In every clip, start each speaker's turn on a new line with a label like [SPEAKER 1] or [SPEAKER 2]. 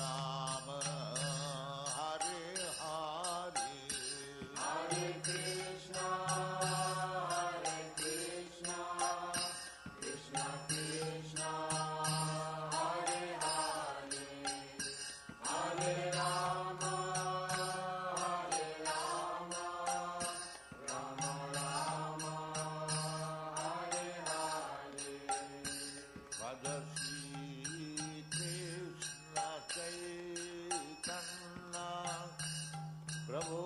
[SPEAKER 1] Rama, Hare Hare,
[SPEAKER 2] Hare Krishna, Krishna Krishna, Hare Hare, Hare Rama, Rama Rama, Hare Hare.
[SPEAKER 1] Bhaja Shri Krishna Chaitanya, Prabhu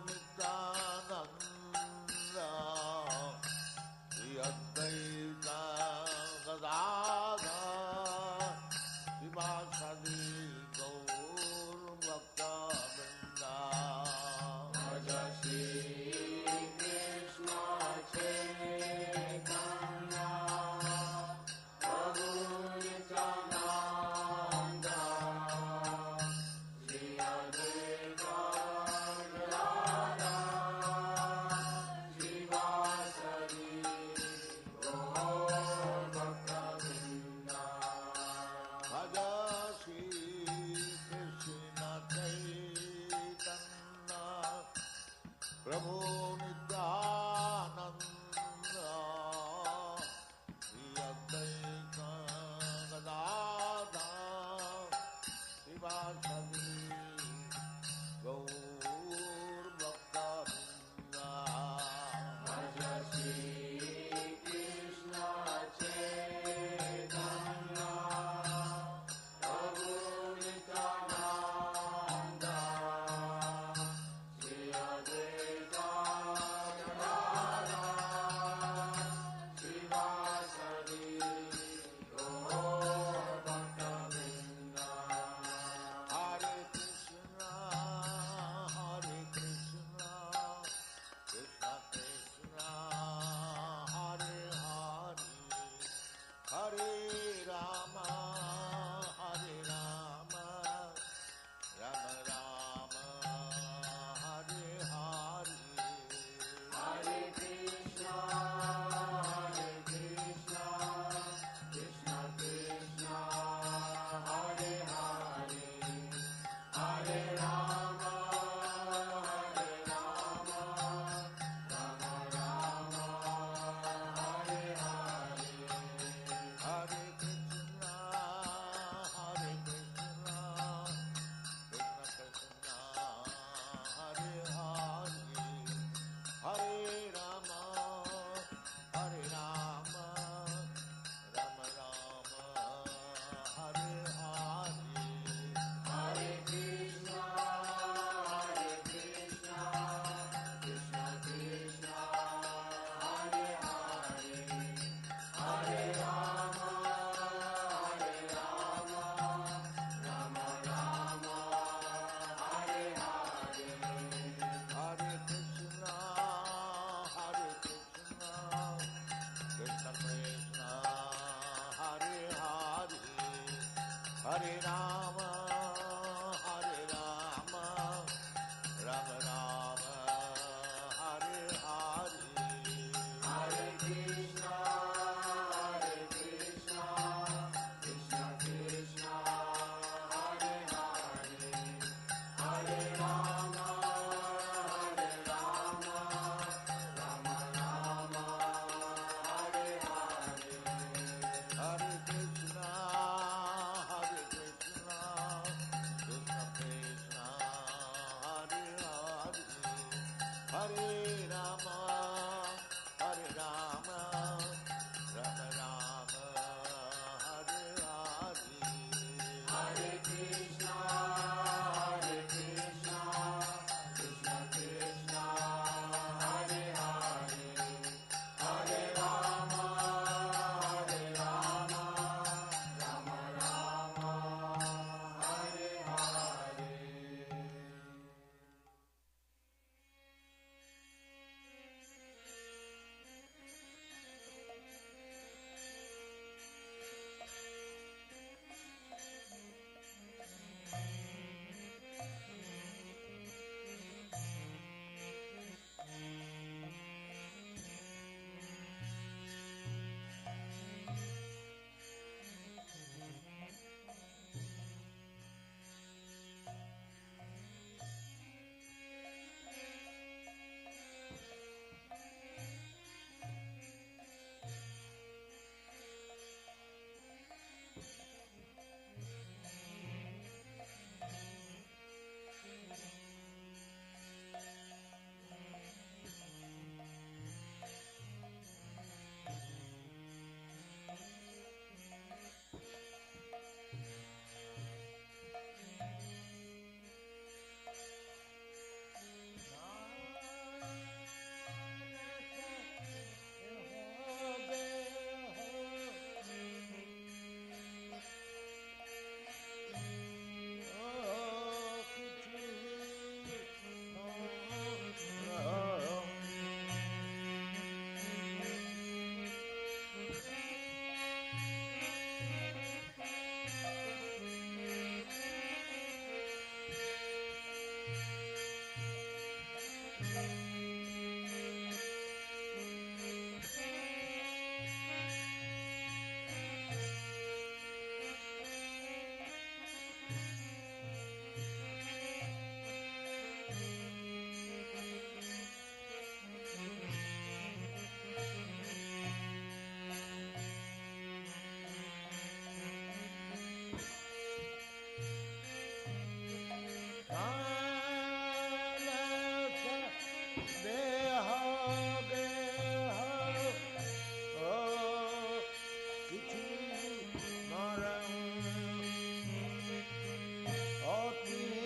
[SPEAKER 1] Nityananda, Shri Advaita Gadadhar, Srivasadi Gaur Bhakta-vrinda.
[SPEAKER 2] Bhaja Shri Krishna Chaitanya, Prabhu Nityananda, Shri Advaita Gadadhar, Srivasadi Gaur Bhakta-vrinda.
[SPEAKER 1] Bhaja Shri Krishna Chaitanya, Prabhu Nityananda, Shri Advaita Gadadhar, Srivasadi Gaur Bhakta-vrinda.
[SPEAKER 2] Bhaja Shri Krishna Chaitanya, Prabhu Nityananda, Shri Advaita Gadadhar, Srivasadi Gaur Bhakta-vrinda.
[SPEAKER 1] Hare Krishna, Krishna Krishna, Hare Hare, Hare Rama, Rama Rama, Hare Hare.
[SPEAKER 2] Hare Krishna, Krishna Krishna, Hare Hare, Hare Rama, Rama Rama, Hare Hare.
[SPEAKER 1] Hare Krishna, Krishna Krishna, Hare Hare, Hare Rama, Rama Rama, Hare Hare.
[SPEAKER 2] Hare Krishna, Krishna Krishna, Hare Hare, Hare Rama, Rama Rama, Hare Hare.
[SPEAKER 1] Hare Krishna, Krishna Krishna, Hare Hare, Hare Rama, Rama Rama, Hare Hare.
[SPEAKER 2] Hare Krishna, Krishna Krishna, Hare Hare, Hare Rama, Rama Rama, Hare Hare.
[SPEAKER 1] Hare Krishna, দেহা গেহা কিছু নরম Atin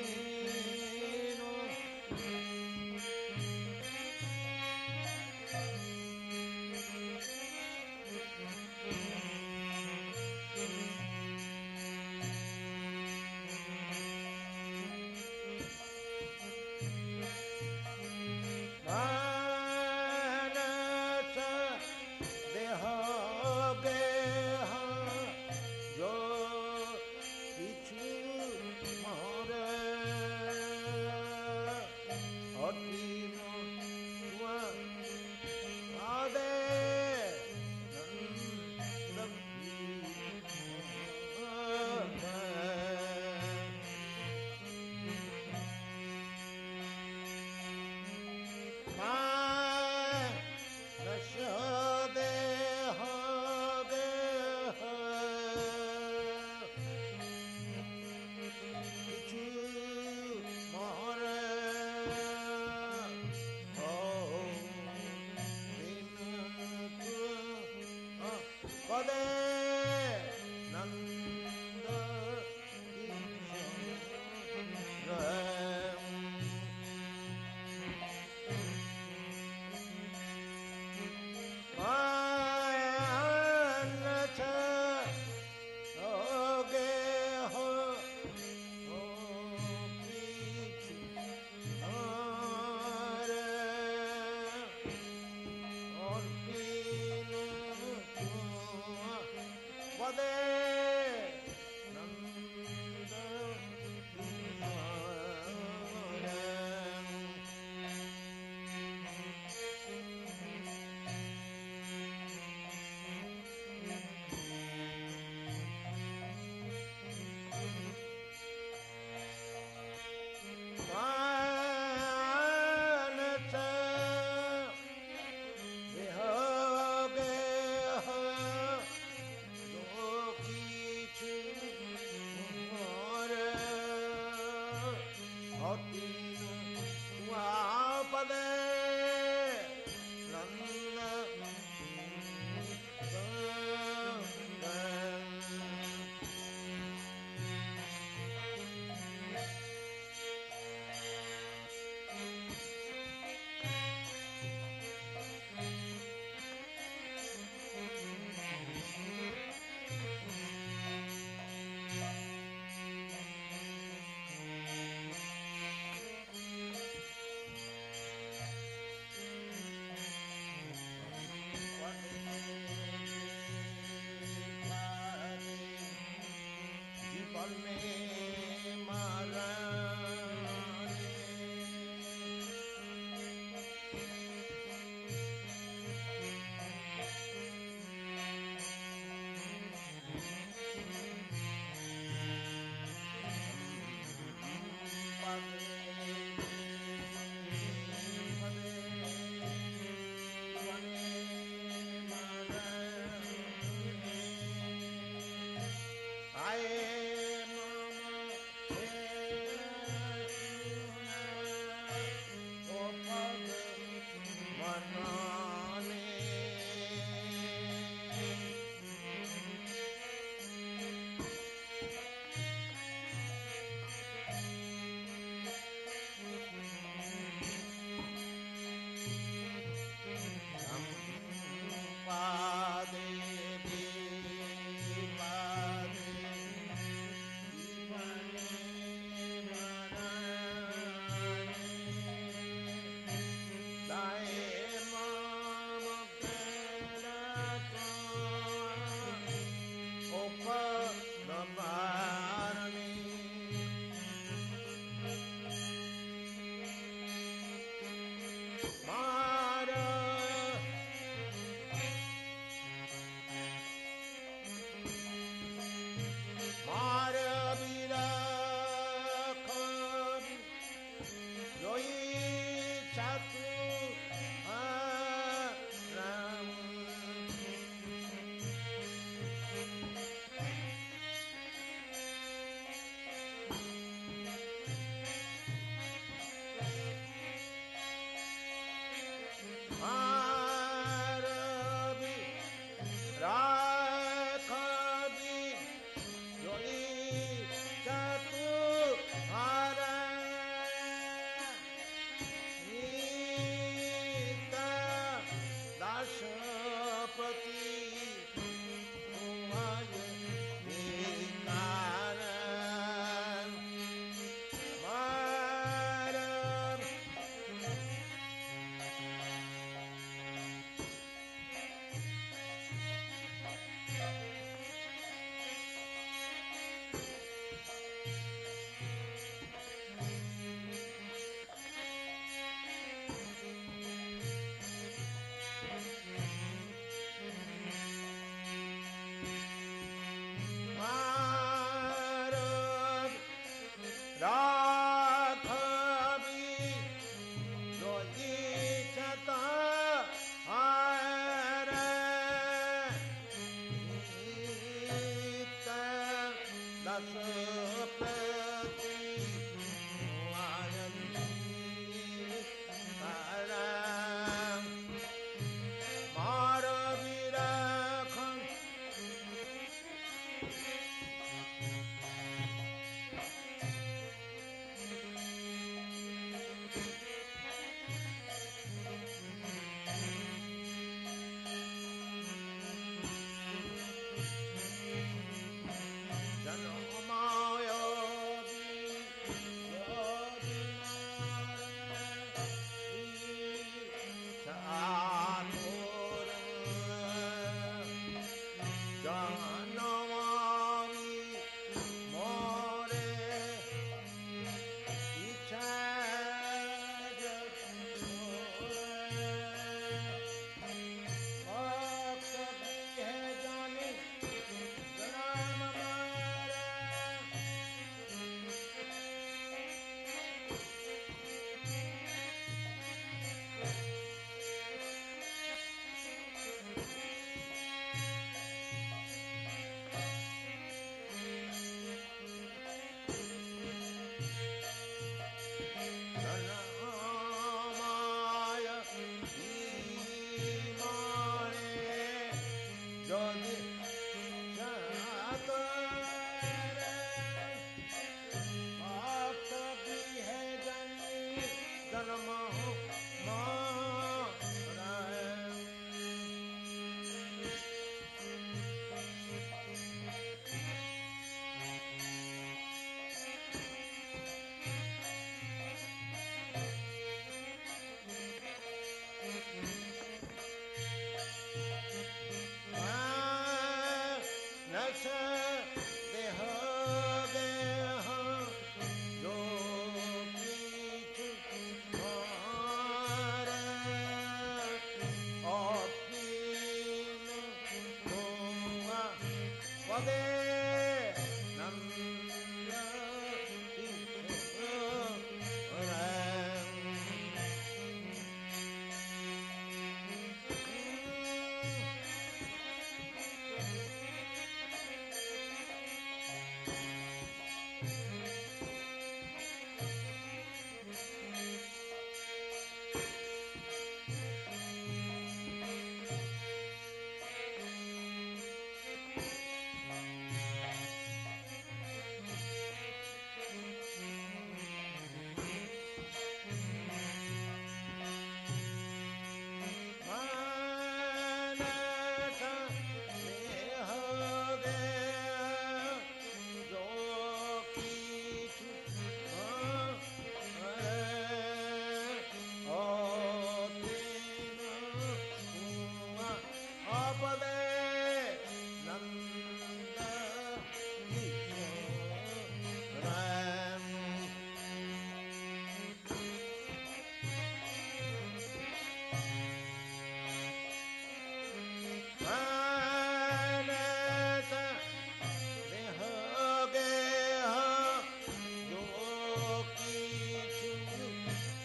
[SPEAKER 1] kichu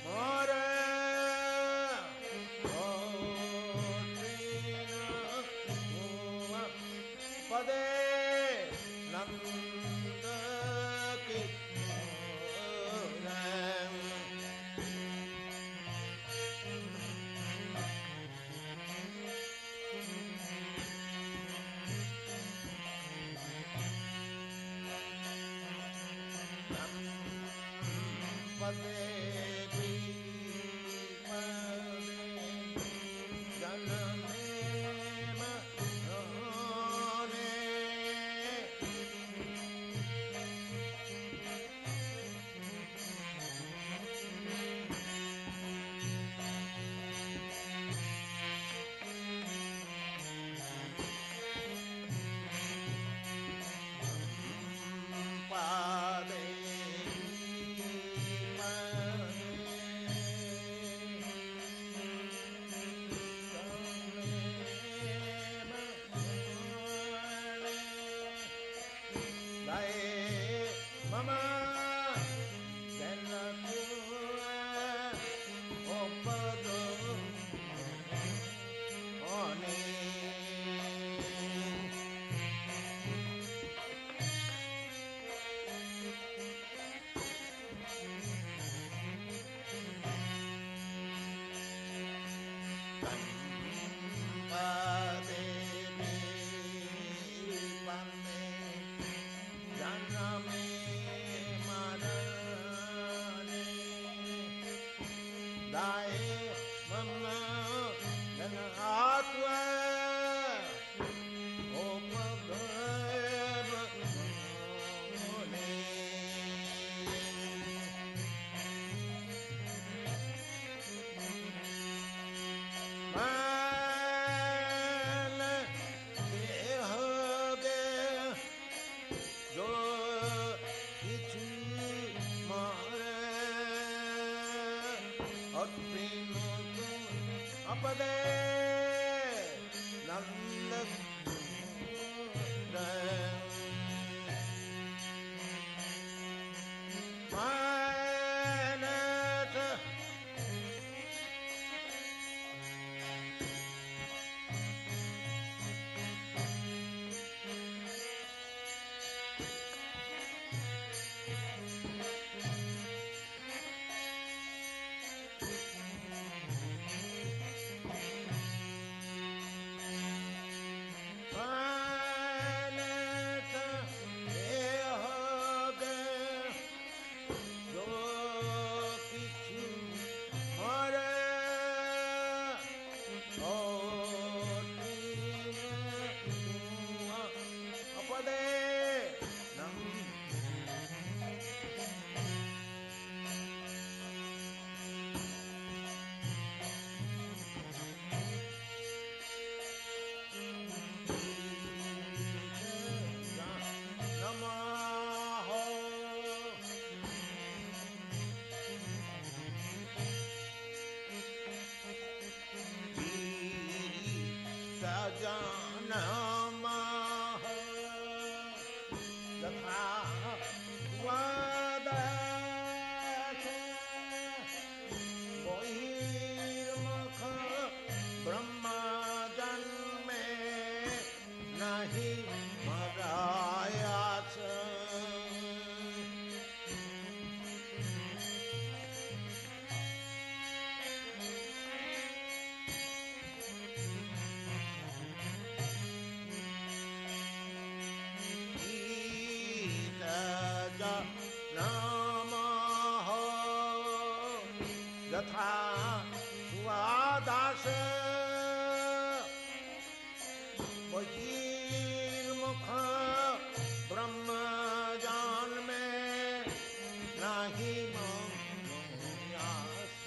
[SPEAKER 1] more otrina pade nanda ki pade mama denatu opado oni apade nanda manata यथा स्वादास बहिर्मुख ब्रह्मजान में नाही मयास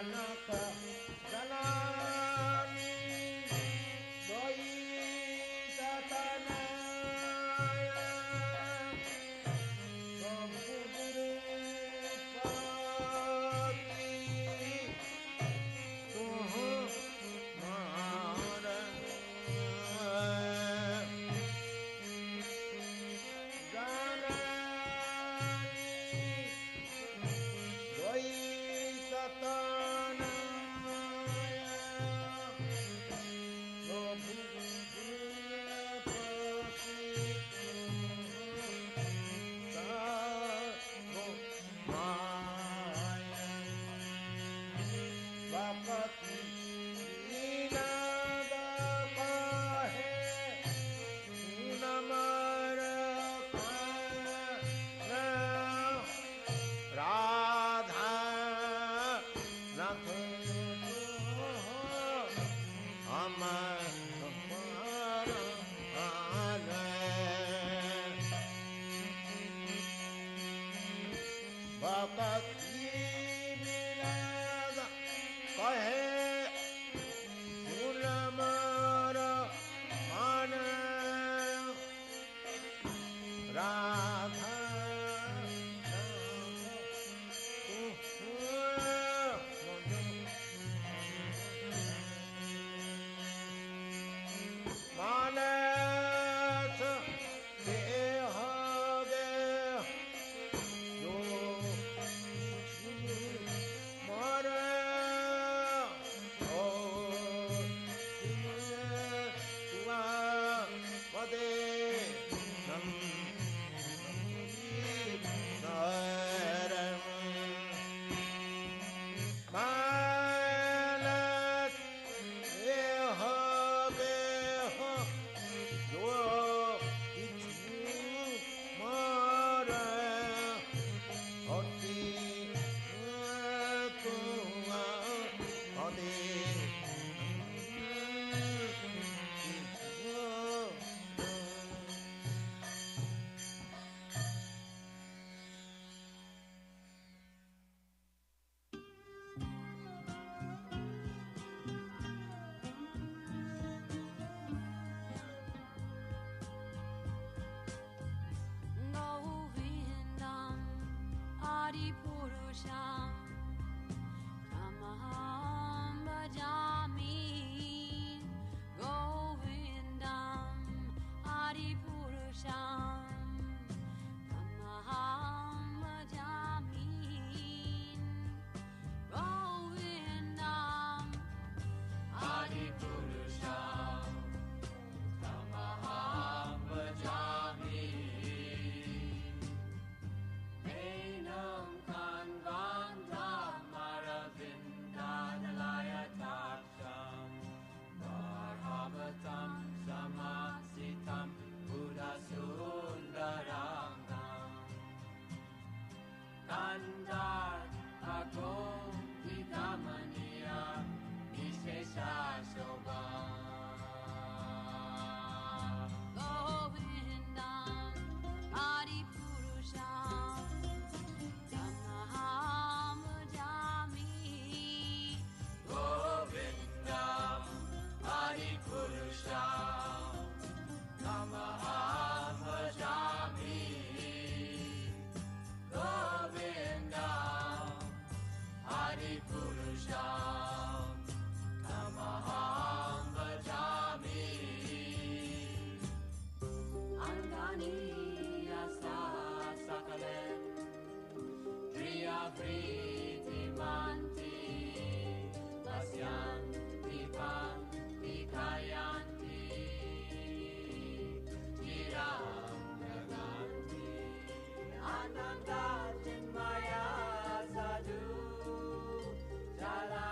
[SPEAKER 1] Janaka Janani Dvaitatanaya Prabhupati Tuhmara
[SPEAKER 2] Govindam Adipurusham Tamaham Bhajami Govindam Adipurusham Tamaham Bhajami Govindam Adipurusham Tamaham Bhajami Enam Kanvandam Maravindadalaya Taksham Varhavatam Samasitam Buddhasundarangam Kandar Agovidamaniya Vishesha Shobham Govindam Adipurusham Tamaham Bhajami Govindam Adipurusham Tamaham Bhajami Govindam Adipurusham Tamaham Bhajami Angani Yasa Sakalem Priya Priti Manti Pasyan Dipan Dikayanti Chiram Naganti Ananda Chinmaya Sadhu Jala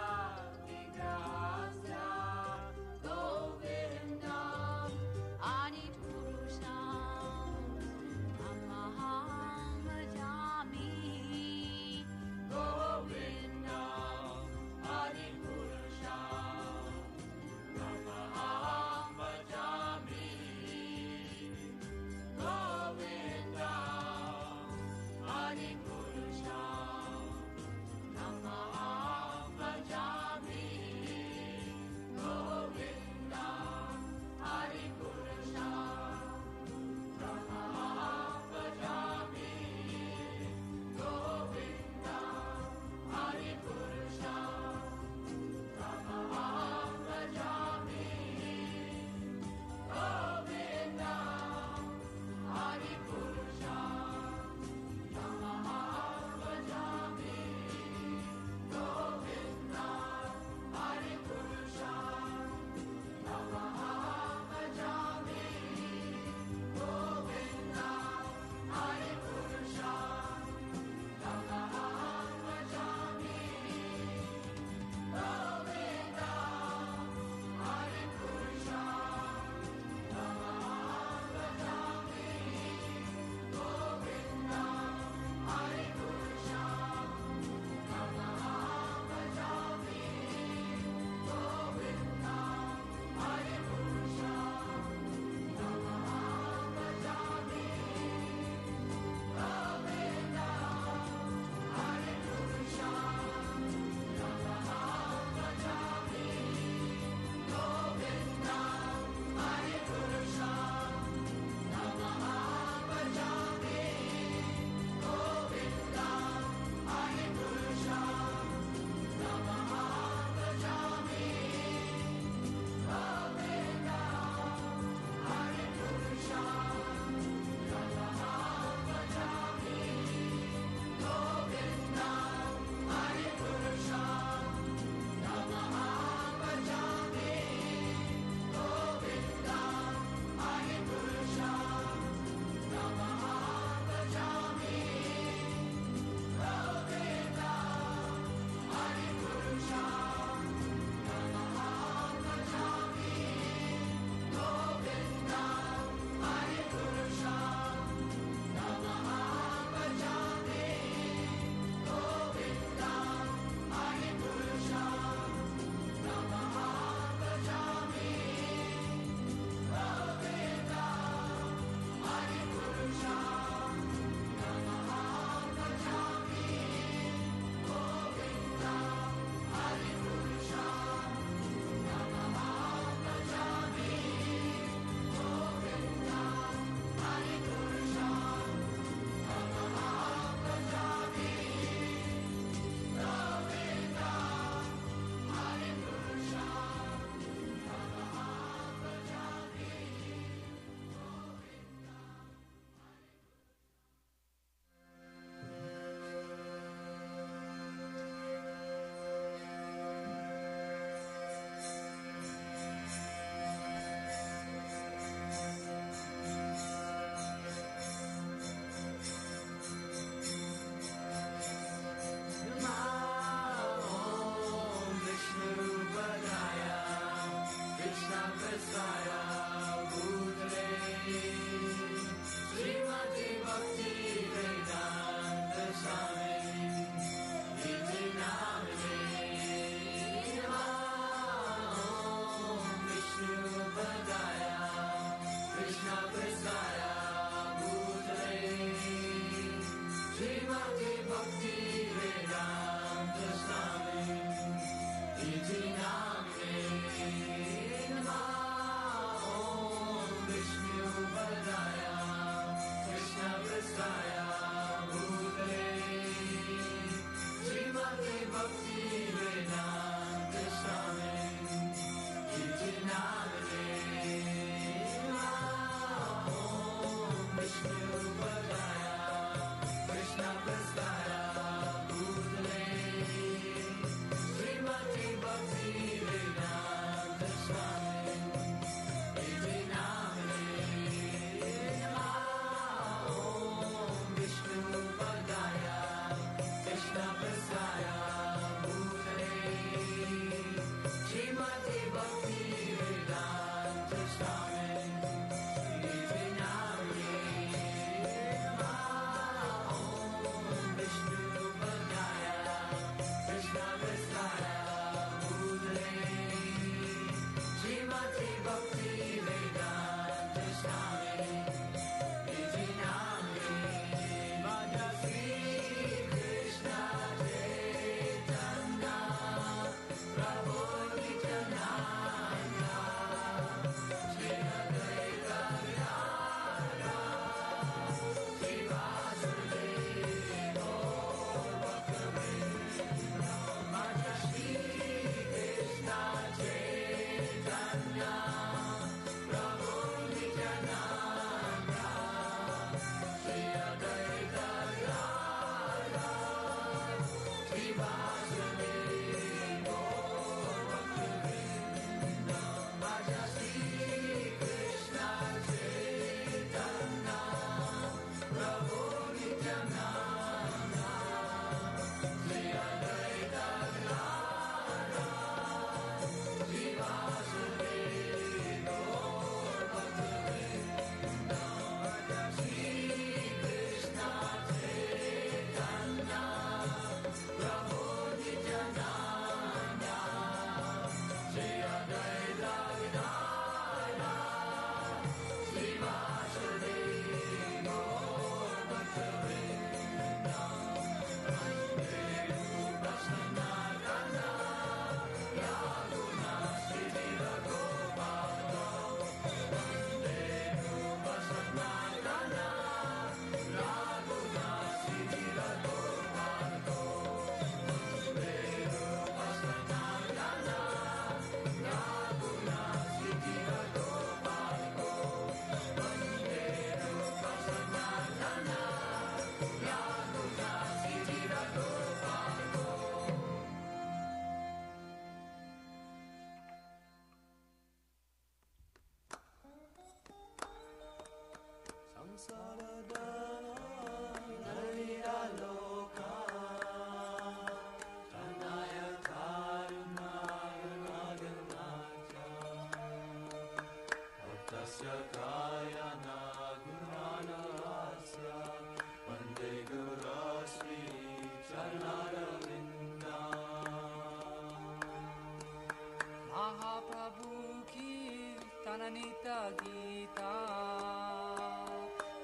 [SPEAKER 2] Gita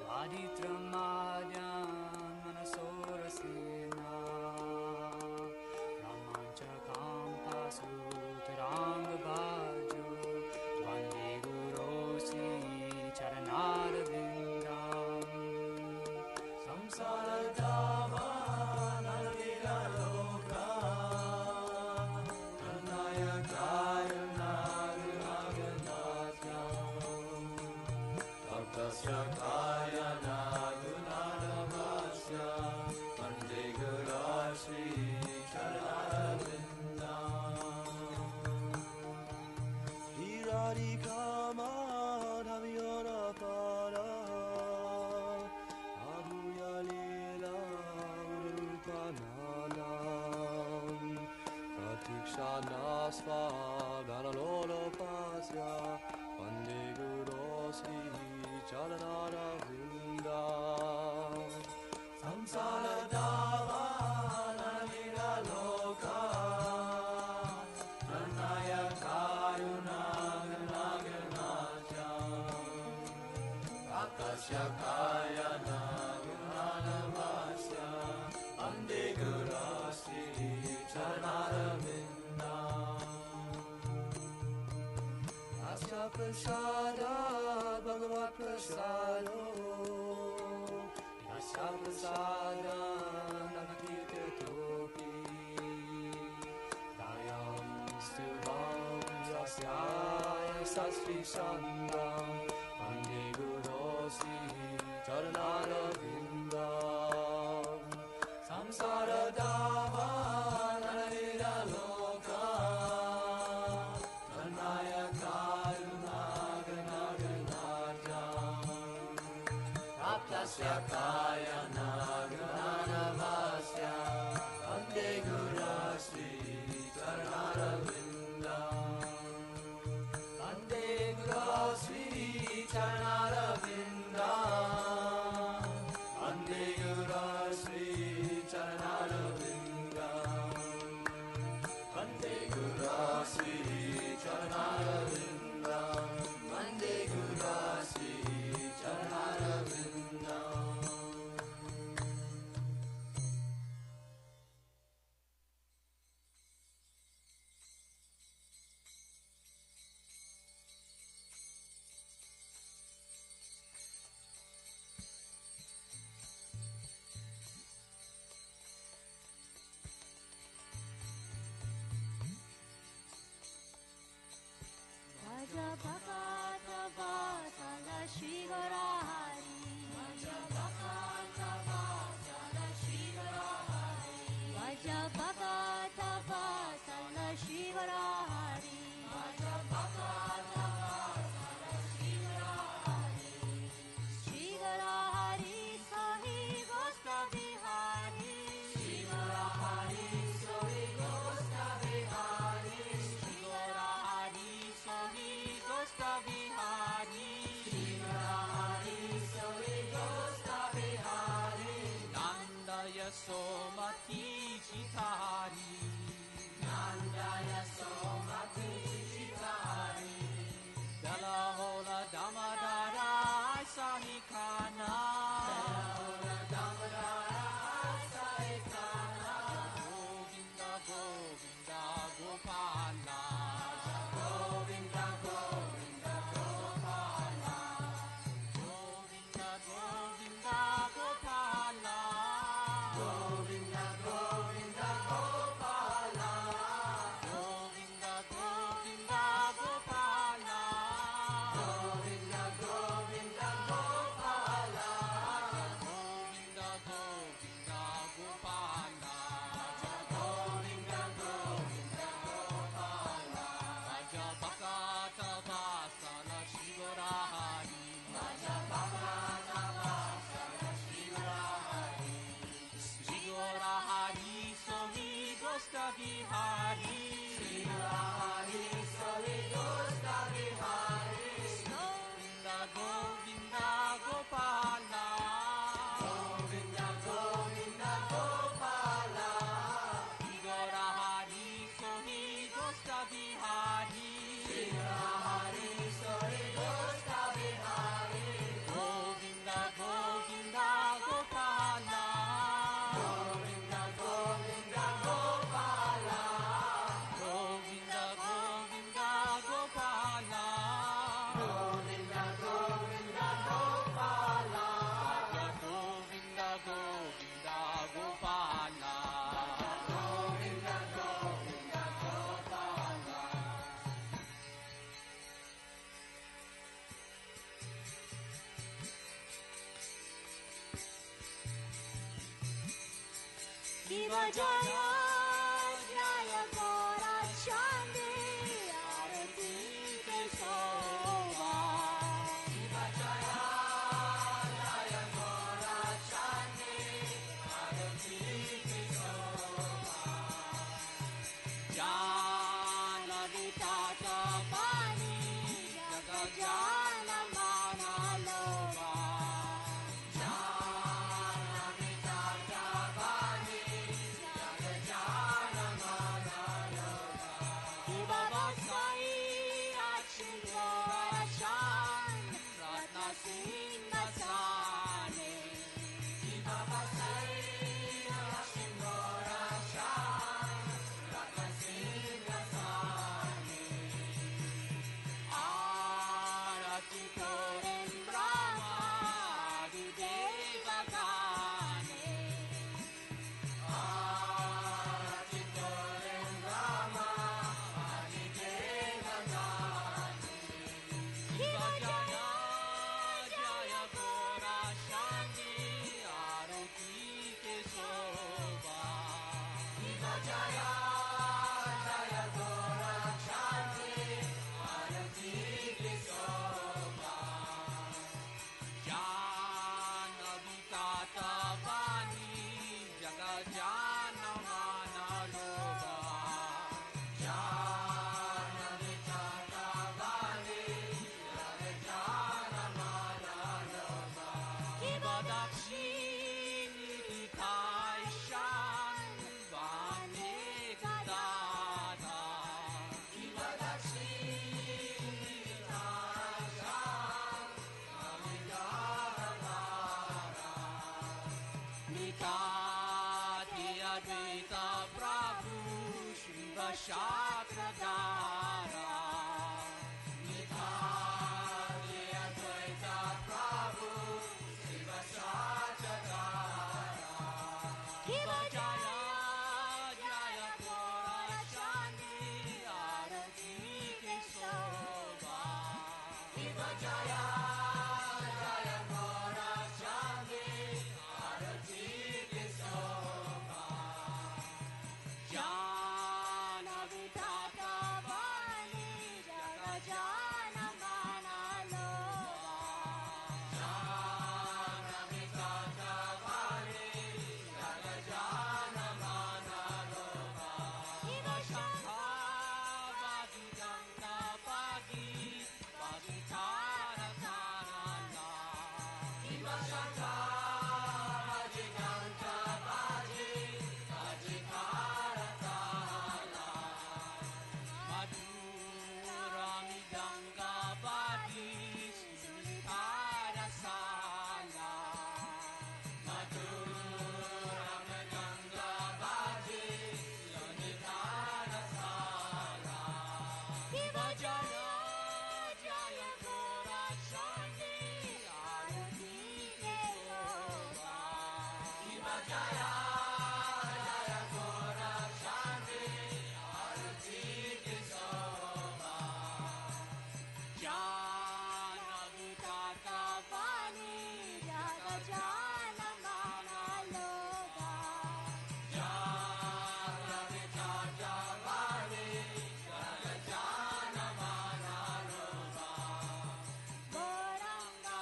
[SPEAKER 2] Vaditramadyan Manasorasena Ramanchakam Pasutaranga Bhajo Vande Guru Sri Charanarvindam Samsara Dhamma Nalila Loka Karnaya Kaya Tasya Kaya Nagunadavasya Vande Guru Sri Charanarvindam Sri Radhika Madhaviyana Para Abhuya Leela Urupananam Pratikshana Svaganalolopasya Vande Guru Sri Charanarvindam Samsara Dava Nalila Loka Pranaya Karuna Ganaganatyam Akasya Kaya Nagunanavasya Vande Guru Sri Charanarvindam Asya Prasada Bhagavat Prasado Yasya Prasada Nanatirtatopi Dayam Stubham Yasya Sastri Sandam Vande Guru Sri Charanarvindam Samsara Dhamma Nalila Loka Pranaya Karuna Tasya Kaya Nagunanavasya Vande Guru Sri Charanarvindam Vande Guru Sri Charanarvindam Vande Guru Sri Charanarvindam Vande Guru Sri Charanarvindam Vande Guru Sri Charanarvindam
[SPEAKER 3] Vajapakata Vasala Shri Garahari Vajapakata Vasala Shri Garahari Vajapakata Vasala Shri Garahari Vajapakata Vasala Shri Garahari Shri Garahari Sahi Gosta Bihari Shri Garahari Sahi Gosta Bihari Shri Garahari Sahi Gosta Bihari Shri Garahari Sahi Gosta Bihari Nanda Yasomati Chitari Nanda Yasomati Chitari Dalahola Damadara Sahikana Dalahola Damadara Sahikana Govinda Govinda Gopala Govinda Govinda Gopala Govinda Govinda Gopala Govinda Govinda Gopala Govinda Govinda Gopala Govinda Govinda Gopala Govinda Govinda Gopala Govinda Govinda Gopala Vajapakata Vasala Shivarahari Vajapakata Vasala Shivarahari Shivarahari Sohi Gosta Bihari Shivarahari Sohi Gosta Bihari Govinda Govinda Gopala Govinda Govinda Gopala Shivarahari Sohi Gosta Bihari Shivarahari Sohi Gosta Shiva Jaya Jaya Gora Chandi Arati Ke Shobha Shiva Jaya Jaya Gora Chandi Arati Ke Shobha Jana Vitata Pani Jaga Jana Mana Lova Jana Vitata Pani Jaga Jana Mana Lova Shiva Vasai Achindora Shan Ratna Singha Sane Shiva Vasai Achindora Shan Ratna Singha Sane Arati Koren Brahma Adi Deva Gane Arati Koren Brahma Adi Deva Gane Shiva Jaya Jaya Gora Shanti Arati Ke Shobha Shiva Jaya Jaya Gora Shanti Arati Ke Shobha Jana Vitata Vani Jaga Jana Mana Lova Jana Vitata Vani Jaga Jana Mana Lova Shiva Dakshini Vikai Shan Vani Dada Shiva Dakshini Vikai Shan Vani Dada Nikati Advaita Prabhu Shiva Shastradhara Nikati Advaita Prabhu Shiva Shastradhara Shiva Jaya Jaya Gora Shanti Arati Ke Shobha Shiva Jaya Jaya Gora Shanti Arati Ke Shobha Jana Vitata Vani Jaga Jana Mana Lova Jana Vitata Vani Jaga Jana Mana Lova Shiva Shankhavadi Ganga Pagi Pagi Tara Tarana Shiva Shankhavadi Ganga Pagi Pagi Tara Tarana Madhurami Ganga Pagi Tara Sala Madhurami Ganga Pagi Tara Sala Shiva Jaya Jaya Gora Shanti Arati Ke Shobha Shiva Jaya Jaya Gora Shanti Arati Ke Shobha Jana Vitata Vani Jaga Jana Mana Lova Jana Vitata Vani Jaga Jana Mana Lova Goranga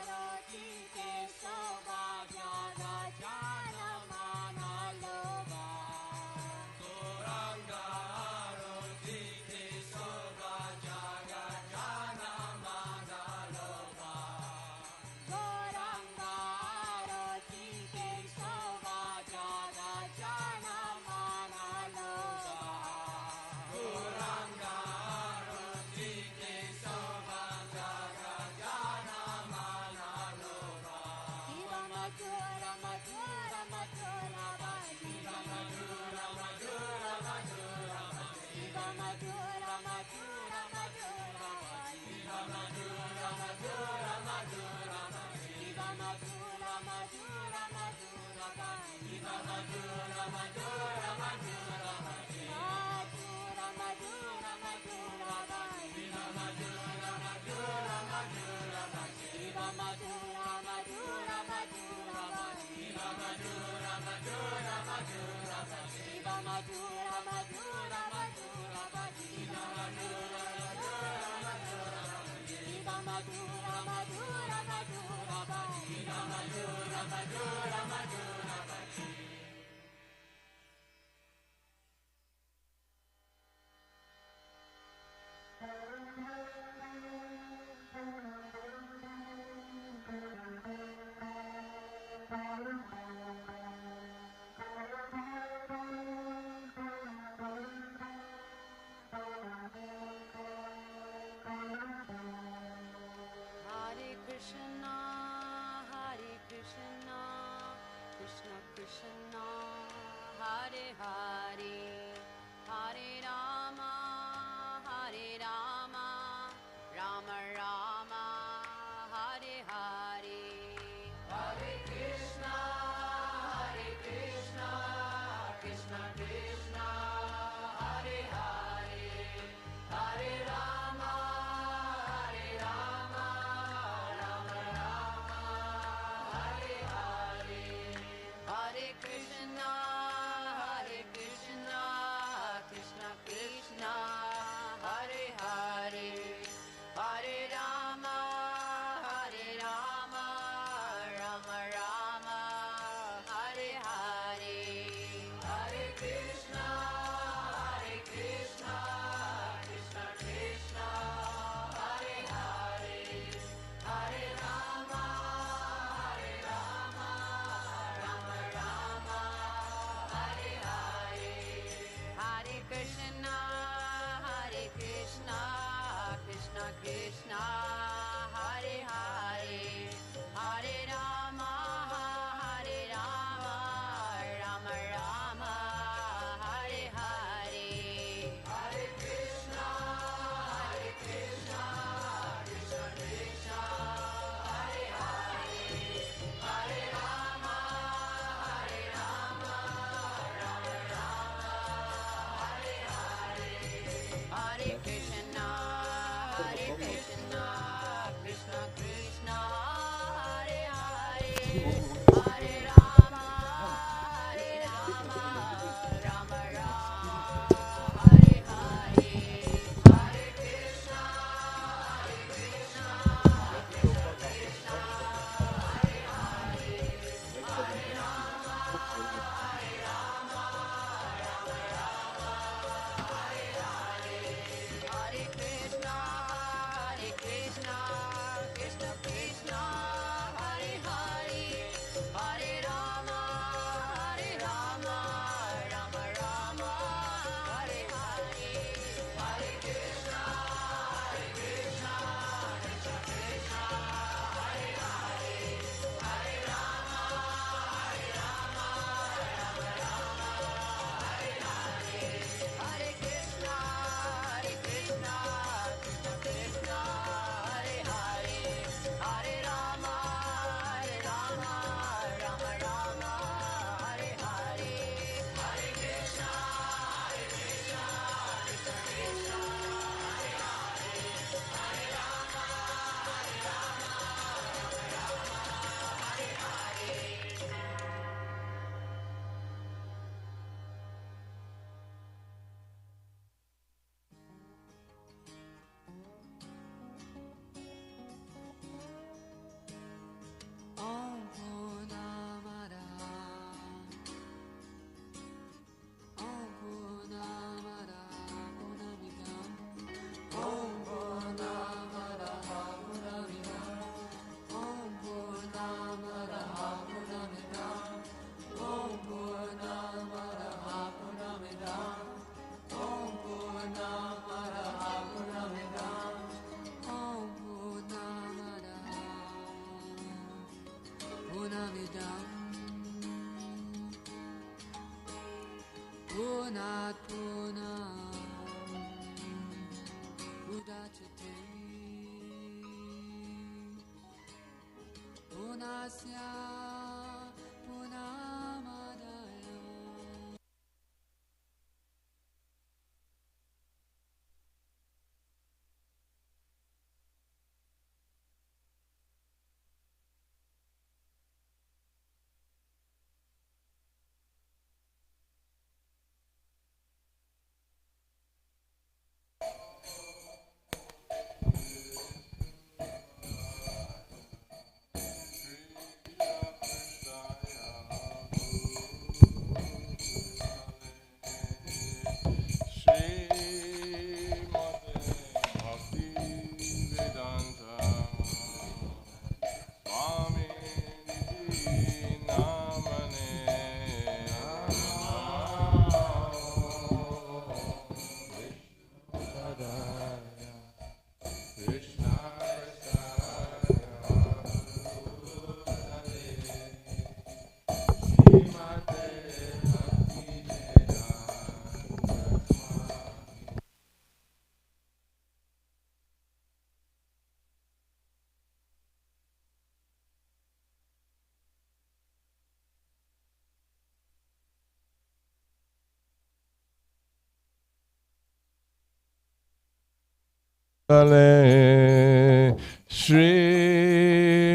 [SPEAKER 3] Roti Ke Shobha Jaga Jana Mana Lova Goranga Roti Ke Shobha Jaga Jana Mana Lova Goranga Roti Ke Shobha Jaga Jana Mana Lova Goranga Roti Ke Shobha Jaga Jana Mana Lova Shiva Madhura Madhura Madhura Shiva Madhura Madhura Madhura Shiva Madhura Madhura Madhura Shiva Madhura Madhura Madhura Shiva Madhura Madhura Madhura Shiva Madhura Madhura Madhura Madhura Madhura Madhura Shiva Madhura Madhura Madhura Shiva Madhura Madhura Madhura Shiva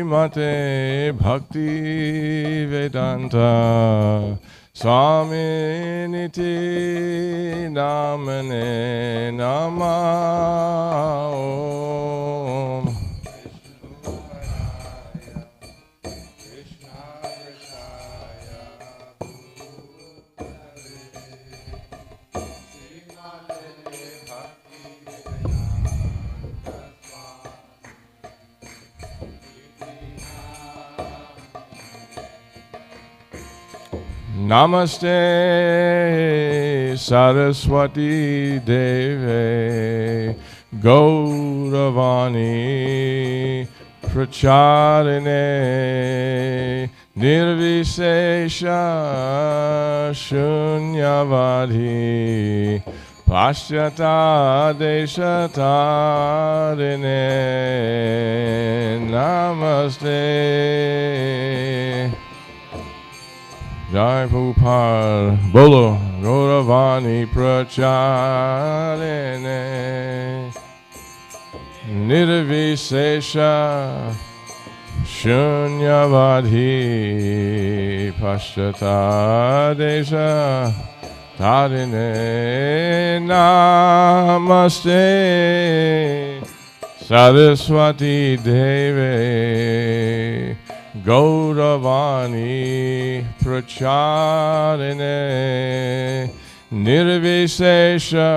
[SPEAKER 4] Srimate Bhakti Vedanta Swami Niti Namane Nama Om. Namaste Saraswati Deve Gauravani Pracharine Nirvishesha Shunyavadhi Pashyata Deshatarine Namaste Jai Prabhupada, Bolo, Gauravani Pracharine, Nirvishesha, Shunyavadhi, Pashyata Desha, Tarine, Namaste, Saraswati Deve, Gauravani Pracharine Nirvishesha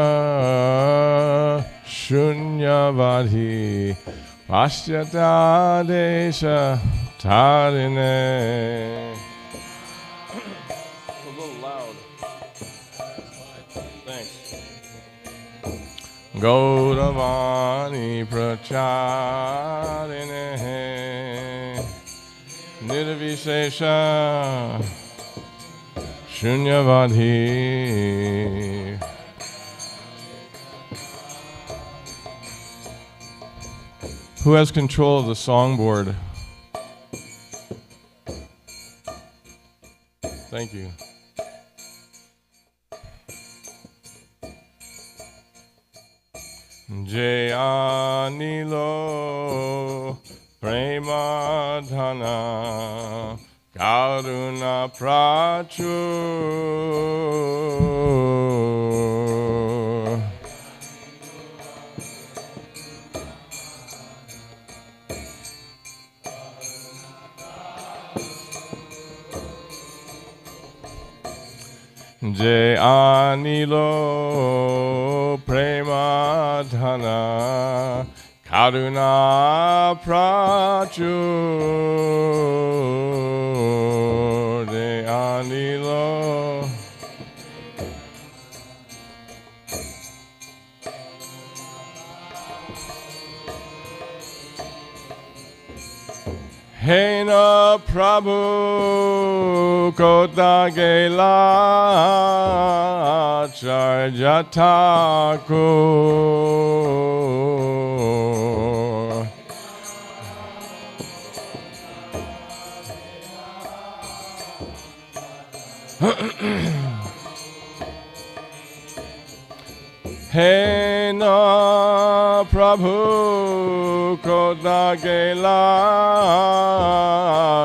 [SPEAKER 4] Shunyavadhi Pashyata Desha Tarine. A little loud. Thanks. Gauravani Pracharine Nirvishesha Shunyavadhi. Who has control of the songboard? Thank you. Jayanilo Premadhana Karuna Prachur Jayanilo Premadhana Karuna Prachur Jayanilo Hena Prabhu Kodagela Charjatakur Hena Prabhu Kodagela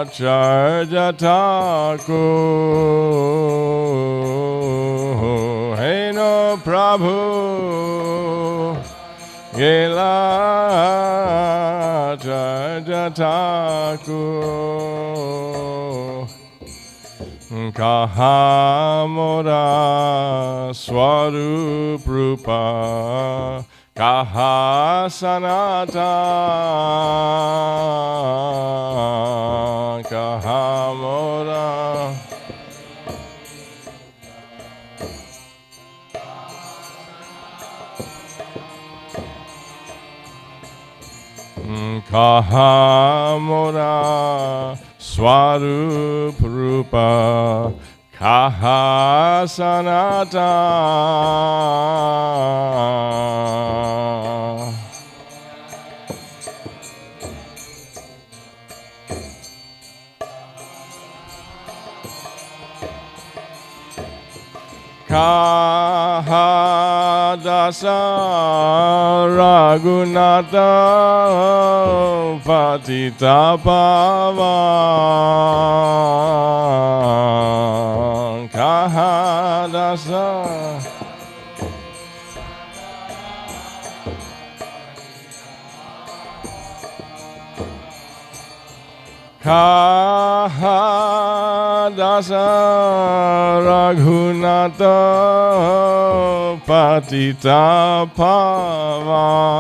[SPEAKER 4] Charjatakur Hena Prabhu Gela Charjatakur Kahamora Swarup Rupa Kaha Sanata Kahamora Kahamora Swarup Rupa Kaha Sanatana Kaha Dasa Raghunatha Patita Pavan Kaha Dasa Kaha Dasa Raghunatha Patita Pavan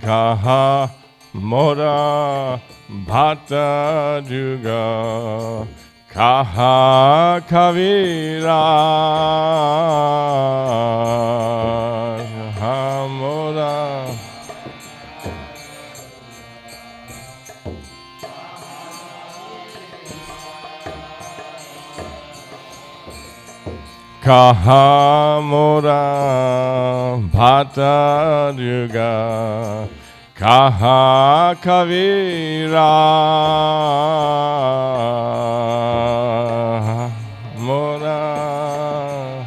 [SPEAKER 4] Kaha Mora Bhatta Juga Kaha Kavira Hamora Kaha Mora Bhatta Juga Kaha Kavira Mora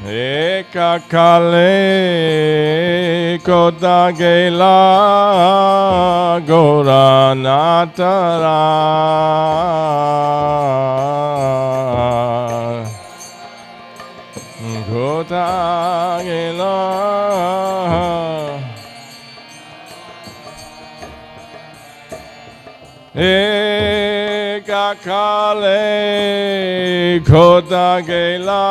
[SPEAKER 4] Eka Kale Kota Gela Gora Natara Kota Gela Eka Kale Kota Gela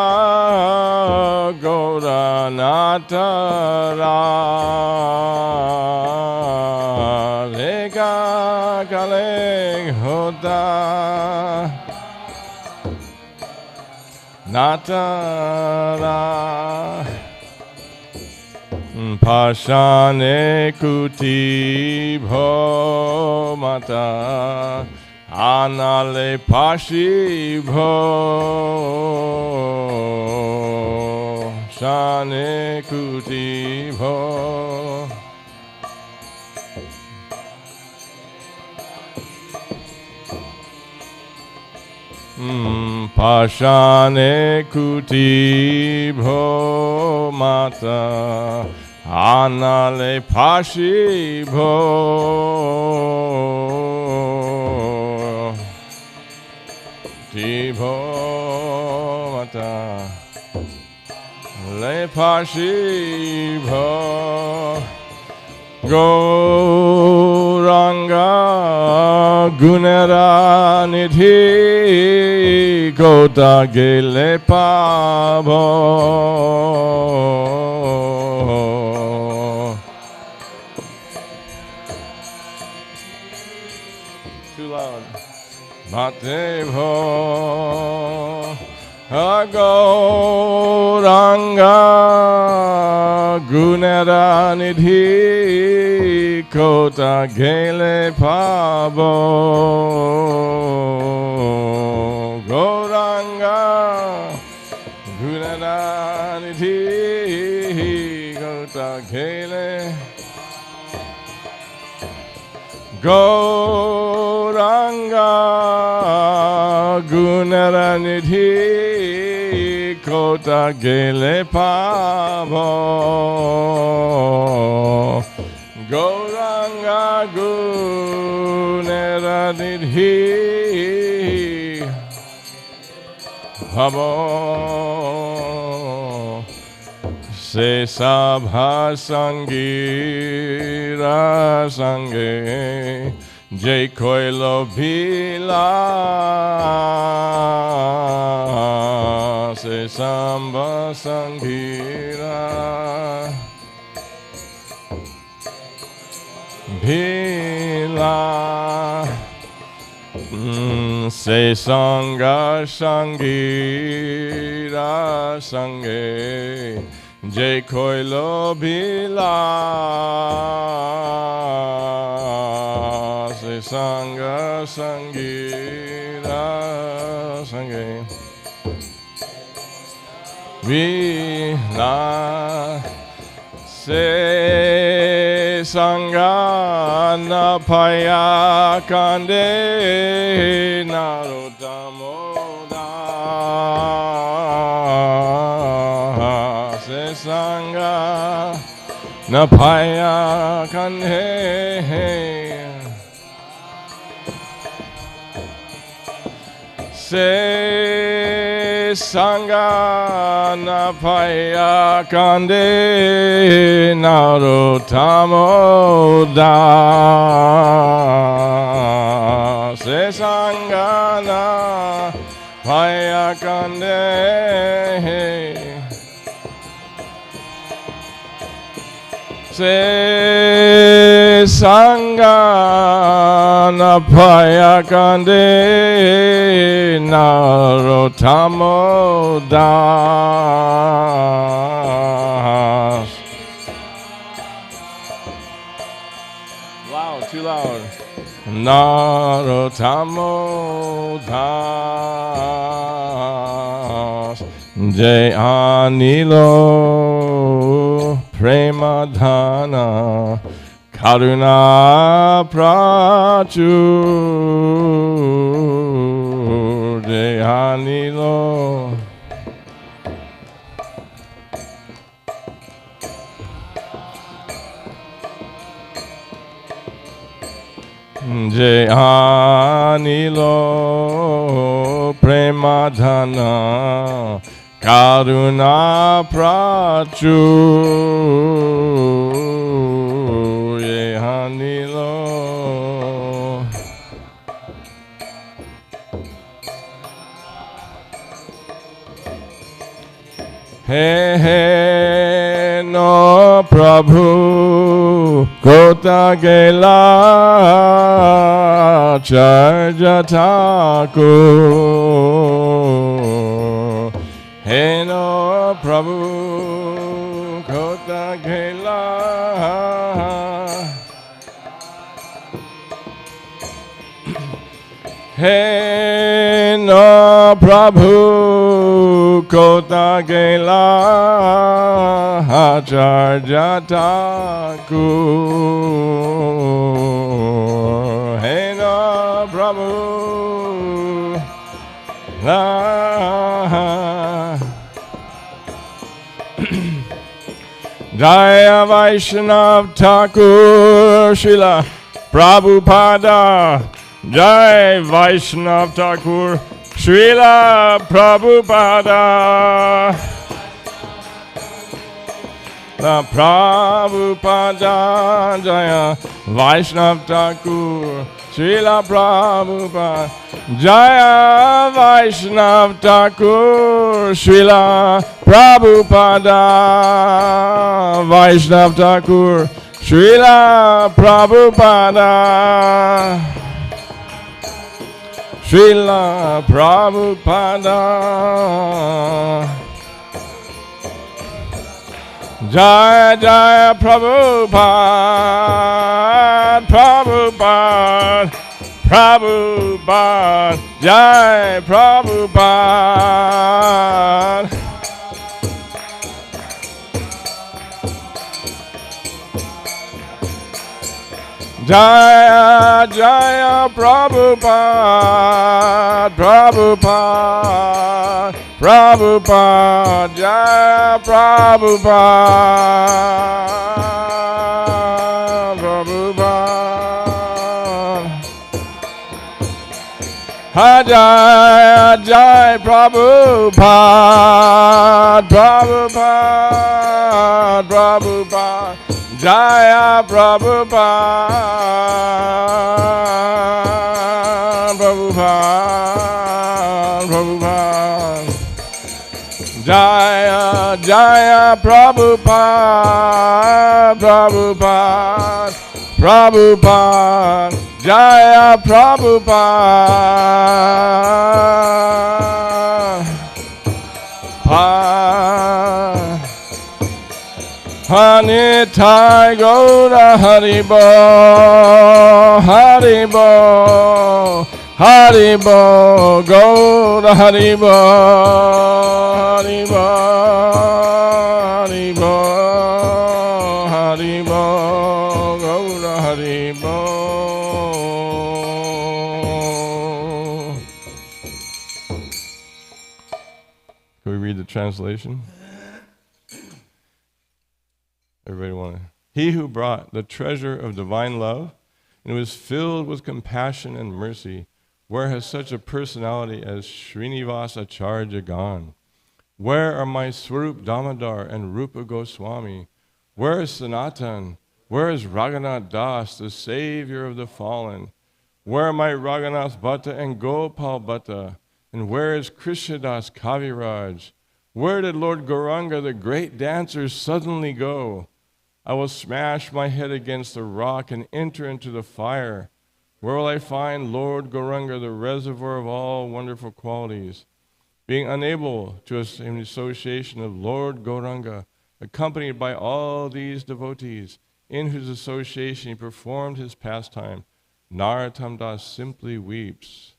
[SPEAKER 4] Gora Natara Eka Kale Kota Natara Pashane Kuti Bho Mata Anale Pashi Bho Shane Kuti Bho Pashane Kuti Bho Mata Anale Pashi Bho Tibho Mata Le Pashi Bho Gauranga Gunera Nidhi Kota Gele Pavo Too loud Matevo Gauranga Gunera Nidhi Kota Gele Pavo Gauranga Gunera Nidhi Kota Gele Gauranga Gunera Nidhi Kota Gele Pavo Gauranga Gunera Nidhi Pavo Se Sabha Sangira Sange Jai Koilo Bila Se Samba Sangira Bhila Se Sangha Sangira Sange Jai Koilo Bhila Se Sangha Sangira Sange Bhila Se Sangha Paya Kande Narotamoda Se Sangha Napaya Kande Se Sangha Napaya Kande Narotamoda Se Sangha Napaya Kande Se Sangha Napaya Kande Narotamodas. Loud, too loud. Narotamodas. Jai Anilo Premadhana Karuna Prachur Dehanilo Dehanilo Premadhana Karuna Prachur Dehanilo Hey, hey, no Prabhu Kota Gela Charja Thakur Hey, no Prabhu Kota Gela Hey, no Prabhu Kota Gela Acharya Thakur Hey, no Prabhu Jaya Vaishnav Thakur Srila Prabhupada Jai Vaishnav Thakur Srila Prabhupada La Prabhupada Jaya Vaishnav Thakur Srila Prabhupada Jaya Vaishnav Thakur Srila Prabhupada Vaishnav Thakur Srila Prabhupada Srila Prabhupada Jaya Jaya Prabhupada Prabhupada Prabhupada Jai Prabhupada Jaya Jaya Prabhupada Prabhupada Prabhupada Jaya Prabhupada Prabhupada Jaya Jaya Prabhupada Prabhupada Prabhupada Jaya Prabhupada Prabhupada Prabhupada Jaya Jaya Prabhupada, Prabhupada, Prabhupada, Jaya Prabhupada. Hanitai Gaura Haribo, Haribo, Haribo, Gaura Haribo, Haribo, Haribo, Haribo, Gaura Haribo. Can we read the translation? Everybody want to? He who brought the treasure of divine love and was filled with compassion and mercy, where has such a personality as Srinivasa Acharya gone? Where are my Swarup Damodar and Rupa Goswami? Where is Sanatan? Where is Raghunath Das, the savior of the fallen? Where are my Raghunath Bhatta and Gopal Bhatta? And where is Krishnadas Kaviraj? Where did Lord Gauranga, the great dancer, suddenly go? I will smash my head against the rock and enter into the fire. Where will I find Lord Gauranga, the reservoir of all wonderful qualities? Being unable to in the association of Lord Gauranga, accompanied by all these devotees, in whose association he performed his pastime, Narottam Das simply weeps.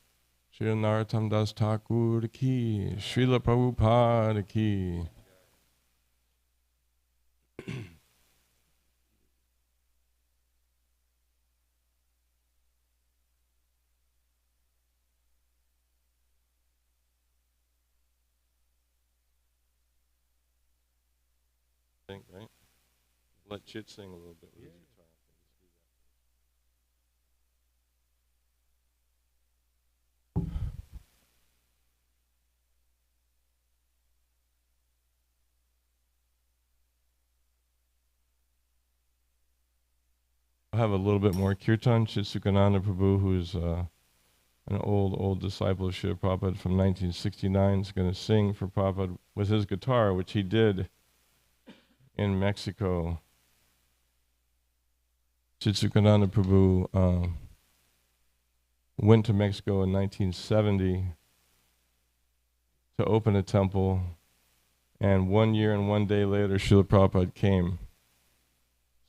[SPEAKER 4] Srila Narottam Das Thakur ki, Srila Prabhupada ki. Right? Let Chit sing a little bit with his guitar. I'll have a little bit more kirtan. Chitsukananda Prabhu, who's an old disciple of Srila Prabhupada from 1969, is going to sing for Prabhupada with his guitar, which he did in Mexico. Chitsukananda Prabhu went to Mexico in 1970 to open a temple, and 1 year and 1 day later, Srila Prabhupada came.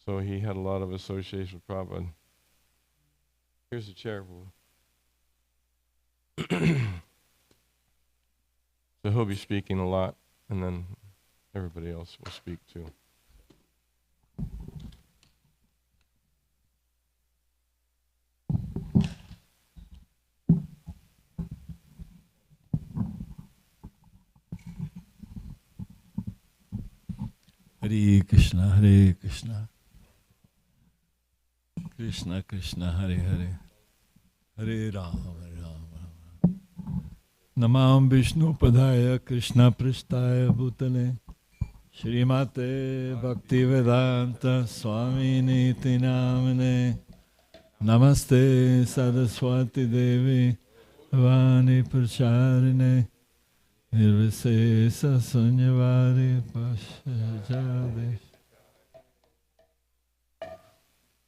[SPEAKER 4] So he had a lot of association with Prabhupada. Here's the chair. So he'll be speaking a lot, and then everybody else will speak too.
[SPEAKER 5] Hare Krishna, Hare Krishna, Krishna Krishna, Hare Hare, Hare Rama, Hare Rama. Namam Vishnu Padaya Krishna Pristaya Bhutale Shrimate Bhaktivedanta Swami Niti Namane Namaste Saraswati Devi Vani Pracharine Nirvisesa Sunyavari Pashajade.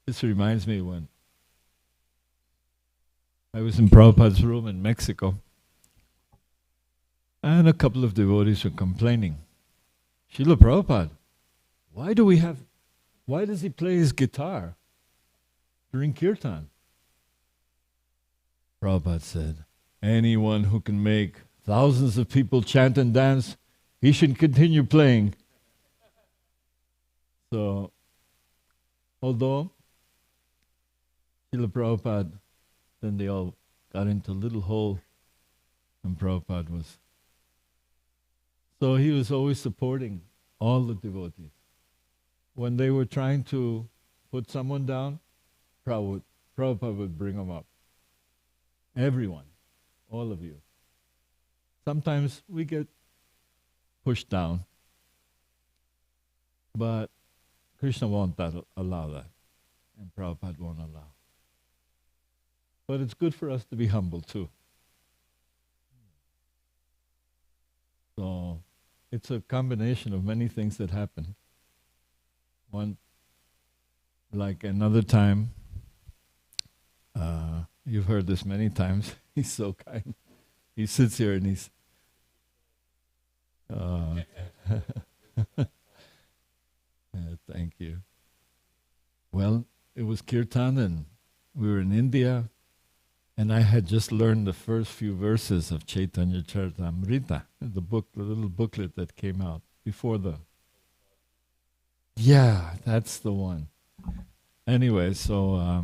[SPEAKER 5] This reminds me when I was in Prabhupada's room in Mexico, and a couple of devotees were complaining. Srila Prabhupada, why does he play his guitar during kirtan? Prabhupada said, anyone who can make thousands of people chant and dance, he should continue playing. So, although Srila Prabhupada, then they all got into a little hole, and Prabhupada was. So he was always supporting all the devotees. When they were trying to put someone down, Prabhupada would bring them up. Everyone, all of you. Sometimes we get pushed down, but Krishna won't allow that, and Prabhupada won't allow. But it's good for us to be humble too. So it's a combination of many things that happen. One, like another time, you've heard this many times, he's so kind. He sits here and he's... thank you. Well, it was kirtan and we were in India, and I had just learned the first few verses of Chaitanya Charitamrita, the book, the little booklet that came out before the... Yeah, that's the one. Anyway, so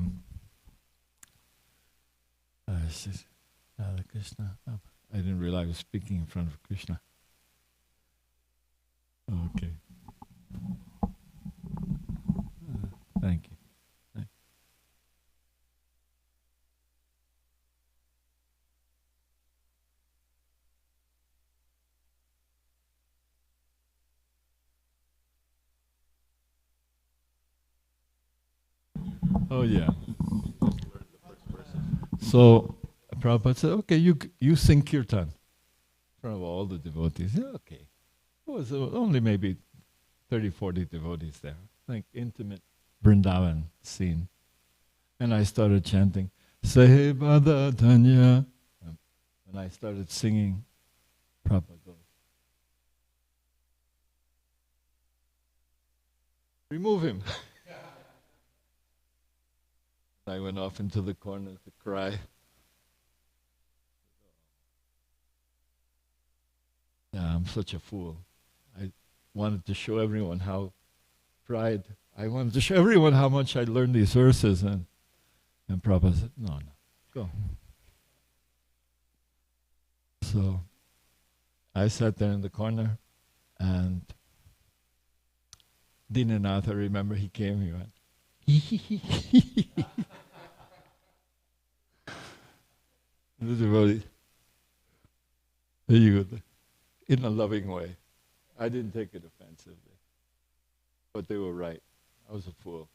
[SPEAKER 5] Radha Krishna. I didn't realize I was speaking in front of Krishna. Okay. Thank you. Oh yeah. So Prabhupada said, okay, you sing kirtan in front of all the devotees. Yeah, okay. It was only maybe 30, 40 devotees there. Like intimate Vrindavan scene. And I started chanting, Sehebada Dhanya. And I started singing, Prabhupada goes, remove him. I went off into the corner to cry. Yeah, I'm such a fool. I wanted to show everyone how I wanted to show everyone how much I learned these verses, and Prabhupada said, no, go. So I sat there in the corner, and Dinanath, I remember he came, he went, the devotee, there you go, in a loving way. I didn't take it offensively. But they were right. I was a fool.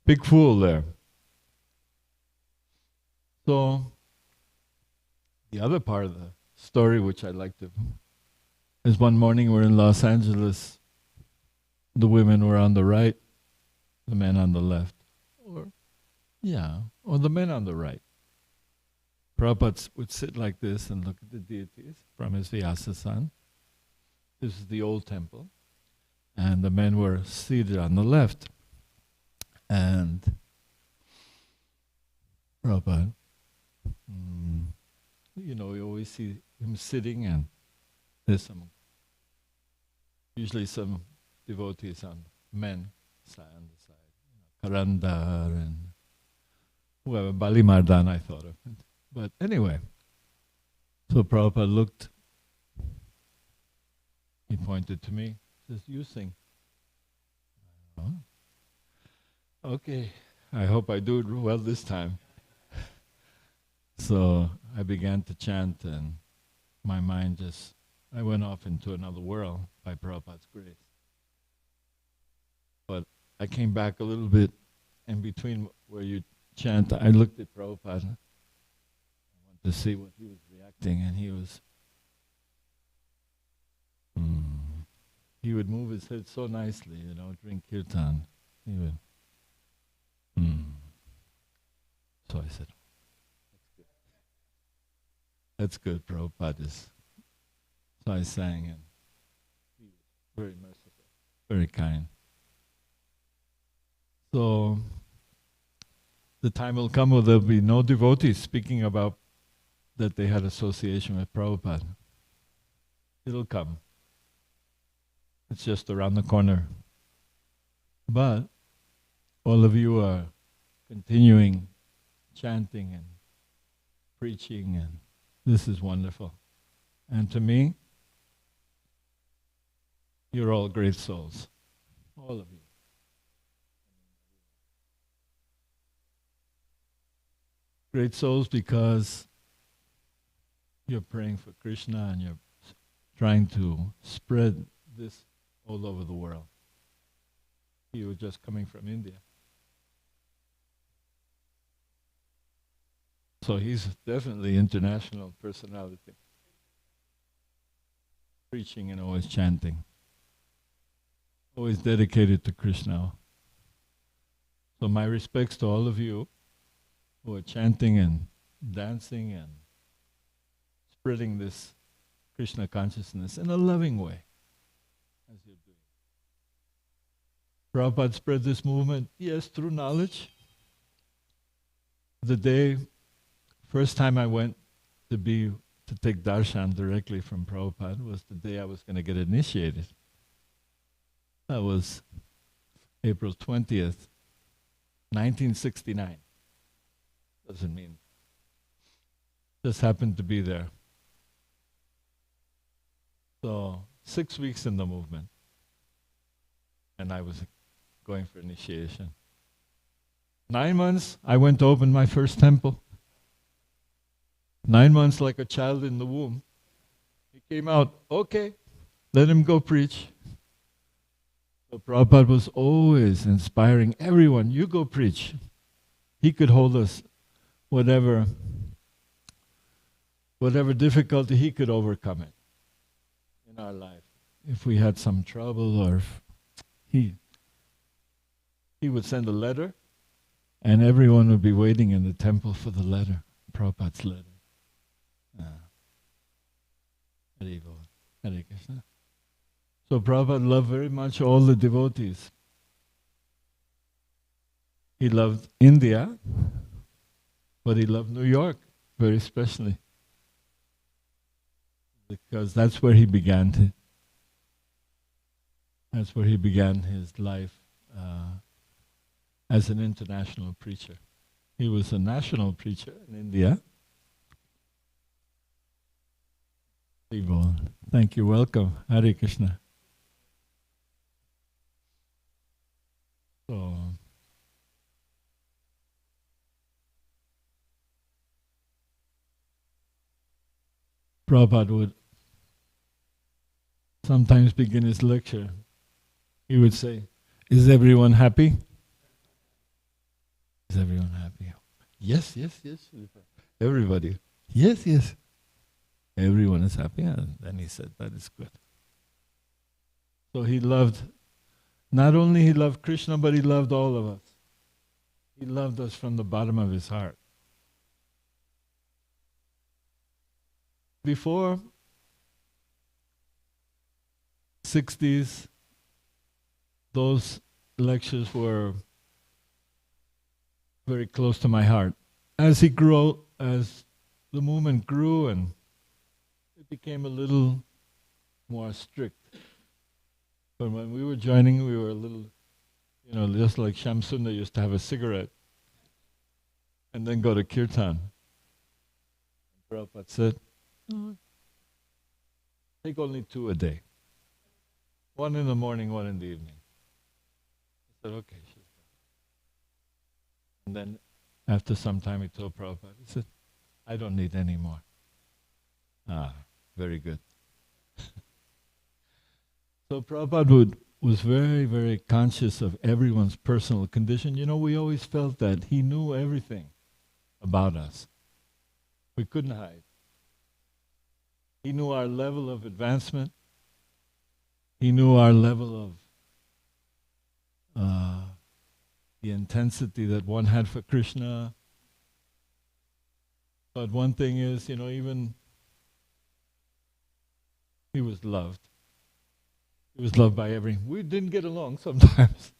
[SPEAKER 5] Big fool there. So, the other part of the story which I'd like to... is one morning we're in Los Angeles. The women were on the right, the men on the left. Or the men on the right. Prabhupada would sit like this and look at the deities from his Vyasa-san. This is the old temple. And the men were seated on the left. And Prabhupada, you always see him sitting, and there's usually some devotees on men side on the side. Karandar and whoever, Bali Mardan I thought of. But anyway, so Prabhupada looked, he pointed to me, says, you sing. Oh. Okay, I hope I do it well this time. So I began to chant, and my mind I went off into another world by Prabhupada's grace. But I came back a little bit, in between where you chant, I looked at Prabhupada. I wanted to see what he was reacting, and he was... He would move his head so nicely, during kirtan. He would... So I said, that's good, Prabhupada is... So I sang, and he was very merciful, very kind. So the time will come where there'll be no devotees speaking about that they had association with Prabhupada. It'll come. It's just around the corner. But all of you are continuing chanting and preaching, and this is wonderful. And to me, you're all great souls. All of you. Great souls because you're praying for Krishna and you're trying to spread this all over the world. You were just coming from India. So he's definitely international personality. preaching and always chanting. Always dedicated to Krishna. So my respects to all of you who are chanting and dancing and spreading this Krishna consciousness in a loving way, as you're doing. Prabhupada spread this movement, yes, through knowledge. The first time I went to take darshan directly from Prabhupada was the day I was going to get initiated. That was April 20th, 1969. Doesn't mean. Just happened to be there. So 6 weeks in the movement. And I was going for initiation. 9 months, I went to open my first temple. 9 months like a child in the womb. He came out, okay, let him go preach. So Prabhupada was always inspiring everyone, you go preach. He could hold us whatever difficulty, he could overcome it in our life. If we had some trouble or if he would send a letter and everyone would be waiting in the temple for the letter, Prabhupada's letter. Hare Bol, Hare Krishna. So Prabhupada loved very much all the devotees. He loved India, but he loved New York very especially, because that's where he began his life as an international preacher. He was a national preacher in India. Thank you, welcome. Hare Krishna. So, Prabhupada would sometimes begin his lecture. He would say, is everyone happy? Is everyone happy? Yes, yes, yes. Everybody. Yes, yes. Everyone is happy. And then he said, that is good. So he loved, not only he loved Krishna, but he loved all of us. He loved us from the bottom of his heart. Before 60s, those lectures were very close to my heart. As the movement grew and it became a little more strict. But when we were joining, we were a little, just like Shamsunda used to have a cigarette and then go to kirtan. Prabhupada said, take only 2 a day. 1 in the morning, 1 in the evening. I said, okay. And then after some time he told Prabhupada, he said, I don't need any more. Very good. So Prabhupada was very, very conscious of everyone's personal condition. We always felt that he knew everything about us. We couldn't hide. He knew our level of advancement. He knew our level of the intensity that one had for Krishna. But one thing is, even he was loved. He was loved by everyone. We didn't get along sometimes.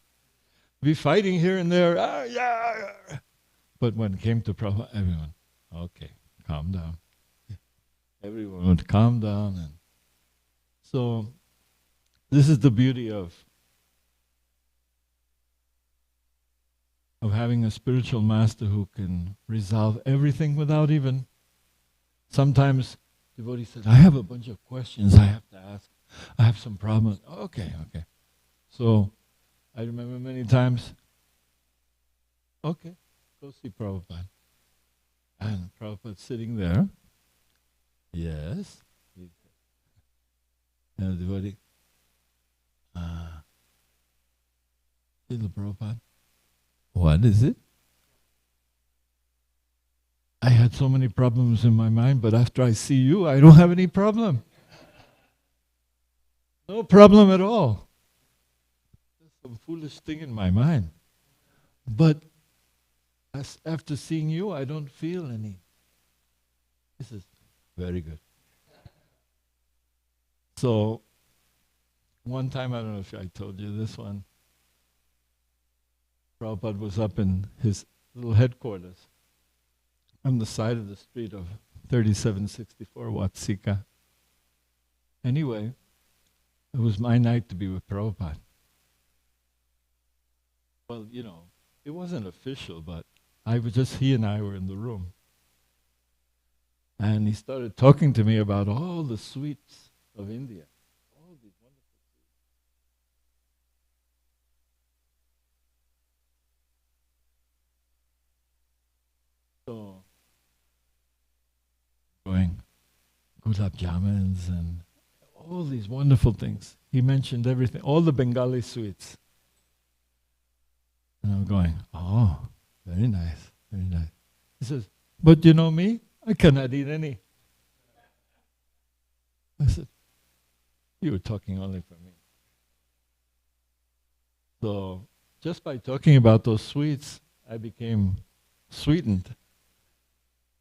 [SPEAKER 5] Be fighting here and there. But when it came to Prabhupada, everyone, okay, calm down. Everyone would calm down. And so this is the beauty of having a spiritual master who can resolve everything without even... Sometimes devotees said, I have a bunch of questions I have to ask. I have some problems. Okay. So I remember many times, okay, go see Prabhupada. And Prabhupada sitting there. Yes. And the devotee, Srila Prabhupada, what is it? I had so many problems in my mind, but after I see you, I don't have any problem. No problem at all. That's some foolish thing in my mind. But after seeing you, I don't feel any. This is very good. So, one time, I don't know if I told you this one, Prabhupada was up in his little headquarters on the side of the street of 3764 Watsika. Anyway, it was my night to be with Prabhupada. Well, you know, it wasn't official, but he and I were in the room. And he started talking to me about all the sweets of India. All these wonderful sweets. So, going gulab jamuns and all these wonderful things. He mentioned everything, all the Bengali sweets. And I'm going, oh, very nice, very nice. He says, but you know me? I cannot eat any. I said, you were talking only for me. So, just by talking about those sweets, I became sweetened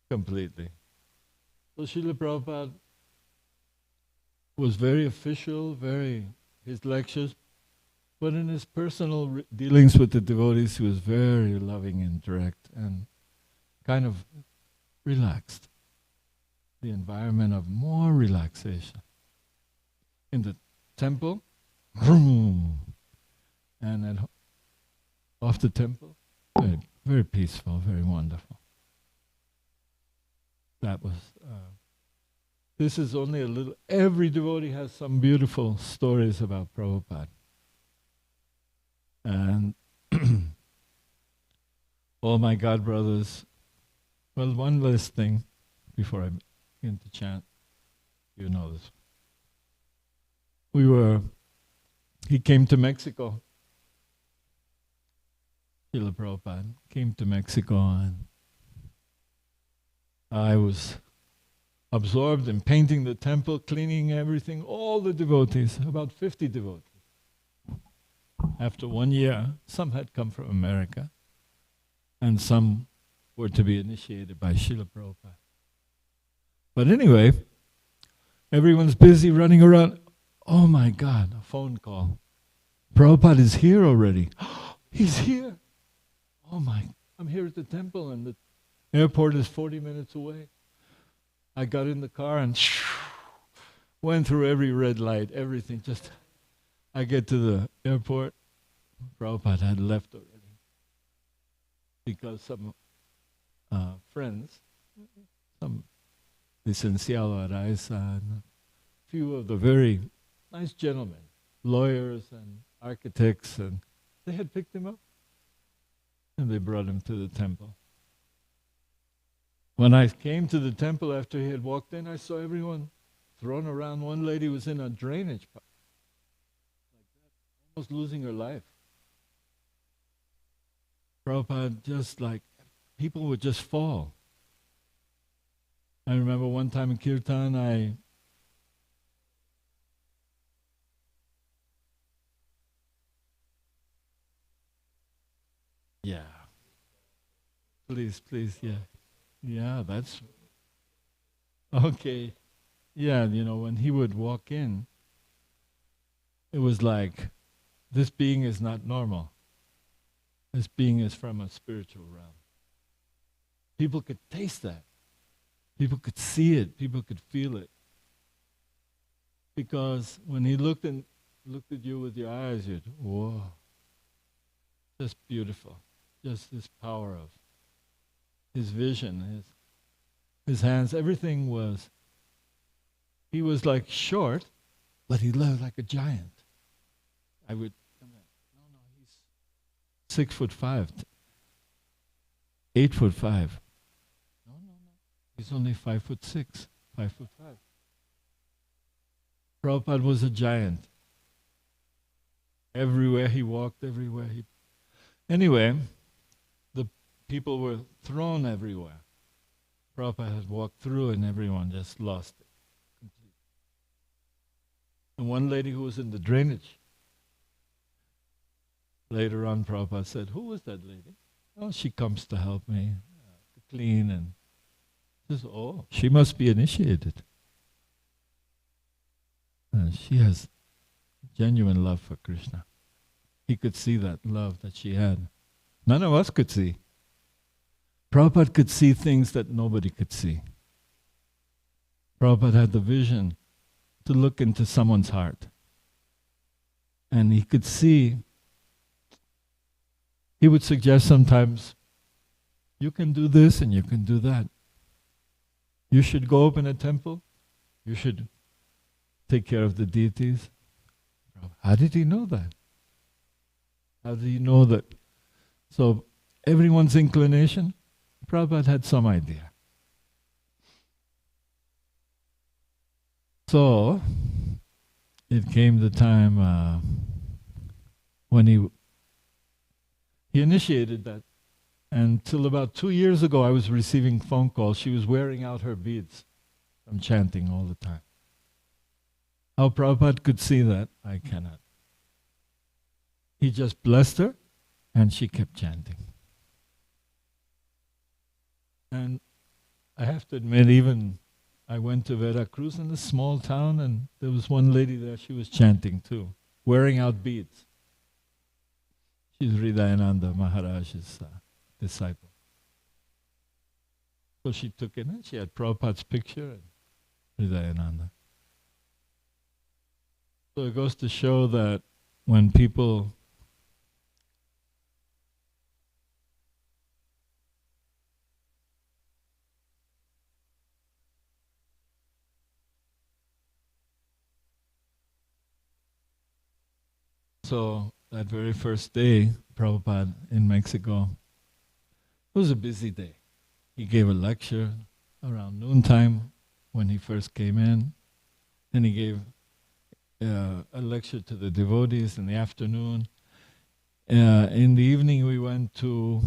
[SPEAKER 5] completely. So Srila Prabhupada was very official, his lectures, but in his personal dealings with the devotees, he was very loving and direct and kind of relaxed. The environment of more relaxation. In the temple, and off the temple, very, very peaceful, very wonderful. That was, this is only a little, every devotee has some beautiful stories about Prabhupada. And all my God brothers, well, one last thing before I begin to chant. You know this. He came to Mexico. Srila Prabhupada came to Mexico, and I was absorbed in painting the temple, cleaning everything, all the devotees, about 50 devotees. After 1 year, some had come from America, and some were to be initiated by Srila Prabhupada. But anyway, everyone's busy running around. Oh my God, a phone call. Prabhupada is here already. He's here. Oh my, I'm here at the temple and the airport is 40 minutes away. I got in the car and went through every red light, everything. Just, I get to the airport. Prabhupada had left already because some friends, some Licenciado Araiza, and a few of the very nice gentlemen, lawyers and architects, and they had picked him up and they brought him to the temple. When I came to the temple after he had walked in, I saw everyone thrown around. One lady was in a drainage pipe, like that, almost losing her life. Prabhupada, just like, people would just fall. I remember one time in kirtan, yeah. Please, yeah. Yeah, that's, okay. Yeah, you know, when he would walk in, it was like, this being is not normal. This being is from a spiritual realm. People could taste that. People could see it. People could feel it. Because when he looked at you with your eyes, you'd, whoa. Just beautiful. Just this power of his vision, his hands, everything was, he was like short, but he looked like a giant. I would, no, he's 6'5", 8'5". No, he's only 5'6", 5'5". Prabhupada was a giant. Everywhere he walked, anyway, the people were thrown everywhere. Prabhupada had walked through and everyone just lost it completely. And one lady who was in the drainage, later on Prabhupada said, who was that lady? Oh, she comes to help me to clean, and says, oh, she must be initiated. She has genuine love for Krishna. He could see that love that she had. None of us could see. Prabhupada could see things that nobody could see. Prabhupada had the vision to look into someone's heart. And he could see, he would suggest sometimes, you can do this and you can do that. You should go open a temple. You should take care of the deities. How did he know that? How did he know that? So everyone's inclination, Prabhupada had some idea. So it came the time when he initiated that. And till about 2 years ago, I was receiving phone calls. She was wearing out her beads from chanting all the time. How Prabhupada could see that, I cannot. He just blessed her, and she kept chanting. And I have to admit, even I went to Veracruz in a small town, and there was one lady there, she was chanting too, wearing out beads. She's Hridayananda Maharaj's disciple. So she took it, and she had Prabhupada's picture and Hridayananda. So it goes to show that when people So that very first day, Prabhupada in Mexico, it was a busy day. He gave a lecture around noontime when he first came in, and he gave a lecture to the devotees in the afternoon. In the evening, we went to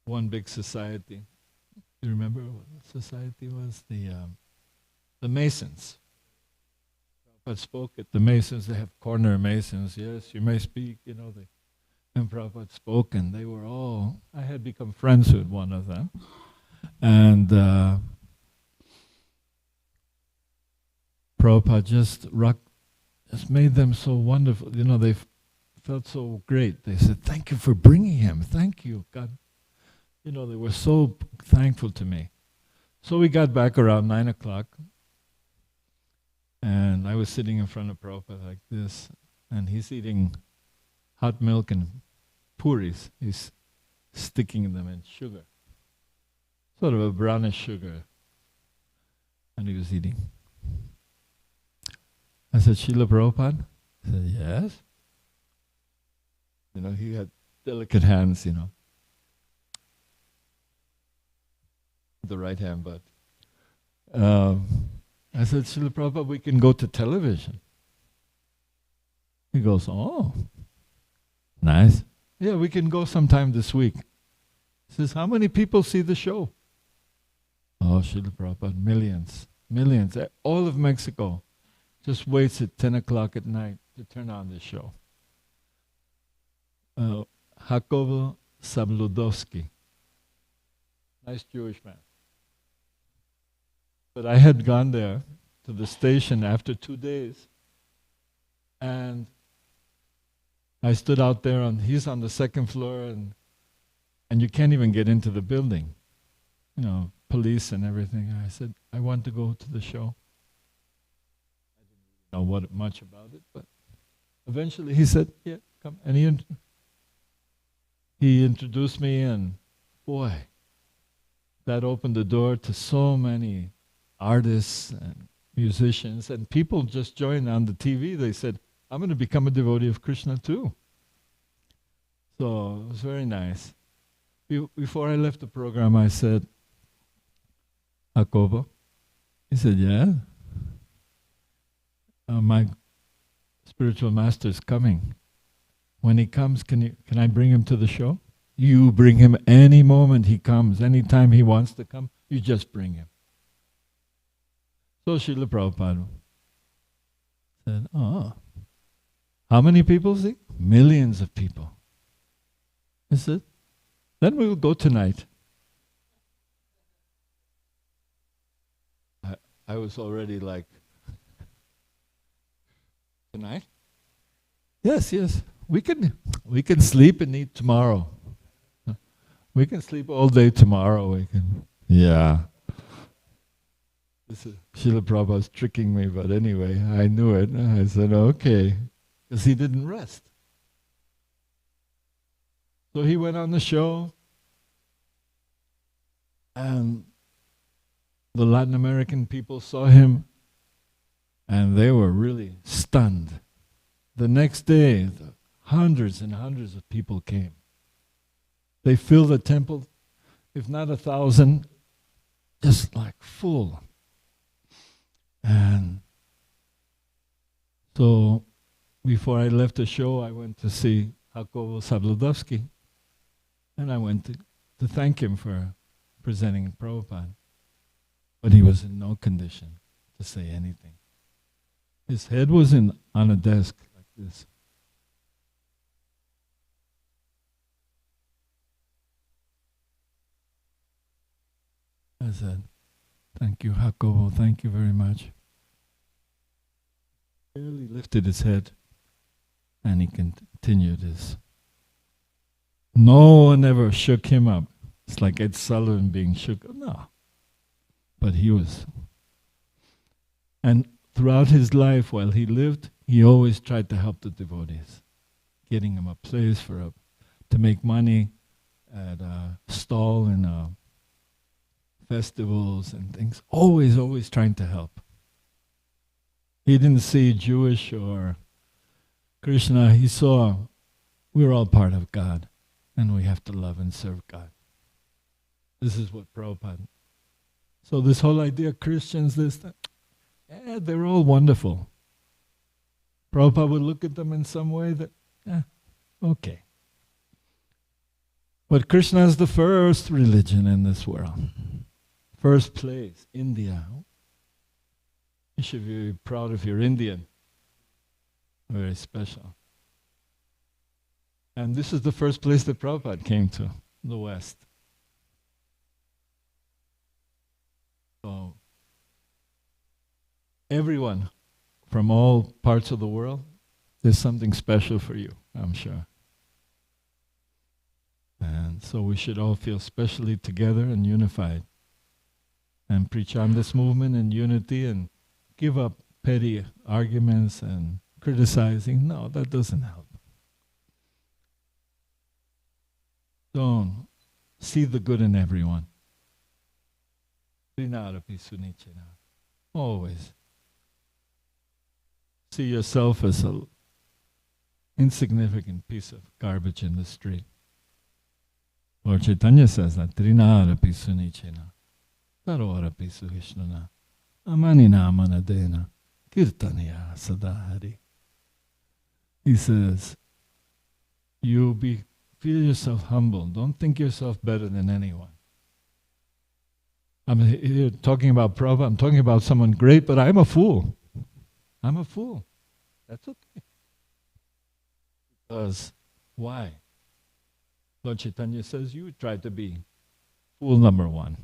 [SPEAKER 5] one big society. You remember what the society was? The Masons. Prabhupada spoke at the Masons. They have corner Masons. Yes, you may speak, and Prabhupada spoke, and they were all, I had become friends with one of them. And Prabhupada just made them so wonderful. They felt so great. They said, thank you for bringing him. Thank you, God. They were so thankful to me. So we got back around 9 o'clock. And I was sitting in front of Prabhupada like this. And he's eating hot milk and puris. He's sticking them in sugar. Sort of a brownish sugar. And he was eating. I said, Srila Prabhupada? He said, yes. He had delicate hands, The right hand, but I said, Srila Prabhupada, we can go to television. He goes, oh, nice. Yeah, we can go sometime this week. He says, how many people see the show? Oh, Srila Prabhupada, millions. All of Mexico just waits at 10 o'clock at night to turn on the show. Jacobo Zabludowski, nice Jewish man. But I had gone there to the station after 2 days, and I stood out there, he's on the second floor, and you can't even get into the building. Police and everything. I said, I want to go to the show. I didn't know much about it, but eventually he said, yeah, come. And he introduced me, and boy, that opened the door to so many artists and musicians, and people just joined on the TV. They said, I'm going to become a devotee of Krishna too. So it was very nice. Before I left the program, I said, Jacobo? He said, yeah. My spiritual master is coming. When he comes, can I bring him to the show? You bring him any moment he comes, anytime he wants to come, you just bring him. So Srila Prabhupada Said, oh, how many people see? Millions of people. I said, then we will go tonight. I was already like, tonight? Yes, we can sleep and eat tomorrow. We can sleep all day tomorrow. We can, yeah. Srila Prabhupada was tricking me, but anyway, I knew it. I said, okay, because he didn't rest. So he went on the show, and the Latin American people saw him, and they were really stunned. The next day, hundreds and hundreds of people came. They filled the temple, if not 1,000, just like full. And so before I left the show, I went to see Jacobo Zabludovsky, and I went to thank him for presenting Prabhupada. But he was in no condition to say anything. His head was on a desk like this. I said, thank you, Jacobo, thank you very much. Barely lifted his head, and he continued his. No one ever shook him up. It's like Ed Sullivan being shook up. No. But he was. And throughout his life, while he lived, he always tried to help the devotees, getting them a place to make money at a stall in festivals and things. Always trying to help. He didn't see Jewish or Krishna. He saw we're all part of God, and we have to love and serve God. This is what Prabhupada. So this whole idea of Christians, that, they're all wonderful. Prabhupada would look at them in some way that, okay. But Krishna is the first religion in this world. First place, India. You should be proud if you're Indian. Very special. And this is the first place that Prabhupada came to, the West. So, everyone from all parts of the world, there's something special for you, I'm sure. And so we should all feel specially together and unified, and preach on this movement in unity, and give up petty arguments and criticizing. No, that doesn't help. Don't see the good in everyone. Always. See yourself as an insignificant piece of garbage in the street. Lord Chaitanya says that, Trinara pisunichena, Tarora pisuhishnana, Amanina manadena, Kirtaniya sadahari. He says, feel yourself humble. Don't think yourself better than anyone. I'm here talking about Prabhupada, I'm talking about someone great, but I'm a fool. I'm a fool. That's okay. Because, why? Lord Chaitanya says, you try to be fool number one.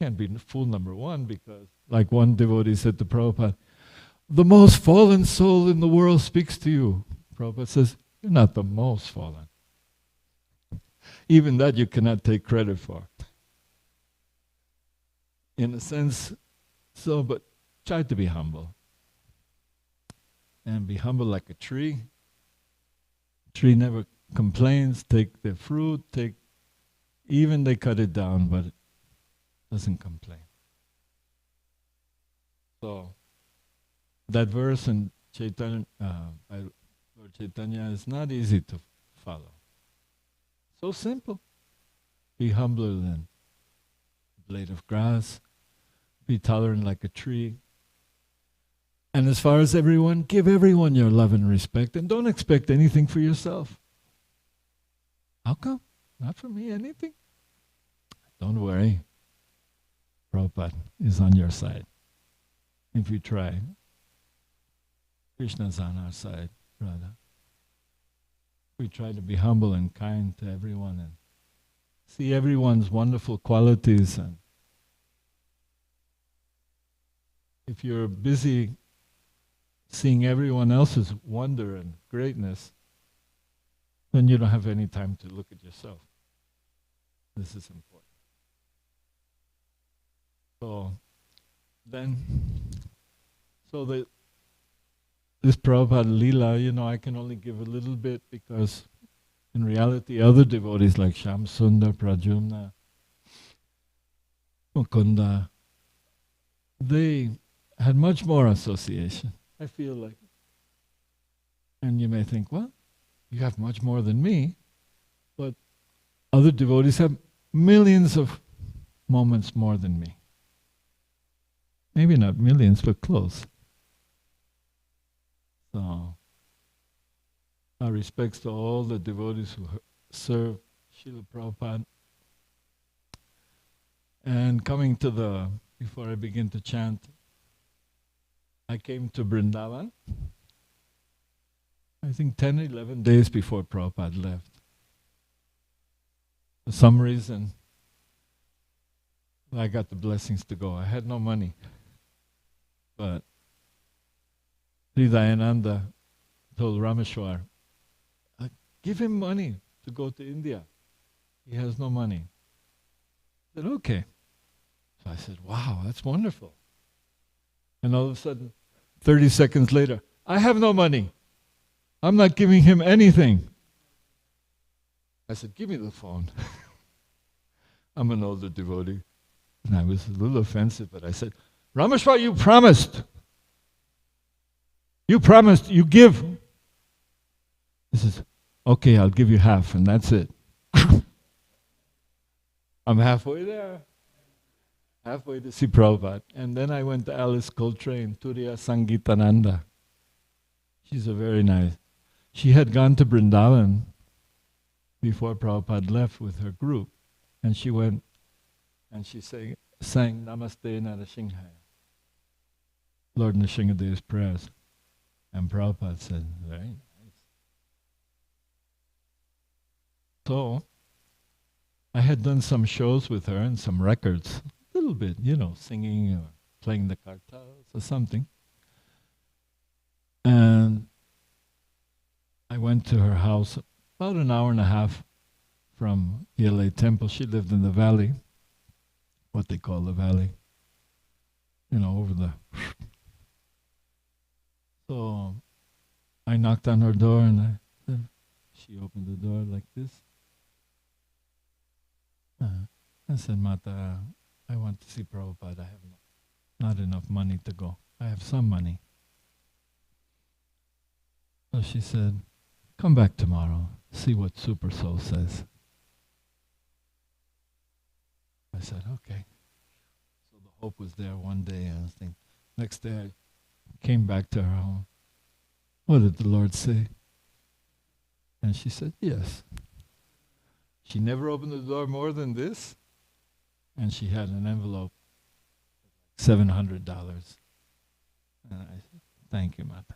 [SPEAKER 5] Can't be fool number one because, like one devotee said to Prabhupada, the most fallen soul in the world speaks to you. Prabhupada says, you're not the most fallen. Even that you cannot take credit for. In a sense, but try to be humble. And be humble like a tree. Tree never complains, take the fruit, even they cut it down, but it doesn't complain. So, that verse in Chaitanya, by Lord Chaitanya is not easy to follow. So simple. Be humbler than a blade of grass. Be tolerant like a tree. And as far as everyone, give everyone your love and respect, and don't expect anything for yourself. How come? Not for me, anything? Don't worry. Prabhupada is on your side. If you try. Krishna's on our side, Radha. We try to be humble and kind to everyone and see everyone's wonderful qualities. And if you're busy seeing everyone else's wonder and greatness, then you don't have any time to look at yourself. This is important. This Prabhupada Leela, I can only give a little bit because in reality other devotees like Shyam Sundar, Pradyumna, Mukunda, they had much more association, I feel like. And you may think, well, you have much more than me, but other devotees have millions of moments more than me. Maybe not millions, but close. So, our respects to all the devotees who serve Srila Prabhupada. And coming to before I begin to chant, I came to Vrindavan, I think 10, 11 days before Prabhupada left. For some reason, I got the blessings to go. I had no money. But Hridayananda told Rameshwar, give him money to go to India. He has no money. I said, okay. So I said, wow, that's wonderful. And all of a sudden, 30 seconds later, I have no money. I'm not giving him anything. I said, give me the phone. I'm an older devotee. And I was a little offensive, but I said, Rameshwar, you promised. You promised, you give. He says, okay, I'll give you half, and that's it. I'm halfway there. Halfway to see Prabhupada. And then I went to Alice Coltrane, Turiya Sangeetananda. She's a very nice. She had gone to Vrindavan before Prabhupada left with her group. And she went and she sang Namaste Narasimhaya, Lord Nrsimhadeva's prayers. And Prabhupada said, very nice. So, I had done some shows with her and some records, a little bit, singing or playing the kartals or something. And I went to her house about an hour and a half from the LA temple. She lived in the valley, what they call the valley, over the... So I knocked on her door and she opened the door like this. I said, Mata, I want to see Prabhupada. I have not enough money to go. I have some money. So she said, come back tomorrow, see what Super Soul says. I said, okay. So the hope was there one day, and I think next day I came back to her home. What did the Lord say? And she said, yes. She never opened the door more than this, and she had an envelope, $700. And I said, thank you, Mata.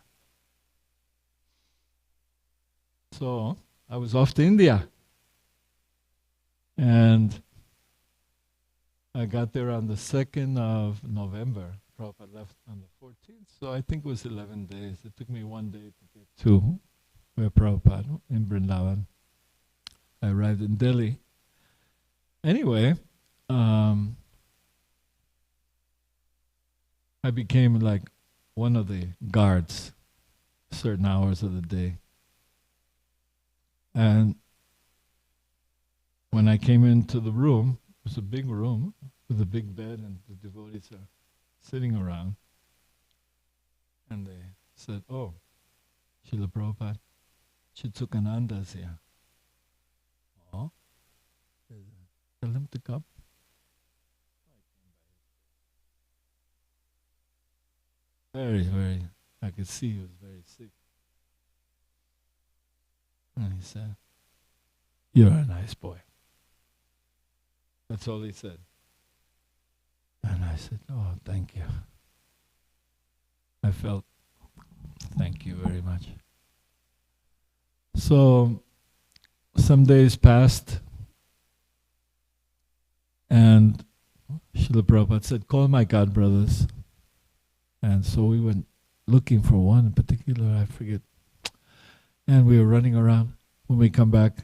[SPEAKER 5] So I was off to India. And I got there on the 2nd of November. Prabhupada left on the 14th, so I think it was 11 days. It took me 1 day to get to where Prabhupada, in Vrindavan. I arrived in Delhi. Anyway, I became like one of the guards certain hours of the day. And when I came into the room, it was a big room with a big bed and the devotees are sitting around. And they said, oh, Srila Prabhupada, Chitsukananda's here. Oh, tell him to come. Very, I could see he was very sick. And he said, you're a nice boy. That's all he said. And I said, oh, thank you. I felt, thank Thank you very much. So, some days passed, and Srila Prabhupada said, call my God brothers. And so we went looking for one in particular, I forget. And we were running around. When we come back,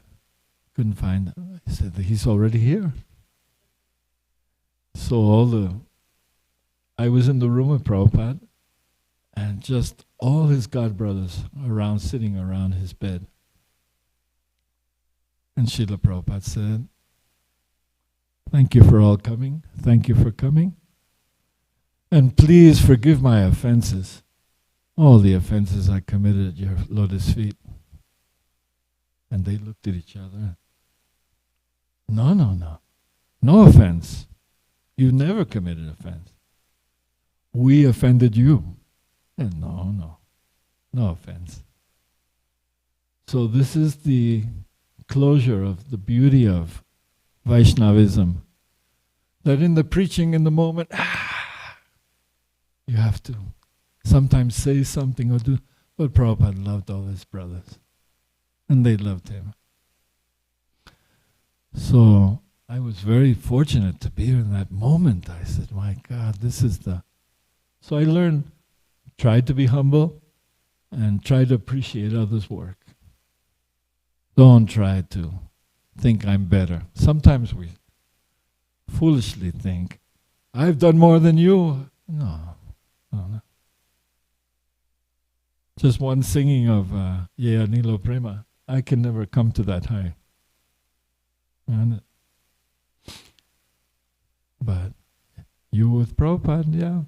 [SPEAKER 5] couldn't find him. I said, he's already here. So I was in the room with Prabhupada, and just all his God brothers around, sitting around his bed. And Srila Prabhupada said, thank you for all coming. Thank you for coming. And please forgive my offenses. All the offenses I committed at your lotus feet. And they looked at each other. No. No offense. You never committed offense. We offended you. And no offense. So this is the closure of the beauty of Vaishnavism. That in the preaching, in the moment, you have to sometimes say something or do. But Prabhupada loved all his brothers. And they loved him. So I was very fortunate to be here in that moment. I said, my God, this is the... So I learned, tried to be humble and try to appreciate others' work. Don't try to think I'm better. Sometimes we foolishly think, I've done more than you. No. Just one singing of Yea Nilo Prema. I can never come to that high. But you with Prabhupada, yeah.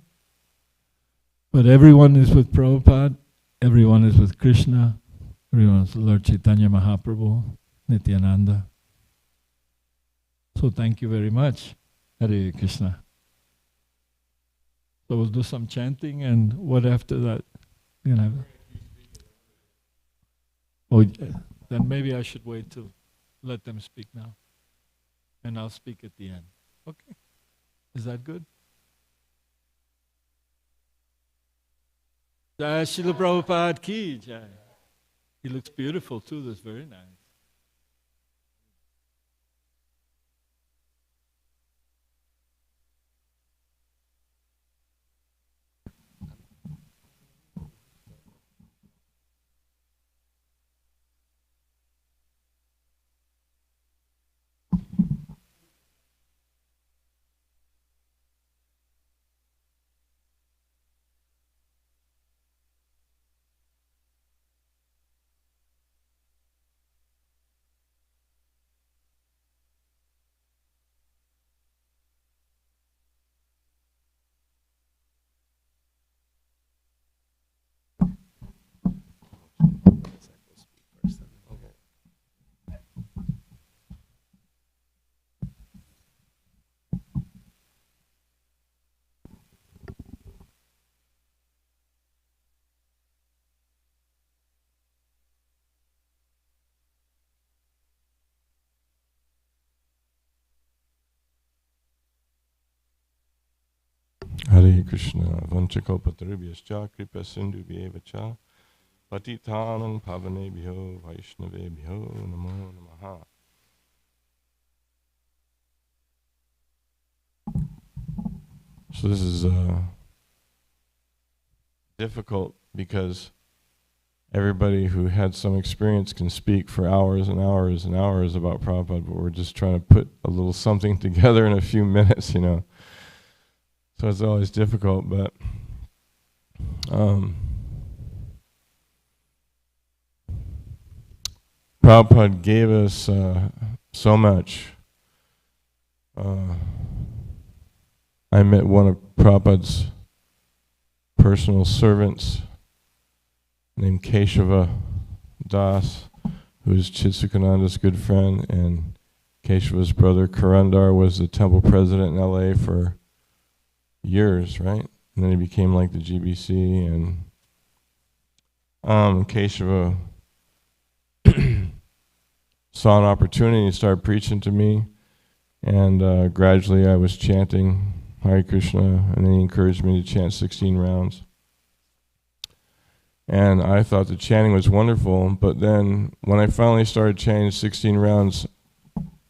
[SPEAKER 5] But everyone is with Prabhupada, everyone is with Krishna, everyone is Lord Chaitanya Mahaprabhu, Nityananda. So thank you very much. Hare Krishna. So we'll do some chanting, and what after that? You know. Oh, then maybe I should wait to let them speak now. And I'll speak at the end. Okay. Is that good? Jai Srila Prabhupada ki jai. He looks beautiful too, that's very nice.
[SPEAKER 4] Hare Krishna, vanchakalpatarubhyascha, kripa sindhubhyeva cha, patitanam pavanebhyo, vaishnavebhyo, namo namaha. So this is difficult because everybody who had some experience can speak for hours and hours and hours about Prabhupada, but we're just trying to put a little something together in a few minutes, you know. So it's always difficult, but Prabhupada gave us so much. I met one of Prabhupada's personal servants named Keshava Das, who is Chitsukananda's good friend, and Keshava's brother Karandar was the temple president in LA for years, right? And then he became like the GBC, and Keshava saw an opportunity and started preaching to me, and gradually I was chanting Hare Krishna, and then he encouraged me to chant 16 rounds. And I thought the chanting was wonderful, but then when I finally started chanting 16 rounds,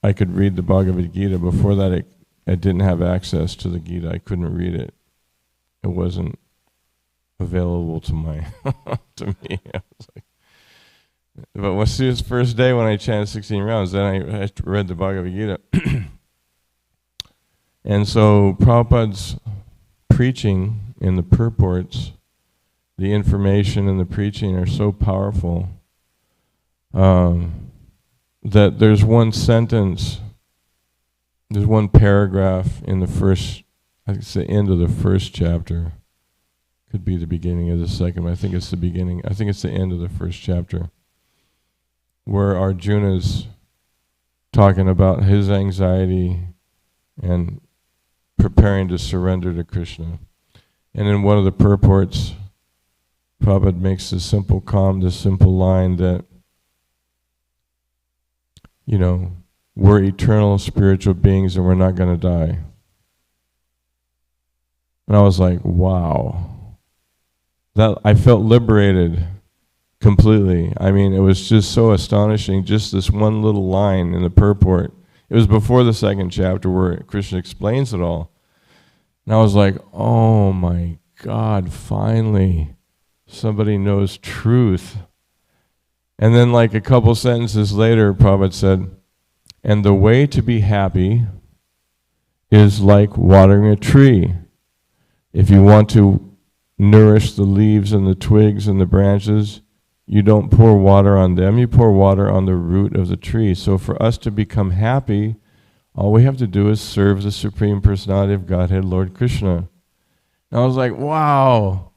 [SPEAKER 4] I could read the Bhagavad Gita. Before that, I didn't have access to the Gita. I couldn't read it. It wasn't available to me. I was like, but once this first day when I chanted 16 rounds, then I read the Bhagavad Gita. And so Prabhupada's preaching in the purports, the information and the preaching are so powerful that there's one sentence, there's one paragraph in the first, I think it's the end of the first chapter. Could be the beginning of the second, but I think it's the beginning. I think it's the end of the first chapter, where Arjuna's talking about his anxiety and preparing to surrender to Krishna. And in one of the purports, Prabhupada makes this simple line that, we're eternal spiritual beings and we're not going to die. And I was like, wow. That I felt liberated completely. I mean, it was just so astonishing, just this one little line in the purport. It was before the second chapter where Krishna explains it all. And I was like, oh my God, finally, somebody knows truth. And then like a couple sentences later, Prabhupada said, and the way to be happy is like watering a tree. If you want to nourish the leaves and the twigs and the branches, you don't pour water on them, you pour water on the root of the tree. So for us to become happy, all we have to do is serve the Supreme Personality of Godhead, Lord Krishna. And I was like, wow.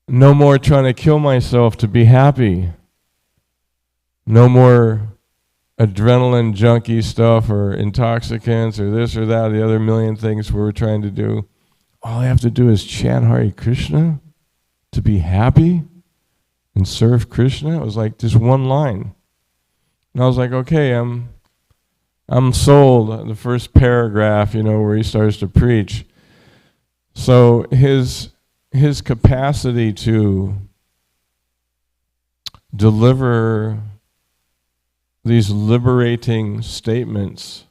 [SPEAKER 4] No more trying to kill myself to be happy. No more adrenaline junkie stuff or intoxicants or this or that, the other million things we were trying to do. All I have to do is chant Hare Krishna to be happy and serve Krishna. It was like just one line. And I was like, okay, I'm sold. The first paragraph, where he starts to preach. So his capacity to deliver these liberating statements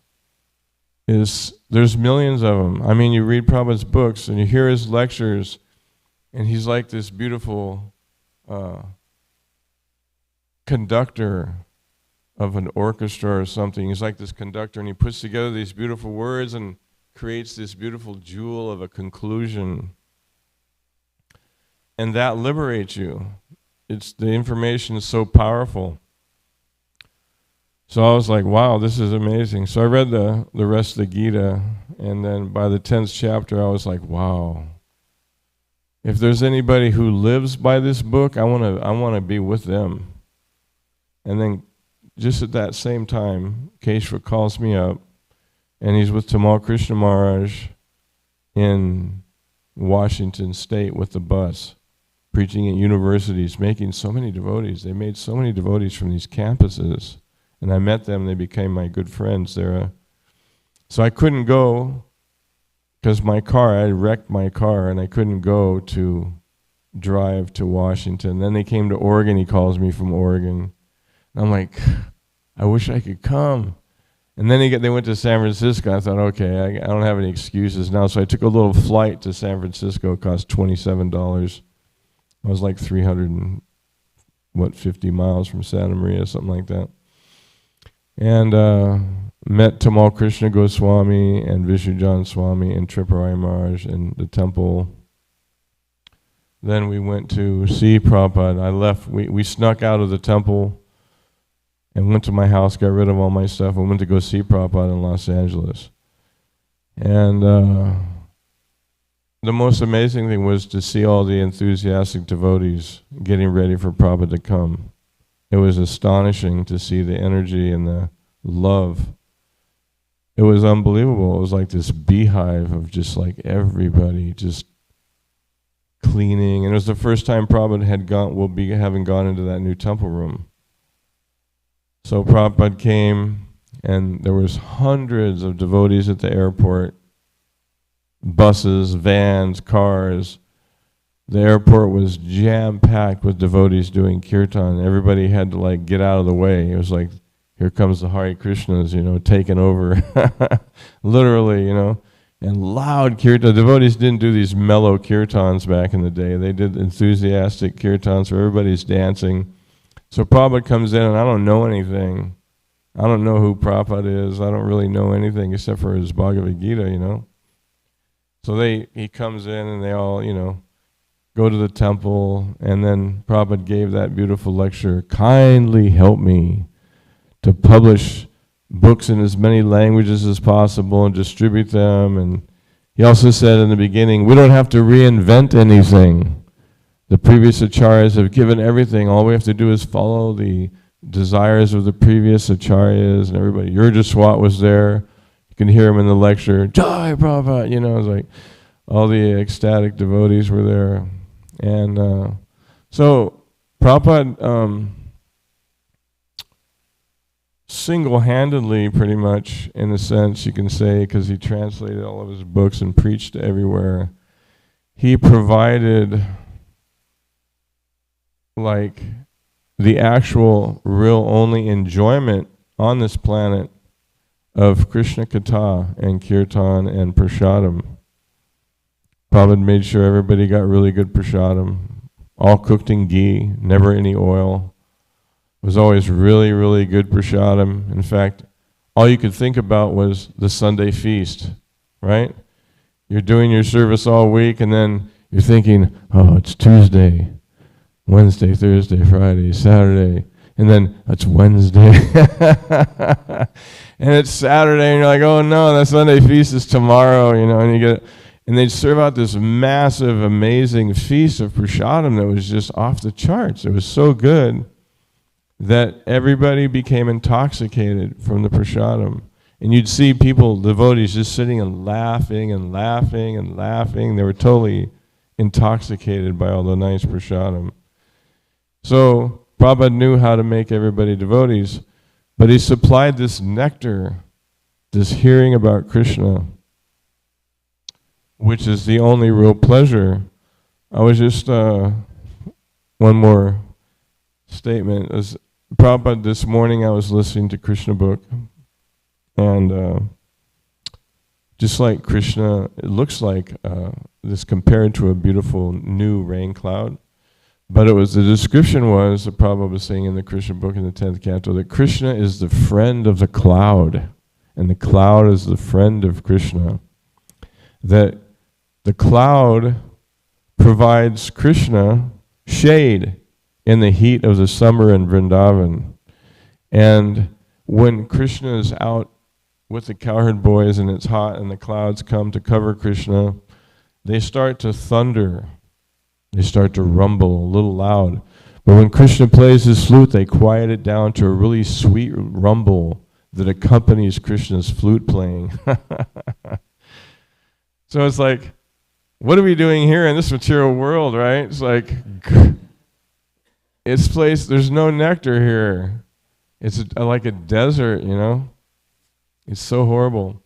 [SPEAKER 4] there's millions of them. I mean, you read Prabhupada's books and you hear his lectures, and he's like this beautiful conductor of an orchestra or something. He's like this conductor, and he puts together these beautiful words and creates this beautiful jewel of a conclusion. And that liberates you. The information is so powerful. So I was like, wow, this is amazing. So I read the rest of the Gita, and then by the 10th chapter, I was like, wow. If there's anybody who lives by this book, I want to be with them. And then just at that same time, Keshava calls me up, and he's with Tamal Krishna Maharaj in Washington State with the bus, preaching at universities, making so many devotees. They made so many devotees from these campuses. And I met them, they became my good friends. So I couldn't go, because I wrecked my car, and I couldn't go to drive to Washington. Then they came to Oregon, he calls me from Oregon. And I'm like, I wish I could come. And then they went to San Francisco. I thought, okay, I don't have any excuses now. So I took a little flight to San Francisco. It cost $27. I was like 350 miles from Santa Maria, something like that. And met Tamal Krishna Goswami and Vishujan Swami and Tripurari Maharaj in the temple. Then we went to see Prabhupada. I left, we snuck out of the temple and went to my house, got rid of all my stuff, and went to go see Prabhupada in Los Angeles. And the most amazing thing was to see all the enthusiastic devotees getting ready for Prabhupada to come. It was astonishing to see the energy and the love. It was unbelievable. It was like this beehive of just like everybody just cleaning. And it was the first time Prabhupada will be having gone into that new temple room. So Prabhupada came, and there was hundreds of devotees at the airport, buses, vans, cars, the airport was jam-packed with devotees doing kirtan. Everybody had to like get out of the way. It was like, here comes the Hare Krishnas, taking over. Literally, and loud kirtan. Devotees didn't do these mellow kirtans back in the day. They did enthusiastic kirtans where everybody's dancing. So Prabhupada comes in and I don't know anything. I don't know who Prabhupada is. I don't really know anything except for his Bhagavad Gita, So he comes in and they all, go to the temple, and then Prabhupada gave that beautiful lecture, kindly help me to publish books in as many languages as possible and distribute them. And he also said in the beginning, we don't have to reinvent anything. The previous acharyas have given everything. All we have to do is follow the desires of the previous acharyas and everybody. Yurjaswat was there. You can hear him in the lecture. Jai Prabhupada, it was like all the ecstatic devotees were there. And so Prabhupada single-handedly, pretty much, in a sense, you can say, because he translated all of his books and preached everywhere, he provided like the actual, real, only enjoyment on this planet of Krishna Katha and Kirtan and Prasadam. Prabhupada made sure everybody got really good prasadam, all cooked in ghee, never any oil. It was always really, really good prasadam. In fact, all you could think about was the Sunday feast, right? You're doing your service all week and then you're thinking, oh, it's Tuesday, Wednesday, Thursday, Friday, Saturday, and then it's Wednesday. And it's Saturday and you're like, oh no, that Sunday feast is tomorrow, and they'd serve out this massive, amazing feast of prasadam that was just off the charts. It was so good that everybody became intoxicated from the prasadam. And you'd see people, devotees, just sitting and laughing and laughing and laughing. They were totally intoxicated by all the nice prasadam. So Prabhupada knew how to make everybody devotees, but he supplied this nectar, this hearing about Krishna, which is the only real pleasure. I was just, one more statement. As Prabhupada, this morning I was listening to Krishna book, and just like Krishna, it looks like this compared to a beautiful new rain cloud, but it was, the description was, that Prabhupada was saying in the Krishna book in the 10th canto, that Krishna is the friend of the cloud, and the cloud is the friend of Krishna. That the cloud provides Krishna shade in the heat of the summer in Vrindavan. And when Krishna is out with the cowherd boys and it's hot and the clouds come to cover Krishna, they start to thunder. They start to rumble a little loud. But when Krishna plays his flute, they quiet it down to a really sweet rumble that accompanies Krishna's flute playing. So it's like, what are we doing here in this material world, right? It's like, it's place, there's no nectar here. It's like a desert, It's so horrible.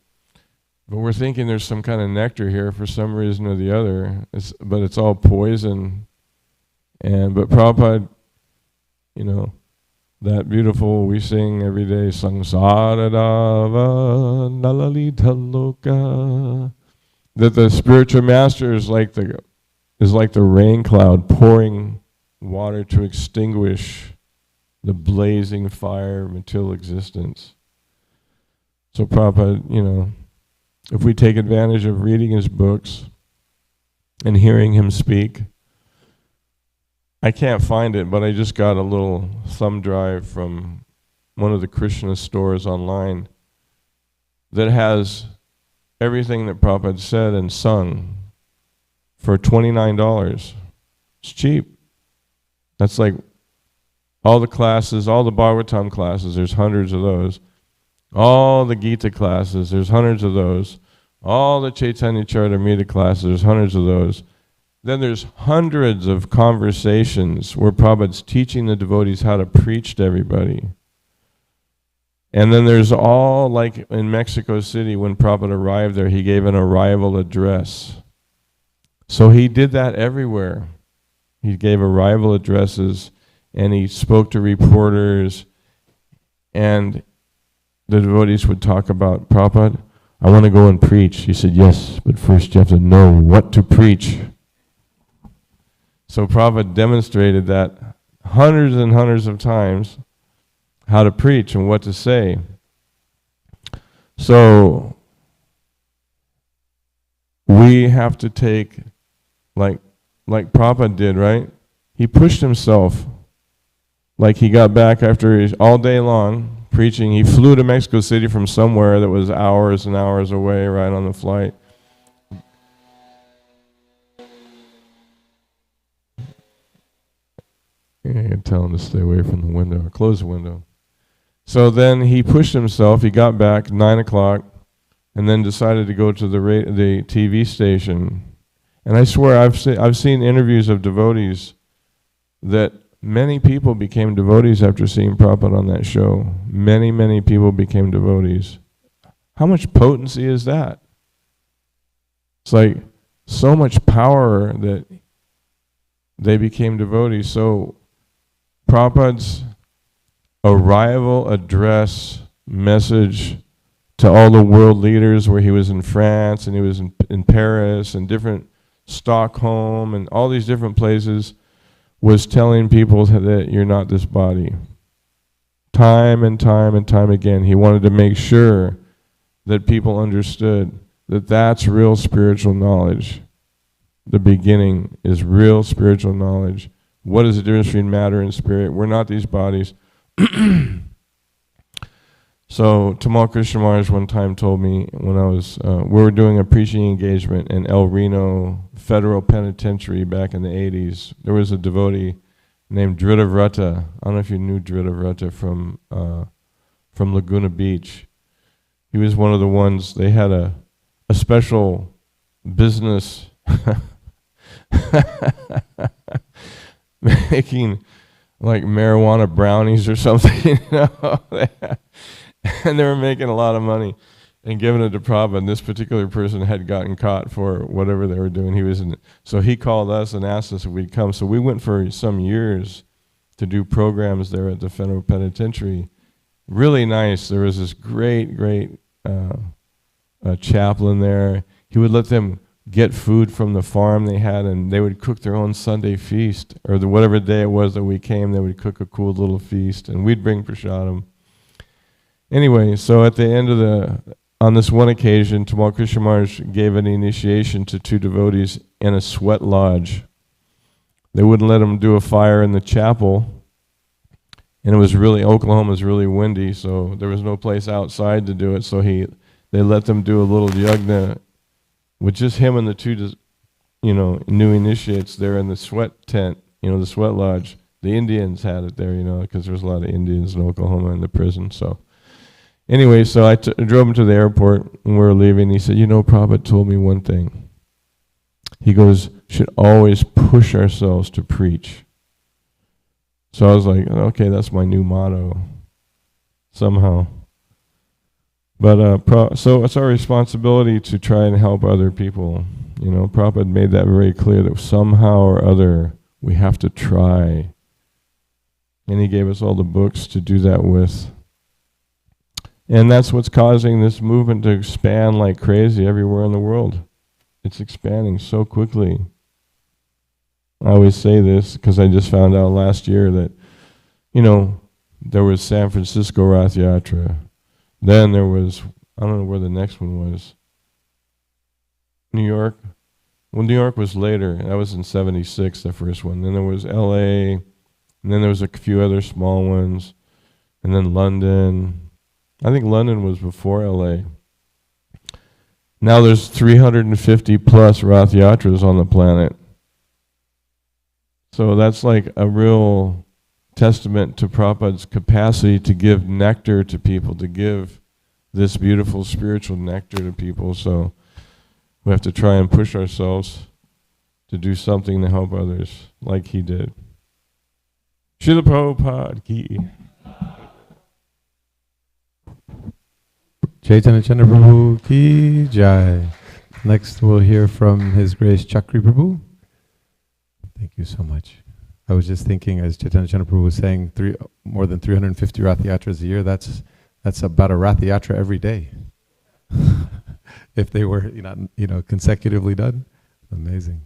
[SPEAKER 4] But we're thinking there's some kind of nectar here for some reason or the other. But it's all poison. But Prabhupada, that beautiful, we sing every day, Samsara Dava Nalalita Loka. That the spiritual master is like the rain cloud pouring water to extinguish the blazing fire of material existence. So Prabhupada, if we take advantage of reading his books and hearing him speak, I can't find it, but I just got a little thumb drive from one of the Krishna stores online that has everything that Prabhupada said and sung for $29. It's cheap. That's like all the classes, all the Bhagavatam classes, there's hundreds of those. All the Gita classes, there's hundreds of those. All the Chaitanya Charitamrita classes, there's hundreds of those. Then there's hundreds of conversations where Prabhupada's teaching the devotees how to preach to everybody. And then there's all, like in Mexico City, when Prabhupada arrived there, he gave an arrival address. So he did that everywhere. He gave arrival addresses, and he spoke to reporters, and the devotees would talk about, Prabhupada, I want to go and preach. He said, yes, but first you have to know what to preach. So Prabhupada demonstrated that hundreds and hundreds of times, how to preach and what to say. So we have to take, like Prabhupada did, right? He pushed himself. Like he got back after all day long preaching. He flew to Mexico City from somewhere that was hours and hours away, right on the flight. I can tell him to stay away from the window, or close the window. So then he pushed himself. He got back 9 o'clock, and then decided to go to the TV station. And I swear, I've seen interviews of devotees that many people became devotees after seeing Prabhupada on that show. Many, many people became devotees. How much potency is that? It's like so much power that they became devotees. So Prabhupada's arrival address message to all the world leaders, where he was in France and he was in Paris and different Stockholm and all these different places, was telling people that you're not this body. Time and time and time again, he wanted to make sure that people understood that that's real spiritual knowledge. The beginning is real spiritual knowledge. What is the difference between matter and spirit? We're not these bodies. So Tamal Krishna Maharaj one time told me, when I was, we were doing a preaching engagement in El Reno Federal Penitentiary back in the 80s. There was a devotee named Dhridavrata. I don't know if you knew Dhridavrata from Laguna Beach. He was one of the ones, they had a special business making like marijuana brownies or something, you know. And they were making a lot of money and giving it to Prabhupada. And this particular person had gotten caught for whatever they were doing. He was in, so he called us and asked us if we'd come. So we went for some years to do programs there at the Federal Penitentiary. Really nice. There was this great chaplain there. He would let them get food from the farm they had, and they would cook their own Sunday feast, or whatever day it was that we came, they would cook a cool little feast, and we'd bring prasadam. Anyway, so at the end of on this one occasion, Tamal Krishna Maharaj gave an initiation to 2 devotees in a sweat lodge. They wouldn't let them do a fire in the chapel, and it was Oklahoma was really windy, so there was no place outside to do it, so they let them do a little yagna with just him and the 2, new initiates there in the sweat tent, the sweat lodge. The Indians had it there, because there was a lot of Indians in Oklahoma in the prison, so. Anyway, so I drove him to the airport, and we were leaving. He said, Prabhupada told me one thing. He goes, should always push ourselves to preach. So I was like, okay, that's my new motto, somehow. But so it's our responsibility to try and help other people. Prabhupada made that very clear, that somehow or other we have to try. And he gave us all the books to do that with. And that's what's causing this movement to expand like crazy everywhere in the world. It's expanding so quickly. I always say this because I just found out last year that, there was San Francisco Rath Yatra. Then there was, I don't know where the next one was. New York. Well, New York was later. That was in 76, the first one. Then there was LA. And then there was a few other small ones. And then London. I think London was before LA. Now there's 350 plus Rath Yatras on the planet. So that's like a real testament to Prabhupada's capacity to give nectar to people, to give this beautiful spiritual nectar to people. So we have to try and push ourselves to do something to help others like he did. Srila Prabhupada ki.
[SPEAKER 6] Chaitanya Chandra Prabhu ki jai. Next, we'll hear from His Grace Chakri Prabhu. Thank you so much. I was just thinking, as Chaitanya Chandra Prabhu was saying, more than 350 Rath Yatras a year. That's about a Rath Yatra every day. If they were, consecutively done, amazing.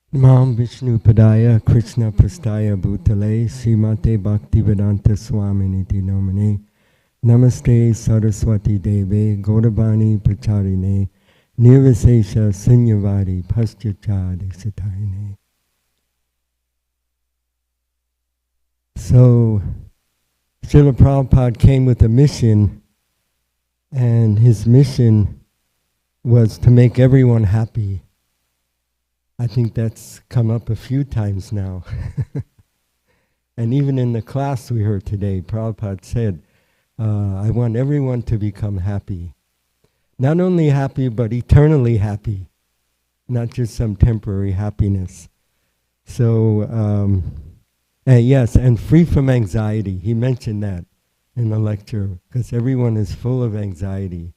[SPEAKER 7] Nam Vishnu Padaya Krishna Prastaya Bhutale Srimate Bhaktivedanta Swaminiti Namane Namaste Saraswati Deve Gauravani Pracharine Nirvisesha Sunyavadi Paschachade Sataine. So, Srila Prabhupada came with a mission, and his mission was to make everyone happy. I think that's come up a few times now. And even in the class we heard today, Prabhupada said, I want everyone to become happy. Not only happy, but eternally happy. Not just some temporary happiness. So, yes, and free from anxiety. He mentioned that in the lecture, because everyone is full of anxiety,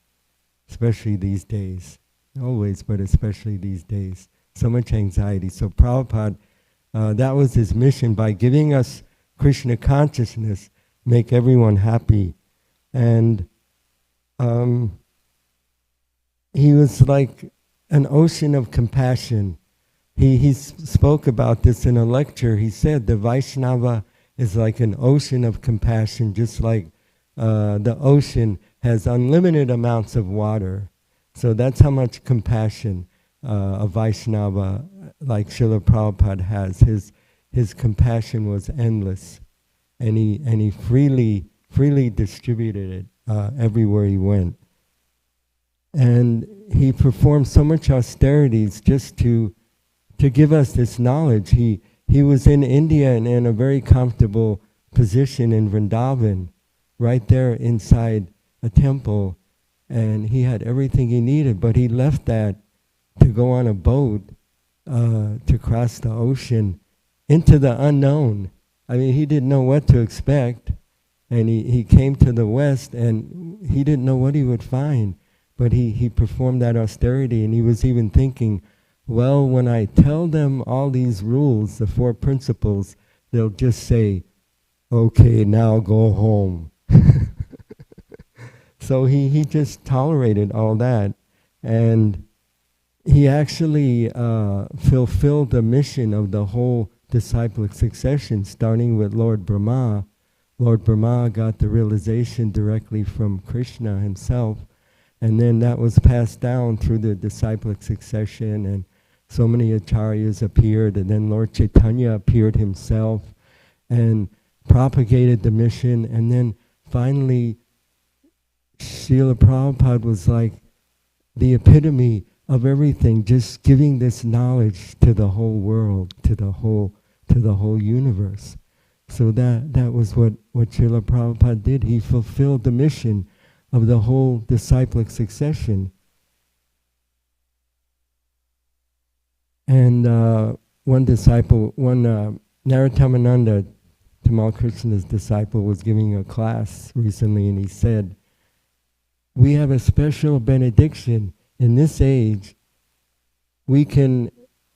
[SPEAKER 7] especially these days. Always, but especially these days. So much anxiety. So Prabhupada, that was his mission, by giving us Krishna consciousness, make everyone happy. And he was like an ocean of compassion. He spoke about this in a lecture. He said the Vaishnava is like an ocean of compassion, just like the ocean has unlimited amounts of water. So that's how much compassion a Vaishnava like Srila Prabhupada has. His compassion was endless, and he freely distributed it everywhere he went. And he performed so much austerities just to give us this knowledge. He was in India and in a very comfortable position in Vrindavan, right there inside a temple, and he had everything he needed, but he left that to go on a boat to cross the ocean into the unknown. I mean, he didn't know what to expect, and he came to the West, and he didn't know what he would find, but he performed that austerity, and he was even thinking, well, when I tell them all these rules, the 4 principles, they'll just say, okay, now go home. So he just tolerated all that, and he actually fulfilled the mission of the whole disciplic succession, starting with Lord Brahma. Lord Brahma got the realization directly from Krishna himself, and then that was passed down through the disciplic succession, and so many acharyas appeared, and then Lord Chaitanya appeared himself and propagated the mission, and then finally Srila Prabhupada was like the epitome of everything, just giving this knowledge to the whole world, to the whole universe. So that was what Srila Prabhupada did. He fulfilled the mission of the whole disciplic succession. And one Narottamananda, Tamal Krishna's disciple, was giving a class recently, and he said, we have a special benediction in this age. We can,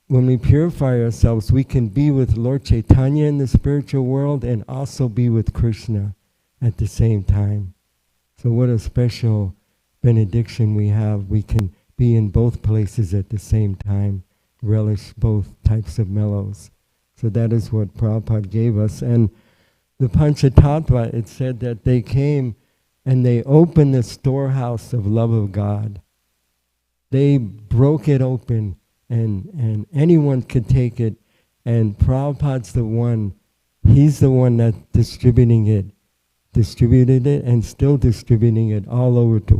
[SPEAKER 7] when we purify ourselves, we can be with Lord Chaitanya in the spiritual world and also be with Krishna at the same time. So what a special benediction we have. We can be in both places at the same time, relish both types of mellows. So that is what Prabhupada gave us. And the Panchatattva, it said that they came and they opened the storehouse of love of God. They broke it open, and anyone could take it. And Prabhupada's the one, he's the one that's distributed it and still distributing it all over the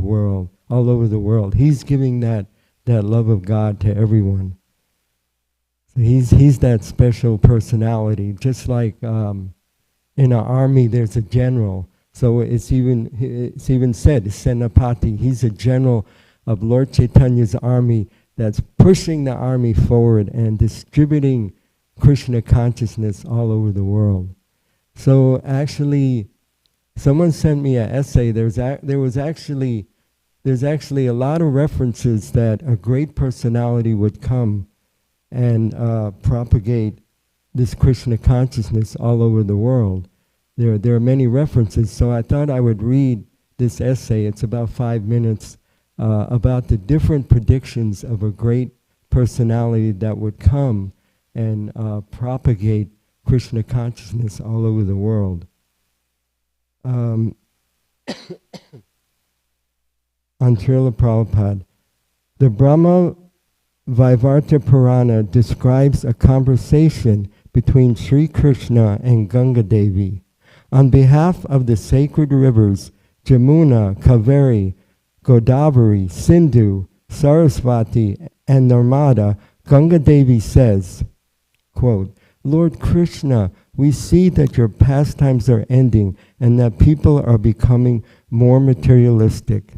[SPEAKER 7] world. He's giving that love of God to everyone. So he's that special personality. Just like in an army there's a general. So it's even said, Senapati, he's a general of Lord Chaitanya's army that's pushing the army forward and distributing Krishna consciousness all over the world. So actually, someone sent me an essay. There's actually a lot of references that a great personality would come and propagate this Krishna consciousness all over the world. There are many references, so I thought I would read this essay. It's about 5 minutes about the different predictions of a great personality that would come and propagate Krishna consciousness all over the world. On Srila Prabhupada, the Brahma Vaivarta Purana describes a conversation between Sri Krishna and Ganga Devi. On behalf of the sacred rivers Jamuna, Kaveri, Godavari, Sindhu, Saraswati, and Narmada, Ganga Devi says, quote, Lord Krishna, we see that your pastimes are ending and that people are becoming more materialistic.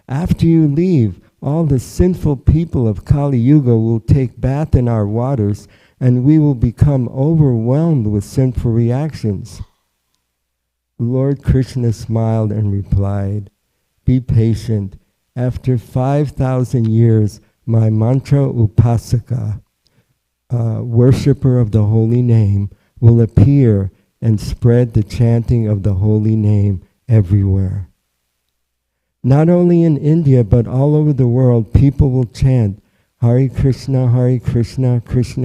[SPEAKER 7] After you leave, all the sinful people of Kali Yuga will take bath in our waters and we will become overwhelmed with sinful reactions. Lord Krishna smiled and replied, be patient. After 5,000 years, my mantra upasaka, worshipper of the holy name, will appear and spread the chanting of the holy name everywhere. Not only in India, but all over the world, people will chant Hare Krishna, Krishna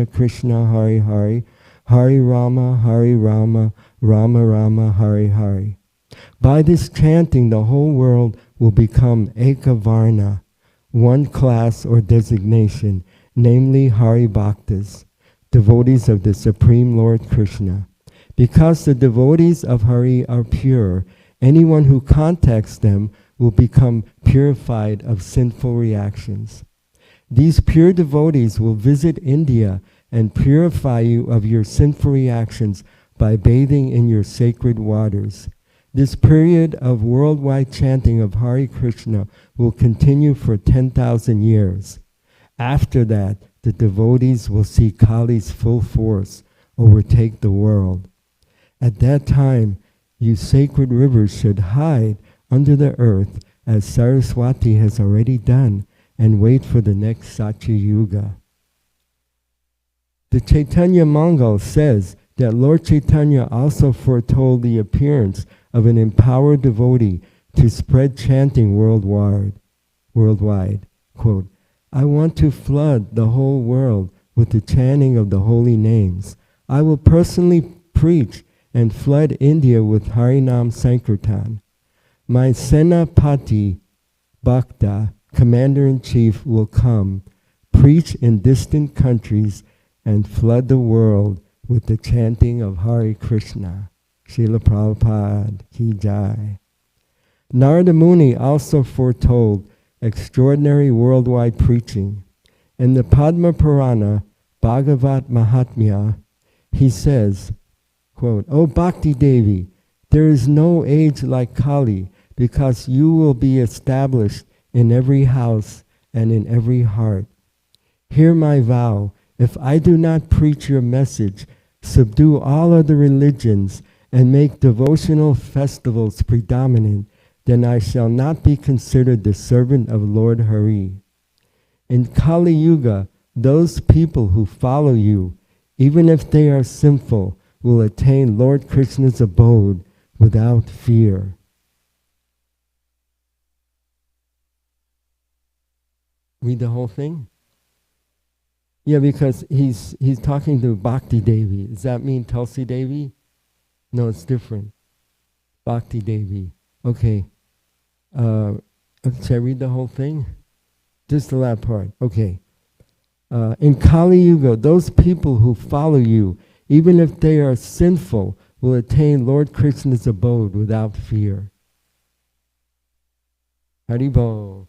[SPEAKER 7] Krishna, Hare Hare, Hare Rama, Rama Rama, Hare Hare. By this chanting, the whole world will become Eka Varna, one class or designation, namely Hari Bhaktas, devotees of the Supreme Lord Krishna. Because the devotees of Hari are pure, anyone who contacts them will become purified of sinful reactions. These pure devotees will visit India and purify you of your sinful reactions by bathing in your sacred waters. This period of worldwide chanting of Hare Krishna will continue for 10,000 years. After that, the devotees will see Kali's full force overtake the world. At that time, you sacred rivers should hide under the earth as Saraswati has already done and wait for the next Satya Yuga. The Chaitanya Mangal says that Lord Chaitanya also foretold the appearance of an empowered devotee to spread chanting worldwide. Quote, I want to flood the whole world with the chanting of the holy names. I will personally preach and flood India with Harinam Sankirtan. My Senapati Bhakta, commander-in-chief, will come, preach in distant countries, and flood the world with the chanting of Hare Krishna. Srila Prabhupada Ki Jai. Narada Muni also foretold extraordinary worldwide preaching. In the Padma Purana, Bhagavat Mahatmya, he says, quote, O Bhakti Devi, there is no age like Kali, because you will be established in every house and in every heart. Hear my vow, if I do not preach your message, subdue all other religions, and make devotional festivals predominant, then I shall not be considered the servant of Lord Hari. In Kali Yuga, those people who follow you, even if they are sinful, will attain Lord Krishna's abode without fear. Read the whole thing? Yeah, because he's talking to Bhakti Devi. Does that mean Tulsi Devi? No, it's different. Bhakti Devi. Okay. Should I read the whole thing? Just the last part. Okay. In Kali Yuga, those people who follow you, even if they are sinful, will attain Lord Krishna's abode without fear. Haribol.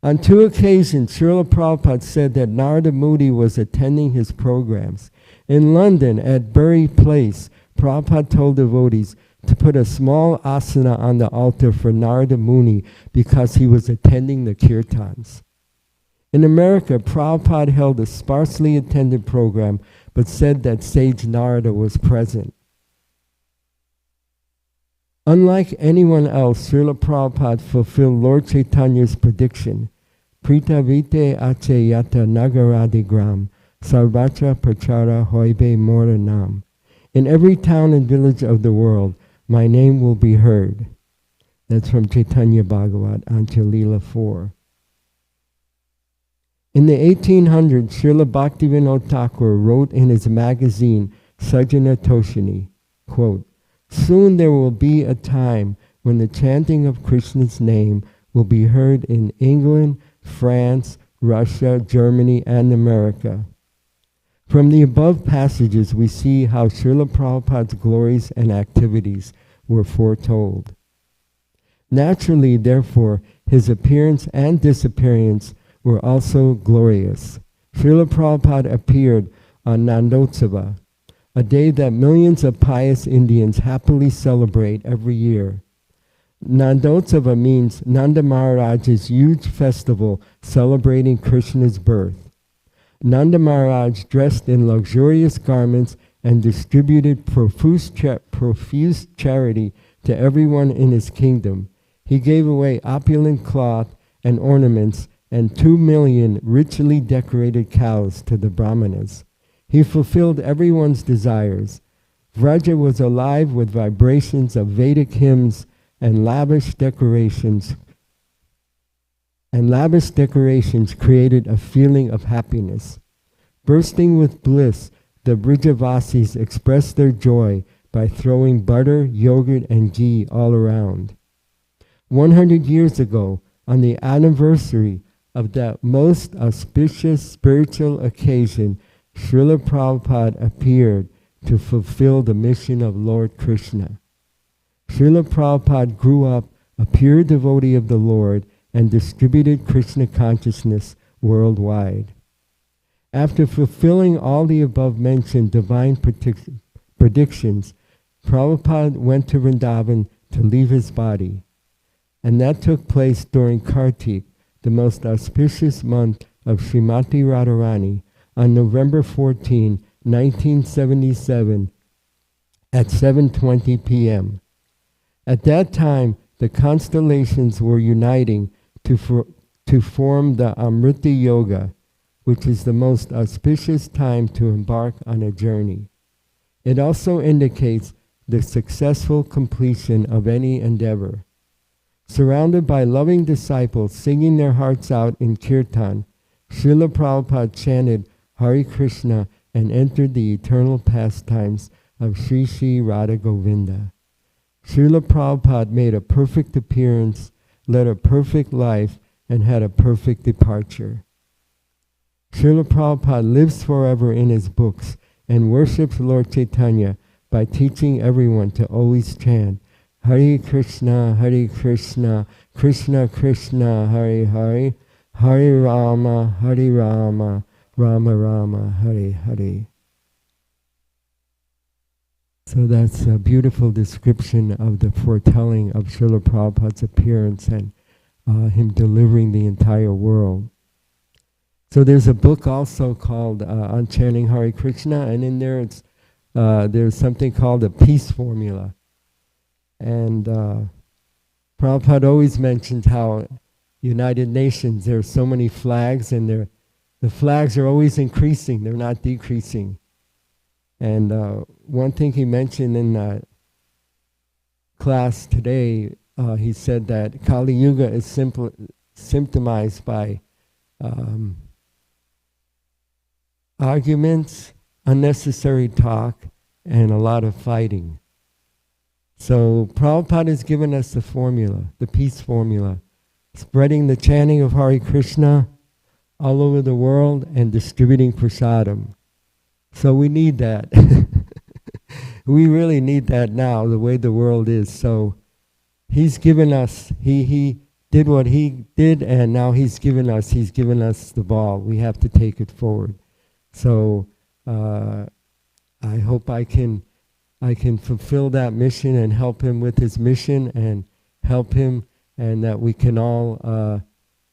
[SPEAKER 7] On 2 occasions, Srila Prabhupada said that Narada Muni was attending his programs. In London, at Bury Place, Prabhupada told devotees, to put a small asana on the altar for Narada Muni because he was attending the kirtans. In America, Prabhupada held a sparsely attended program but said that sage Narada was present. Unlike anyone else, Srila Prabhupada fulfilled Lord Chaitanya's prediction, Pritavite ache yata nagaradigram, sarvatra prachara hoibe moranam. In every town and village of the world, my name will be heard. That's from Chaitanya Bhagavat, Antya Leela 4. In the 1800s, Srila Bhaktivinoda Thakur wrote in his magazine, Sajjana Toshini, quote, soon there will be a time when the chanting of Krishna's name will be heard in England, France, Russia, Germany, and America. From the above passages, we see how Srila Prabhupada's glories and activities were foretold. Naturally, therefore, his appearance and disappearance were also glorious. Srila Prabhupada appeared on Nandotsava, a day that millions of pious Indians happily celebrate every year. Nandotsava means Nanda Maharaj's huge festival celebrating Krishna's birth. Nanda Maharaj dressed in luxurious garments and distributed profuse charity to everyone in his kingdom. He gave away opulent cloth and ornaments and 2 million richly decorated cows to the Brahmanas. He fulfilled everyone's desires. Vraja was alive with vibrations of Vedic hymns and lavish decorations created a feeling of happiness. Bursting with bliss, the Brijavasis expressed their joy by throwing butter, yogurt, and ghee all around. 100 years ago, on the anniversary of that most auspicious spiritual occasion, Srila Prabhupada appeared to fulfill the mission of Lord Krishna. Srila Prabhupada grew up a pure devotee of the Lord and distributed Krishna consciousness worldwide. After fulfilling all the above-mentioned divine predictions, Prabhupada went to Vrindavan to leave his body. And that took place during Kartik, the most auspicious month of Srimati Radharani, on November 14, 1977, at 7:20 p.m. At that time, the constellations were uniting to form the Amrita Yoga, which is the most auspicious time to embark on a journey. It also indicates the successful completion of any endeavor. Surrounded by loving disciples singing their hearts out in kirtan, Srila Prabhupada chanted Hare Krishna and entered the eternal pastimes of Sri Sri Radha Govinda. Srila Prabhupada made a perfect appearance, led a perfect life, and had a perfect departure. Srila Prabhupada lives forever in his books and worships Lord Chaitanya by teaching everyone to always chant Hare Krishna, Krishna Krishna, Hare Hare, Hare Rama, Rama Rama, Hare Hare. So that's a beautiful description of the foretelling of Srila Prabhupada's appearance and him delivering the entire world. So there's a book also called On Chanting Hare Krishna, and in there there's something called a peace formula. And Prabhupada always mentions how United Nations, there are so many flags, and the flags are always increasing, they're not decreasing. And one thing he mentioned in class today, he said that Kali Yuga is symptomized by arguments, unnecessary talk, and a lot of fighting. So Prabhupada has given us the formula, the peace formula, spreading the chanting of Hare Krishna all over the world and distributing prasadam. So we need that. We really need that now, the way the world is. So he's given us, he did what he did, and now he's given us the ball. We have to take it forward. So I hope I can I can fulfill that mission and help him with his mission and help him, and that we can all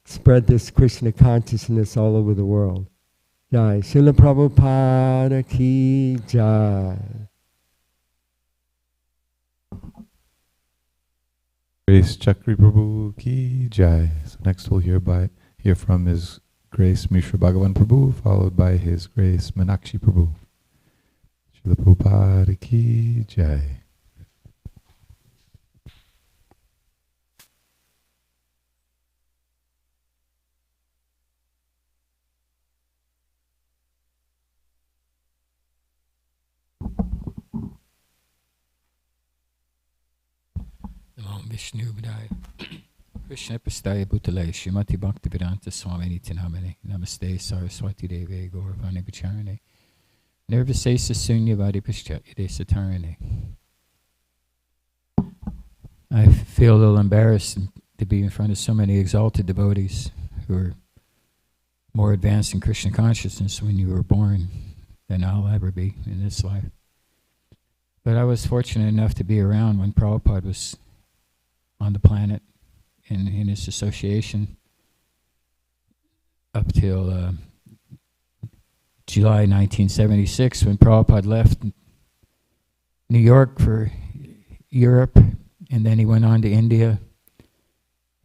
[SPEAKER 7] spread this Krishna consciousness all over the world. Jai. Srila Prabhupada ki jai.
[SPEAKER 6] Grace Chakri Prabhu ki jai. So next we'll hear from His Grace Mishra Bhagavan Prabhu, followed by His Grace Meenakshi Prabhu. Srila Prabhupada ki jai.
[SPEAKER 8] Namo Vishnu Vidaya Krishna Prastaya Bhutale Srimati Bhakti Vedanta Swami Nitinamane Namaste Saraswati Deve Gauravani Vacharane Nirvisesa Sunyavadi Paschatya Satarane. I feel a little embarrassed to be in front of so many exalted devotees who are more advanced in Krishna consciousness when you were born than I'll ever be in this life. But I was fortunate enough to be around when Prabhupada was on the planet in his association up till July 1976, when Prabhupada left New York for Europe, and then he went on to India.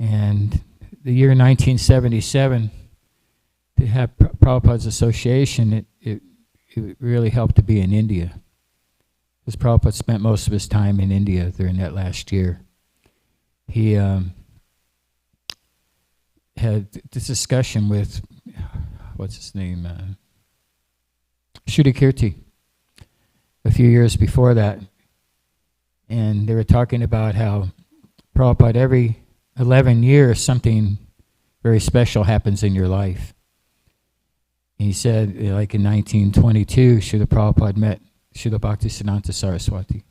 [SPEAKER 8] And the year 1977, to have Prabhupada's association, it really helped to be in India, because Prabhupada spent most of his time in India during that last year. He had this discussion with, what's his name, Shuddha Kirti, a few years before that. And they were talking about how Prabhupada, every 11 years, something very special happens in your life. And he said, like in 1922, Srila Prabhupada met Srila Bhaktisiddhanta Saraswati.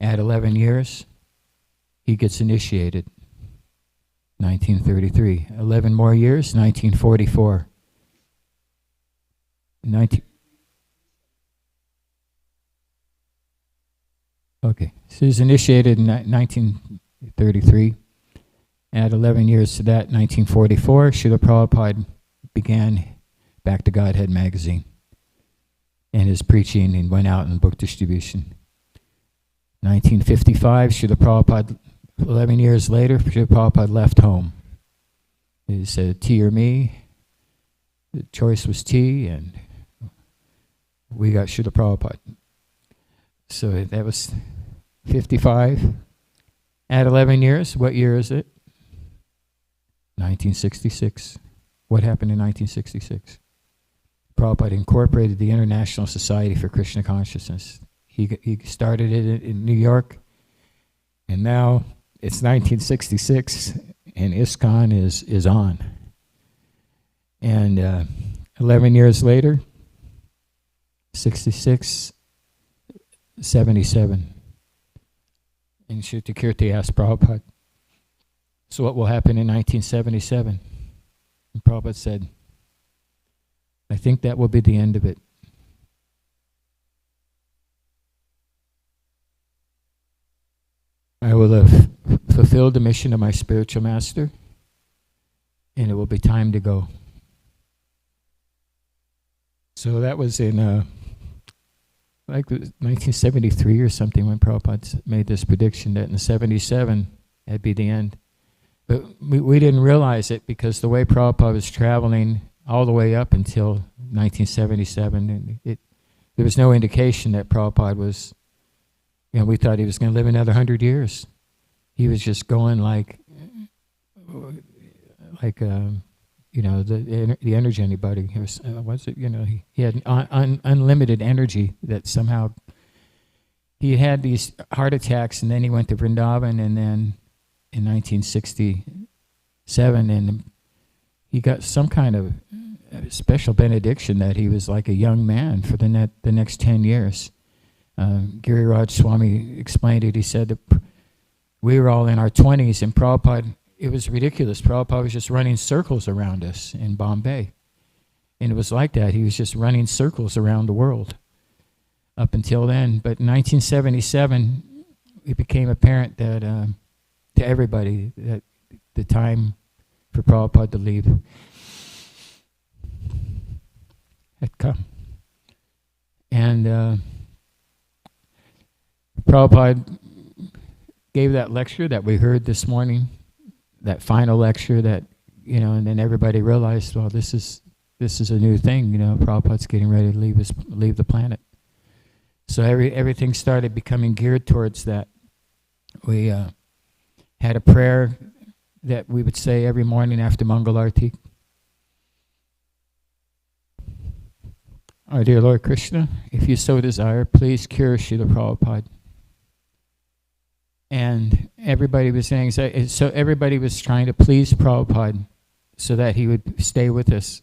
[SPEAKER 8] At 11 years, he gets initiated. 1933. 11 more years, 1944. Okay, so he was initiated in 1933. Add 11 years to that, 1944, Srila Prabhupada began Back to Godhead magazine and his preaching, and went out in book distribution. 1955, Srila Prabhupada, 11 years later, Srila Prabhupada left home. He said, tea or me? The choice was tea, and we got Srila Prabhupada. So that was 55. At 11 years, what year is it? 1966. What happened in 1966? Prabhupada incorporated the International Society for Krishna Consciousness. He started it in New York, and now it's 1966, and ISKCON is on. And 11 years later, 66, 77. And Shuddha Kirti asked Prabhupada, so what will happen in 1977? And Prabhupada said, I think that will be the end of it. I will have fulfilled the mission of my spiritual master, and it will be time to go. So that was in like 1973 or something, when Prabhupada made this prediction that in 77 that'd be the end. But we didn't realize it, because the way Prabhupada was traveling all the way up until 1977, there was no indication that Prabhupada was, we thought he was going to live another 100 years. He was just going like the energy anybody. He was, he had unlimited energy that somehow he had these heart attacks, and then he went to Vrindavan, and then in 1967, and he got some kind of special benediction that he was like a young man for the next 10 years. Giriraj Swami explained it. He said that we were all in our 20s, and Prabhupada, it was ridiculous. Prabhupada was just running circles around us in Bombay. And it was like that. He was just running circles around the world. up until then. But in 1977, it became apparent that to everybody that the time for Prabhupada to leave had come. And Prabhupada gave that lecture that we heard this morning, that final lecture that, and then everybody realized, well, this is a new thing, Prabhupada's getting ready to leave the planet. So everything started becoming geared towards that. We had a prayer that we would say every morning after Mangal Arati. Our dear Lord Krishna, if you so desire, please cure Srila Prabhupada. And everybody was saying, so everybody was trying to please Prabhupada so that he would stay with us.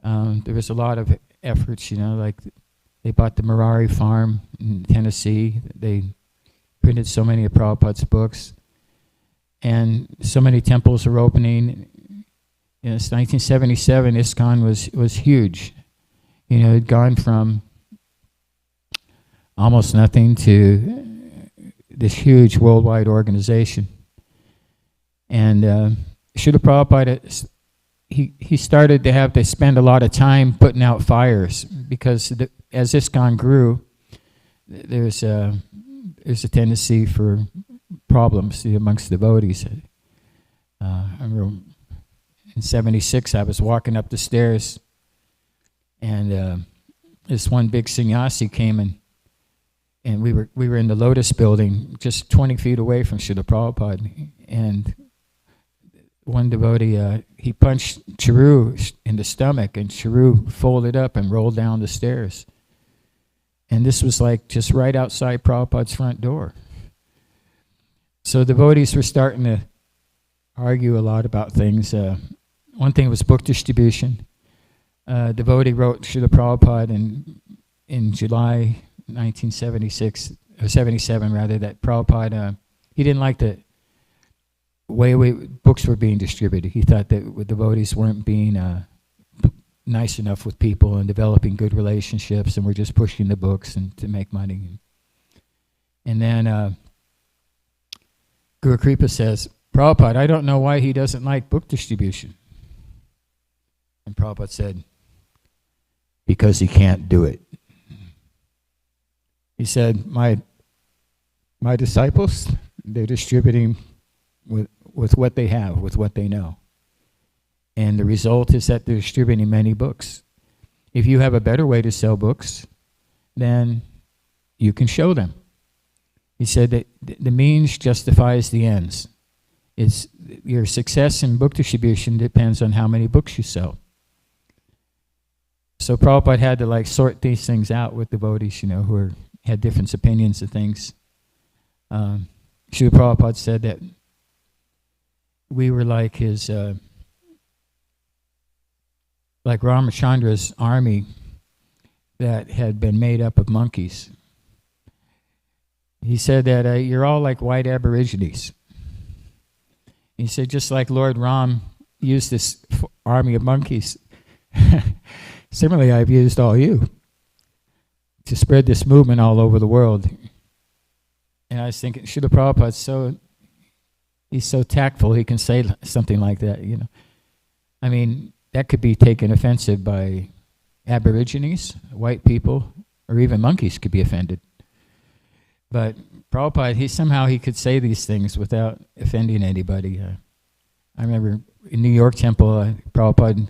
[SPEAKER 8] There was a lot of efforts, like they bought the Marari farm in Tennessee. They printed so many of Prabhupada's books. And so many temples were opening. It's 1977, ISKCON was huge. It had gone from almost nothing to this huge worldwide organization. And Srila Prabhupada, he started to have to spend a lot of time putting out fires because as ISKCON grew, there's a tendency for problems amongst devotees. I remember in '76 I was walking up the stairs, and this one big sannyasi came in, and we were in the Lotus building, just 20 feet away from Srila Prabhupada, and one devotee he punched Charu in the stomach, and Charu folded up and rolled down the stairs. And this was like just right outside Prabhupada's front door. So devotees were starting to argue a lot about things. One thing was book distribution. Devotee wrote Srila Prabhupada in July 1976, or 77 rather, that Prabhupada, he didn't like the way books were being distributed. He thought that devotees weren't being nice enough with people and developing good relationships, and we're just pushing the books and to make money. And then Guru Kripa says, Prabhupada, I don't know why he doesn't like book distribution. And Prabhupada said, because he can't do it. He said, my disciples, they're distributing with what they have, with what they know. And the result is that they're distributing many books. If you have a better way to sell books, then you can show them. He said that the means justifies the ends. Your success in book distribution depends on how many books you sell. So Prabhupada had to sort these things out with devotees, who had different opinions of things. Srila Prabhupada said that we were like his, like Ramachandra's army that had been made up of monkeys. He said that you're all like white aborigines. He said just like Lord Ram used this army of monkeys, similarly I've used all you to spread this movement all over the world. And I was thinking, Srila Prabhupada, he's so tactful, he can say something like that, I mean, that could be taken offensive by aborigines, white people, or even monkeys could be offended. But Prabhupada, he could say these things without offending anybody. I remember in New York temple, Prabhupada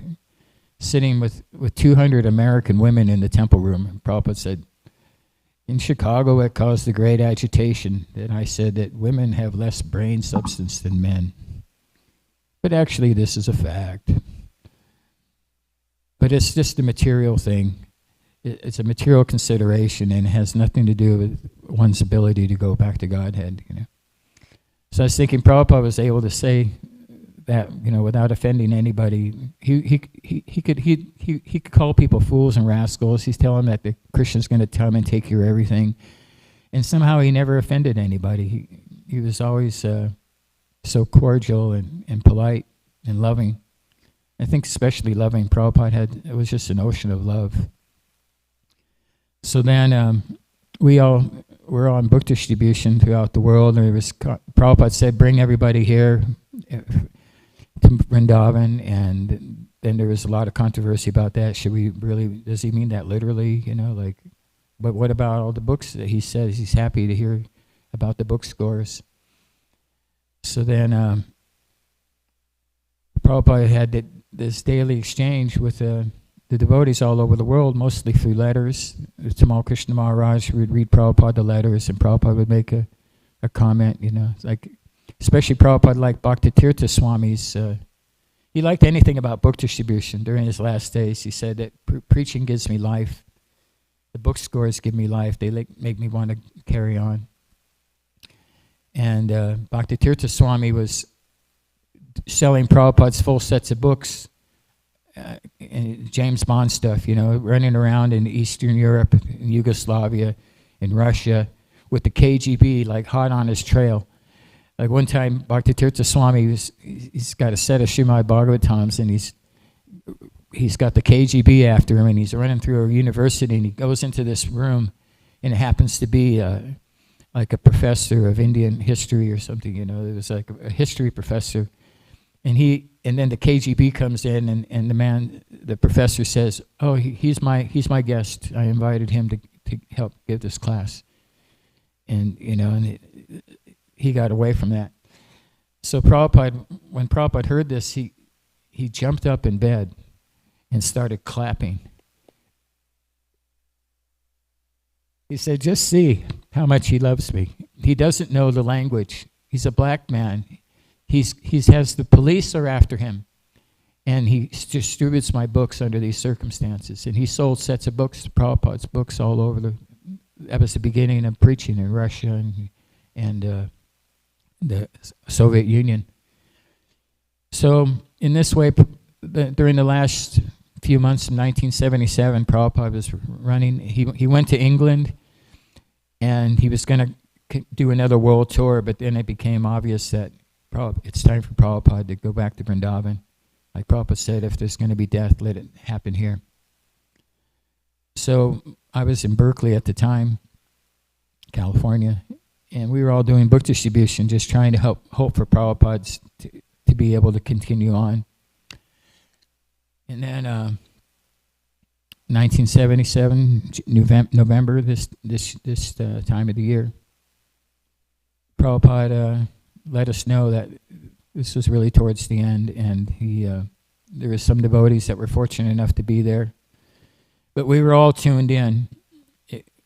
[SPEAKER 8] sitting with 200 American women in the temple room. And Prabhupada said, in Chicago it caused a great agitation. And I said that women have less brain substance than men. But actually this is a fact. But it's just a material thing. It's a material consideration, and it has nothing to do with one's ability to go back to Godhead. So I was thinking Prabhupada was able to say that, without offending anybody. He could call people fools and rascals. He's telling them that the Krishna's going to come and take care of everything, and somehow he never offended anybody. He was always so cordial and polite and loving. I think especially loving. Prabhupada it was just an ocean of love. So then we're on book distribution throughout the world, and Prabhupada said, bring everybody here to Vrindavan, and then there was a lot of controversy about that. Should we really, does he mean that literally, but what about all the books that he says he's happy to hear about the book scores? So then Prabhupada had this daily exchange with the devotees all over the world, mostly through letters. Tamal Krishna Maharaj would read Prabhupada the letters, and Prabhupada would make a comment, like, especially Prabhupada liked Bhaktitirtha Swami's, he liked anything about book distribution during his last days. He said that preaching gives me life. The book scores give me life. They make me want to carry on. And Bhaktitirtha Swami was selling Prabhupada's full sets of books, and James Bond stuff, running around in Eastern Europe, in Yugoslavia, in Russia, with the KGB like hot on his trail. Like one time, Bhaktitirtha Swami, he's got a set of Srimad Bhagavatams, and he's got the KGB after him, and he's running through a university, and he goes into this room, and it happens to be like a professor of Indian history or something, it was like a history professor. And then the KGB comes in, and the professor says, "Oh, he's my guest. I invited him to help give this class." And he got away from that. So when Prabhupada heard this, he jumped up in bed and started clapping. He said, "Just see how much he loves me. He doesn't know the language. He's a black man. He has the police are after him, and he distributes my books under these circumstances." And he sold sets of books, Prabhupada's books, all over that was the beginning of preaching in Russia and the Soviet Union. So in this way, during the last few months of 1977, Prabhupada was running. He went to England, and he was going to do another world tour, but then it became obvious that it's time for Prabhupada to go back to Vrindavan. Like Prabhupada said, if there's going to be death, let it happen here. So I was in Berkeley at the time, California, and we were all doing book distribution, just trying to hope for Prabhupada to be able to continue on. And then 1977, November, this time of the year, Prabhupada let us know that this was really towards the end, and there were some devotees that were fortunate enough to be there. But we were all tuned in.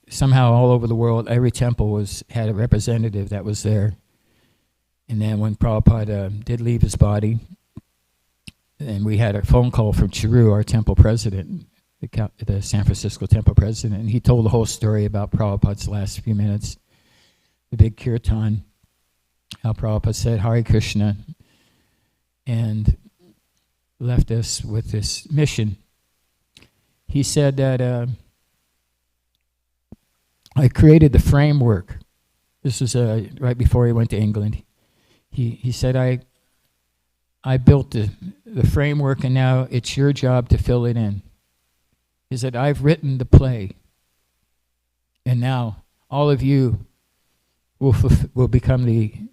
[SPEAKER 8] Somehow all over the world, every temple had a representative that was there. And then when Prabhupada did leave his body, and we had a phone call from Chiru, our temple president, the San Francisco temple president, and he told the whole story about Prabhupada's last few minutes, the big kirtan, how Prabhupada said Hare Krishna, and left us with this mission. He said that I created the framework. This was right before he went to England. He said, I built the framework, and now it's your job to fill it in. He said, I've written the play, and now all of you will become the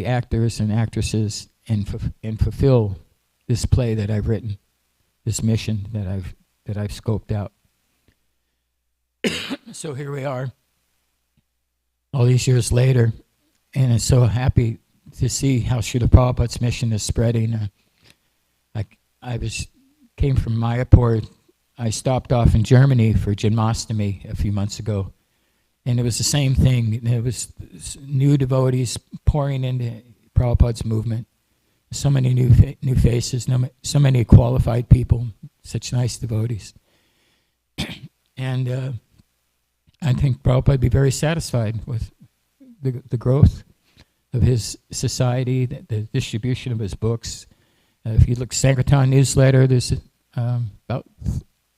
[SPEAKER 8] actors and actresses and fulfill this play that I've written, this mission that I've scoped out. So here we are, all these years later, and I'm so happy to see how Srila Prabhupada's mission is spreading. I came from Mayapur. I stopped off in Germany for Janmashtami a few months ago, and it was the same thing. There was new devotees pouring into Prabhupada's movement. So many new faces, so many qualified people, such nice devotees. And I think Prabhupada would be very satisfied with the growth of his society, the distribution of his books. If you look Sankirtan newsletter, there's about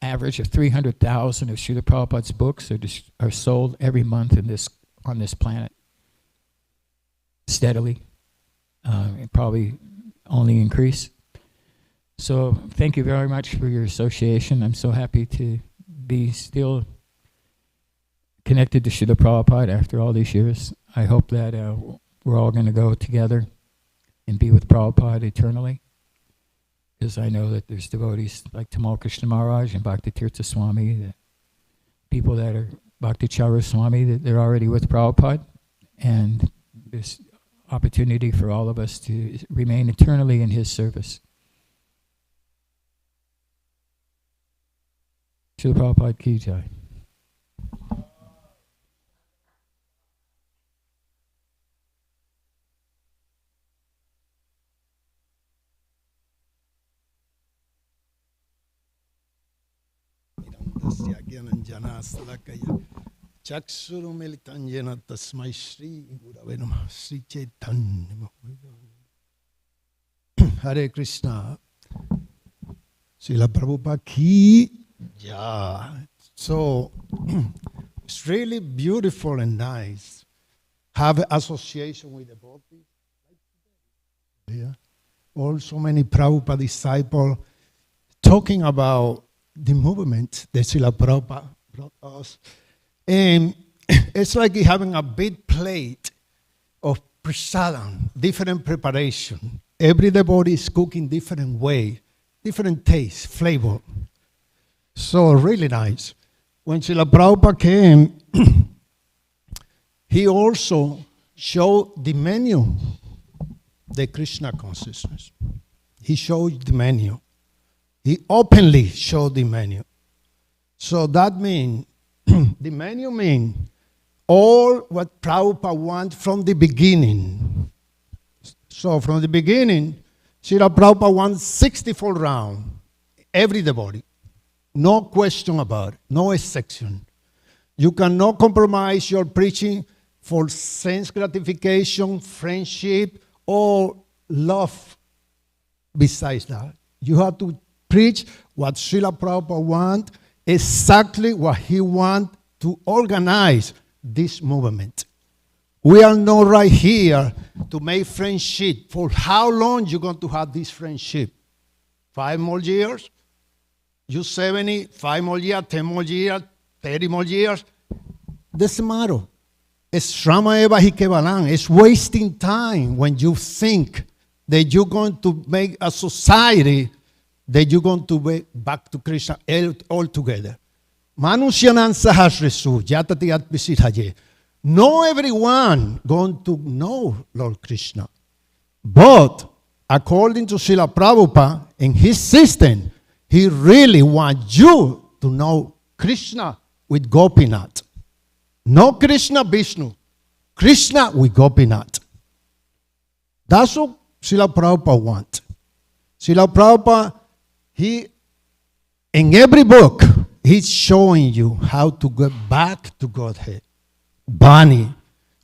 [SPEAKER 8] average of 300,000 of Srila Prabhupada's books are sold every month on this planet, steadily. It probably only increase. So thank you very much for your association. I'm so happy to be still connected to Srila Prabhupada after all these years. I hope that we're all going to go together and be with Prabhupada eternally. Because I know that there's devotees like Tamal Krishna Maharaj and Bhakti Tirtha Swami, the people that are Bhakti Chara Swami, that they're already with Prabhupada. And there's opportunity for all of us to remain eternally in his service. Srila Prabhupada Ki Jai.
[SPEAKER 9] Chaksurumilitan yena tasmai Shri Gurave Namah Shri Chaitanya. Hare Krishna. Srila Prabhupada Ki Jai. So it's really beautiful and nice. Have association with the devotees. Yeah. Also many Prabhupada disciples talking about the movement that Srila Prabhupada brought us. And it's like having a big plate of prasadam, different preparation. Every devotee is cooking different way, different taste, flavor. So really nice. When Srila Prabhupada came, he also showed the menu, the Krishna consciousness. He showed the menu. He openly showed the menu. So that means, the menu means all what Prabhupada wants from the beginning. So from the beginning, Srila Prabhupada wants 64 rounds, every devotee. No question about it, no exception. You cannot compromise your preaching for sense gratification, friendship, or love besides that. You have to preach what Srila Prabhupada wants, exactly what he wants to organize this movement. We are not right here to make friendship. For how long you going to have this friendship? 5 more years? You 70, 5 more years, 10 more years, 30 more years? Doesn't matter. It's Shrama Eva Hikevalan. It's wasting time when you think that you're going to make a society that you're going to be back to Krishna altogether. Manusyanan sahasresu yatatiyat pisithaye. No everyone going to know Lord Krishna. But according to Srila Prabhupada, in his system, he really wants you to know Krishna with Gopinath. No Krishna Vishnu. Krishna with Gopinath. That's what Srila Prabhupada wants. Srila Prabhupada, in every book, he's showing you how to get back to Godhead. Bani.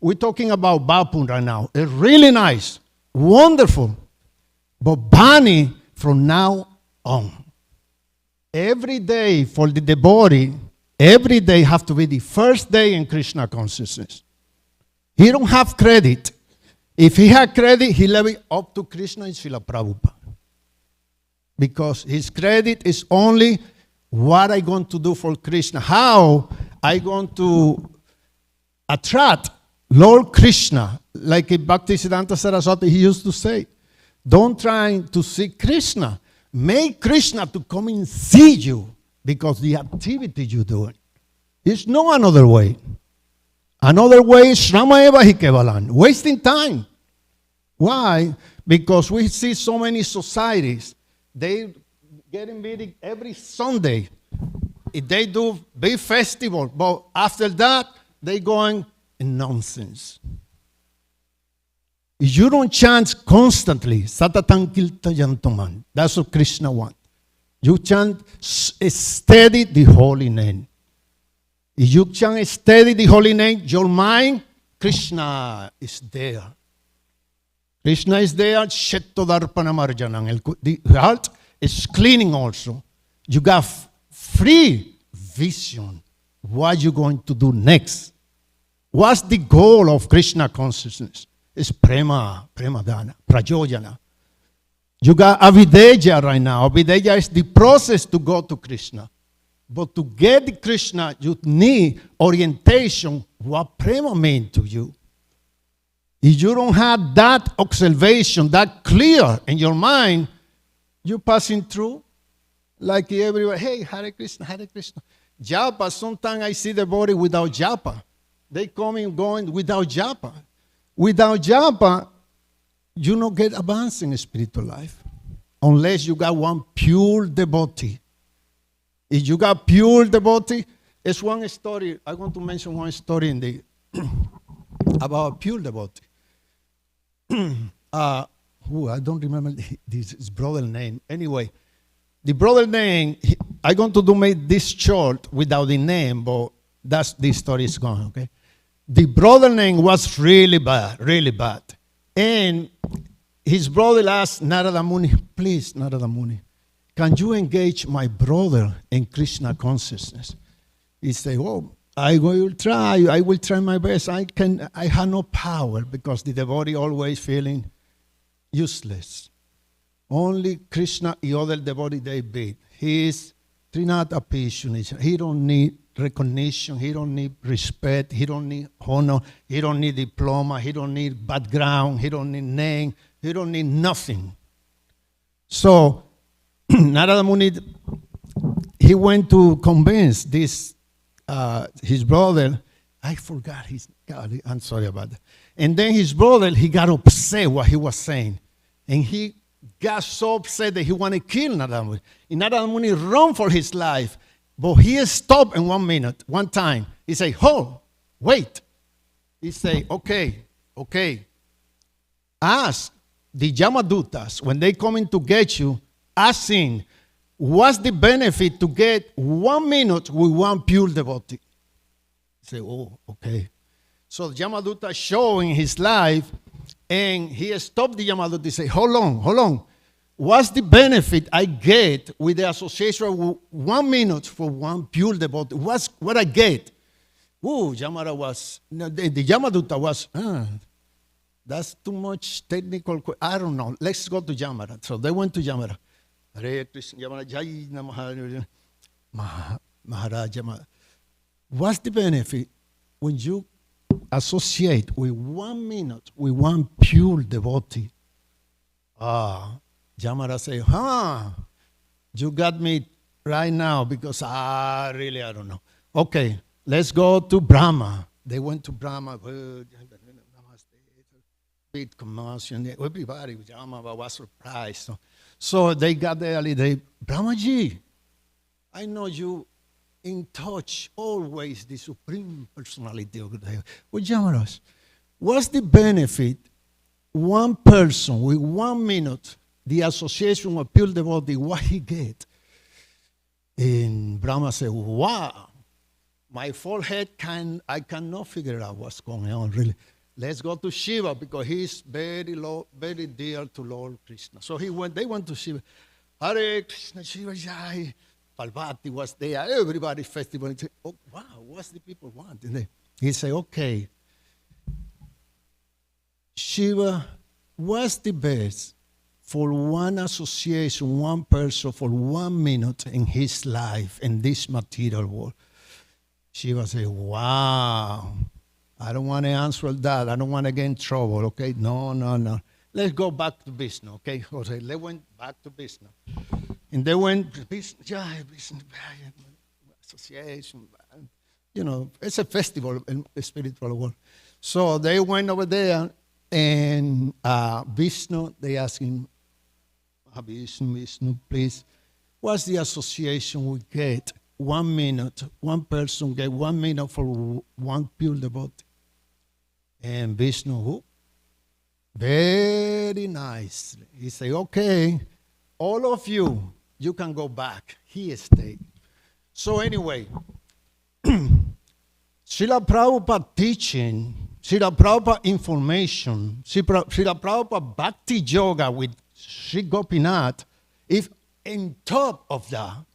[SPEAKER 9] We're talking about Bapun right now. It's really nice, wonderful. But Bani from now on. Every day for the devotee, every day has to be the first day in Krishna consciousness. He don't have credit. If he had credit, he left it up to Krishna and Srila Prabhupada. Because his credit is only what I'm going to do for Krishna. How I'm going to attract Lord Krishna. Like in Bhaktisiddhanta Saraswati, he used to say, don't try to see Krishna. Make Krishna to come and see you because the activity you're doing. There's no another way. Another way is Shrama Eva Hikevalan, wasting time. Why? Because we see so many societies. They get invited every Sunday. They do big festival, but after that, they going in nonsense. If you don't chant constantly, Satatan Kilta Yantoman, that's what Krishna wants. You chant steady the holy name. If you chant steady the holy name, your mind, Krishna is there. Krishna is there, Shetto Darpana Marjanang. The heart is cleaning also. You got free vision. What you going to do next? What's the goal of Krishna consciousness? It's prema dana, prajoyana. You got avideya right now. Avideya is the process to go to Krishna. But to get Krishna, you need orientation. What prema mean to you? If you don't have that observation, that clear in your mind, you're passing through like everybody, hey, Hare Krishna, Hare Krishna. Japa, sometimes I see the body without japa. They come and going without japa. Without japa, you don't get advancing in spiritual life unless you got one pure devotee. If you got pure devotee, it's one story. I want to mention one story in the about pure devotee. I don't remember his brother's name. Anyway, the brother name, I'm going to do make this short without the name, but that's the story is gone, okay? The brother name was really bad, really bad. And his brother asked Narada Muni, please, Narada Muni, can you engage my brother in Krishna consciousness? He said, oh, I will try my best. I have no power because the devotee always feeling useless. Only Krishna and other devotee they beat. He is Trinata Pishunishana. He don't need recognition. He don't need respect. He don't need honor. He don't need diploma. He don't need background. He don't need name. He don't need nothing. So Narada Muni, he went to convince this his brother. I forgot his God. I'm sorry about that. And then his brother, he got upset what he was saying, and he got so upset that he wanted to kill Narada Muni. And Narada Muni ran for his life, but he stopped in 1 minute, one time. He said, "Hold, wait." He said, "Okay. Ask the Yamadutas when they coming to get you. Ask him, what's the benefit to get 1 minute with one pure devotee?" He said, "Oh, okay." So the Yamaduta showing his life, and he stopped the Yamaduta and said, hold on. What's the benefit I get with the association with 1 minute for one pure devotee? What's what I get? Oh, the Yamaduta was, that's too much technical. I don't know. Let's go to Yamara. So they went to Yamara. Hare Krishna, Yamara, Jai Namah, Maharaj Yamara. What's the benefit when you associate with 1 minute with one pure devotee? Yamara say, you got me right now because really I don't know. Okay, let's go to Brahma. They went to Brahma. Big commotion. Everybody was surprised. So they got there. Brahmaji, I know you in touch always the Supreme Personality of Godhead. Well, Yamaras, what's the benefit? One person with 1 minute, the association of pure devotee, what he get? And Brahma said, wow, my forehead I cannot figure out what's going on, really. Let's go to Shiva because he's very dear to Lord Krishna. So they went to Shiva. Hare Krishna, Shiva Jai. Parvati was there, everybody festival. He said, oh, wow, what's the people want? And he said, okay, Shiva, what's the best for one association, one person for 1 minute in his life in this material world? Shiva said, wow, I don't want to answer that. I don't want to get in trouble, okay? No. Let's go back to Vishnu, okay? Jose, they went back to Vishnu. And they went, association, it's a festival in the spiritual world. So they went over there, and Vishnu, they asked him, Vishnu, please, what's the association we get 1 minute? One person get 1 minute for one pure devotee. And Vishnu, very nice. He said, okay, all of you can go back. He stayed. So anyway, Srila Prabhupada teaching, Srila Prabhupada information, Srila Prabhupada Bhakti Yoga with Sri Gopinath, if on top of that,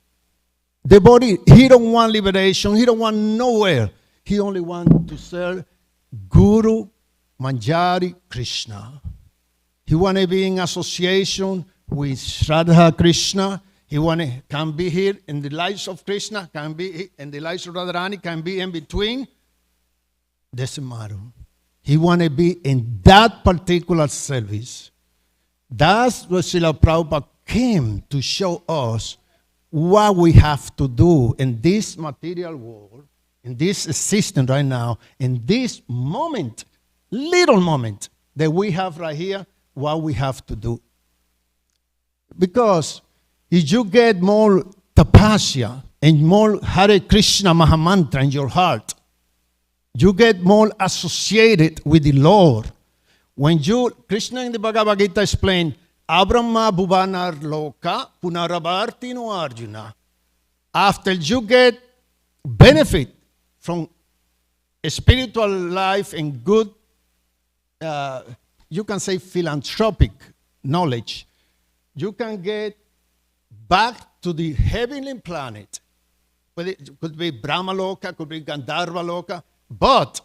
[SPEAKER 9] the body, he don't want liberation, he don't want nowhere. He only want to serve Guru Manjari Krishna. He want to be in association with Radha Krishna. can be here in the lives of Krishna, can be in the lives of Radharani, can be in between. Doesn't matter. He want to be in that particular service. That's what Srila Prabhupada came to show us what we have to do in this material world, in this system right now, in this moment, little moment that we have right here, what we have to do. Because if you get more tapasya and more Hare Krishna Mahamantra in your heart, you get more associated with the Lord. When you, Krishna in the Bhagavad Gita explained, Abrahma Bhuvanar Loka Punaravartino Arjuna. After you get benefit from a spiritual life and good, you can say philanthropic knowledge, you can get back to the heavenly planet. It could be Brahma Loka, could be Gandharva Loka. But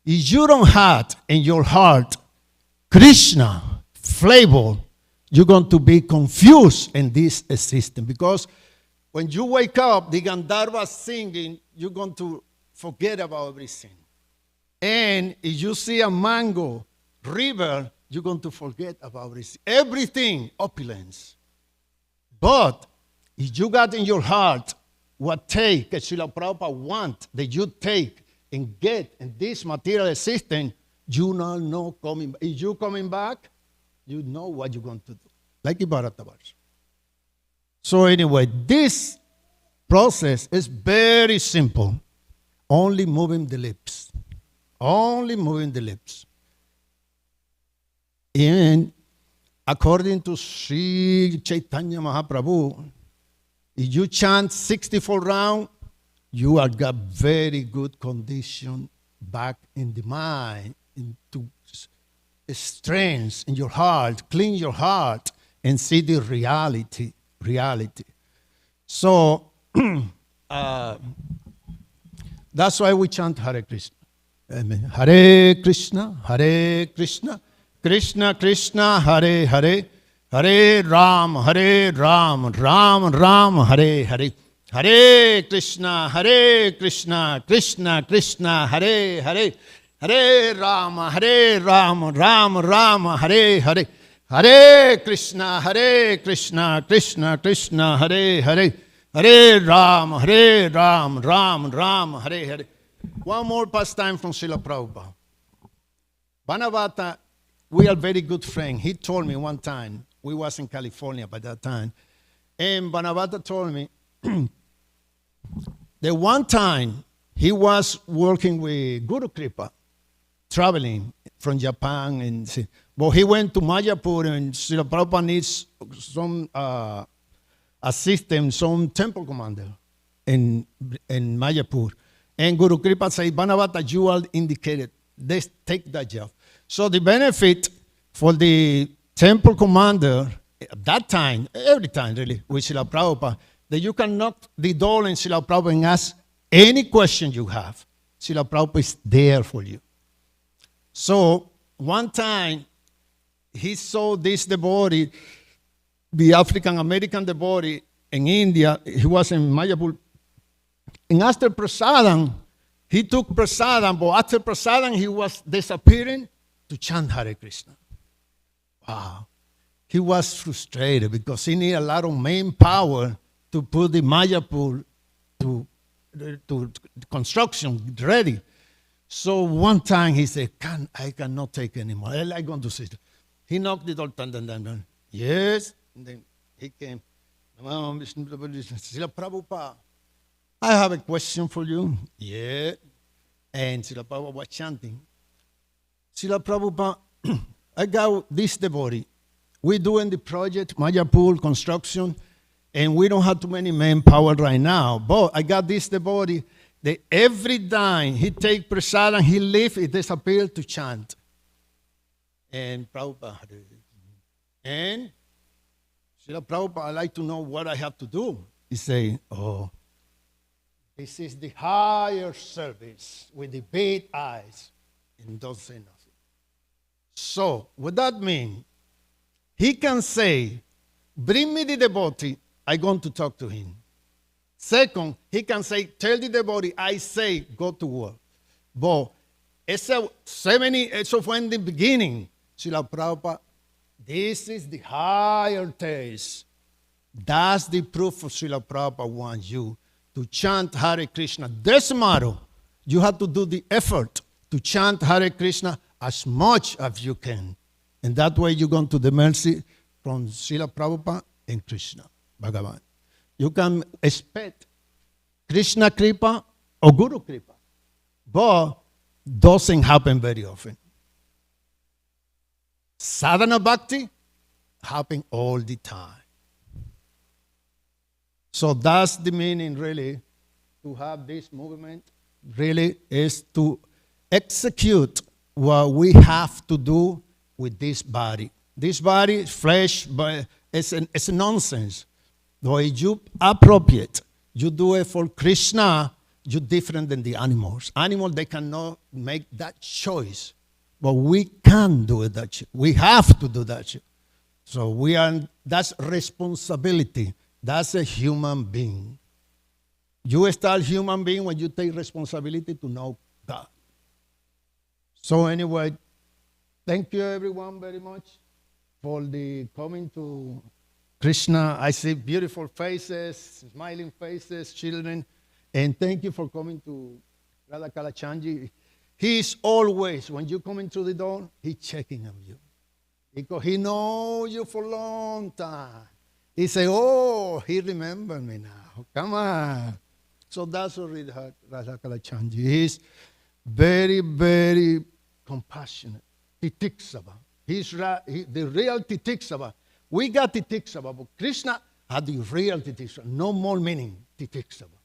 [SPEAKER 9] if you don't have in your heart Krishna flavor, you're going to be confused in this system. Because when you wake up, the Gandharva singing, you're going to forget about everything. And if you see a mango river, you're going to forget about everything, opulence. But if you got in your heart what take, as Srila Prabhupada want, that you take and get in this material system, you know coming back. If you coming back, you know what you're going to do. Like Ibaratabars. So anyway, this process is very simple. Only moving the lips. Only moving the lips. And according to Sri Chaitanya Mahaprabhu, if you chant 64 rounds, you are got very good condition back in the mind, into strength in your heart, clean your heart, and see the reality. So that's why we chant Hare Krishna. Amen. Hare Krishna, Krishna Krishna, Hare Hare, Hare Ram, Ram Ram, Hare Hare. Hare Krishna, Krishna Krishna, Hare Hare, Hare Rama, Ram Ram, Hare Hare. Hare Krishna, Krishna Krishna, Hare Hare, Hare Ram, Ram, Hare Hare. One more pastime from Srila Prabhupada. Banavata, we are very good friends. He told me one time, we was in California by that time, and Banavata told me that one time he was working with Guru Kripa, traveling from Japan, but he went to Mayapur, and Srila Prabhupada needs some assistant, some temple commander in Mayapur. And Guru Kripa said, Banavata, you are indicated. Let's take that job. So the benefit for the temple commander at that time, every time really, with Srila Prabhupada, that you can knock the door in Srila Prabhupada and ask any question you have. Srila Prabhupada is there for you. So one time, he saw this devotee, the African-American devotee in India. He was in Mayapur. And after prasadam, he took prasadam, but after prasadam, he was disappearing to chant Hare Krishna. Wow. He was frustrated because he needed a lot of manpower to put the Mayapur to construction ready. So one time he said, I cannot take anymore. I'm going to sit. He knocked the door. Dun, dun, dun, dun. Yes. And then he came. Srila Prabhupada, I have a question for you. Yeah. And Srila Prabhupada was chanting. Srila Prabhupada, I got this devotee. We're doing the project, Mayapur construction, and we don't have too many manpower right now. But I got this devotee that every time he take prasadam, he leave, he disappear to chant. And Prabhupada, and Srila Prabhupada, I'd like to know what I have to do. He say, oh, this is the higher service with the big eyes. And don't say nothing. So, what that mean? He can say, bring me the devotee I'm going to talk to him. Second, he can say, tell the devotee, I say, go to work. But eso fue in the beginning. Srila Prabhupada, this is the higher taste. That's the proof of Srila Prabhupada wants you to chant Hare Krishna. This tomorrow, you have to do the effort to chant Hare Krishna as much as you can. And that way you're going to the mercy from Srila Prabhupada and Krishna, Bhagavan. You can expect Krishna Kripa or Guru Kripa, but doesn't happen very often. Sadhana Bhakti happen all the time. So that's the meaning really to have this movement really is to execute what we have to do with this body. This body, flesh, but it's a nonsense. Though you appropriate, you do it for Krishna, you're different than the animals. Animals, they cannot make that choice. But we can do that. We have to do that. So that's responsibility. That's a human being. You start human being when you take responsibility to know God. So anyway, thank you everyone very much for the coming to Krishna. I see beautiful faces, smiling faces, children. And thank you for coming to Radha Kalachandji. He's always, when you come into the door, he's checking on you. Because he knows you for a long time. He say, oh, he remembered me now. Come on. So that's what Radha Kalachandji. He's very, very compassionate. Titiksava. He's the real Titiksava. We got Titiksava, but Krishna had the real Titiksava. No more meaning, Titiksava.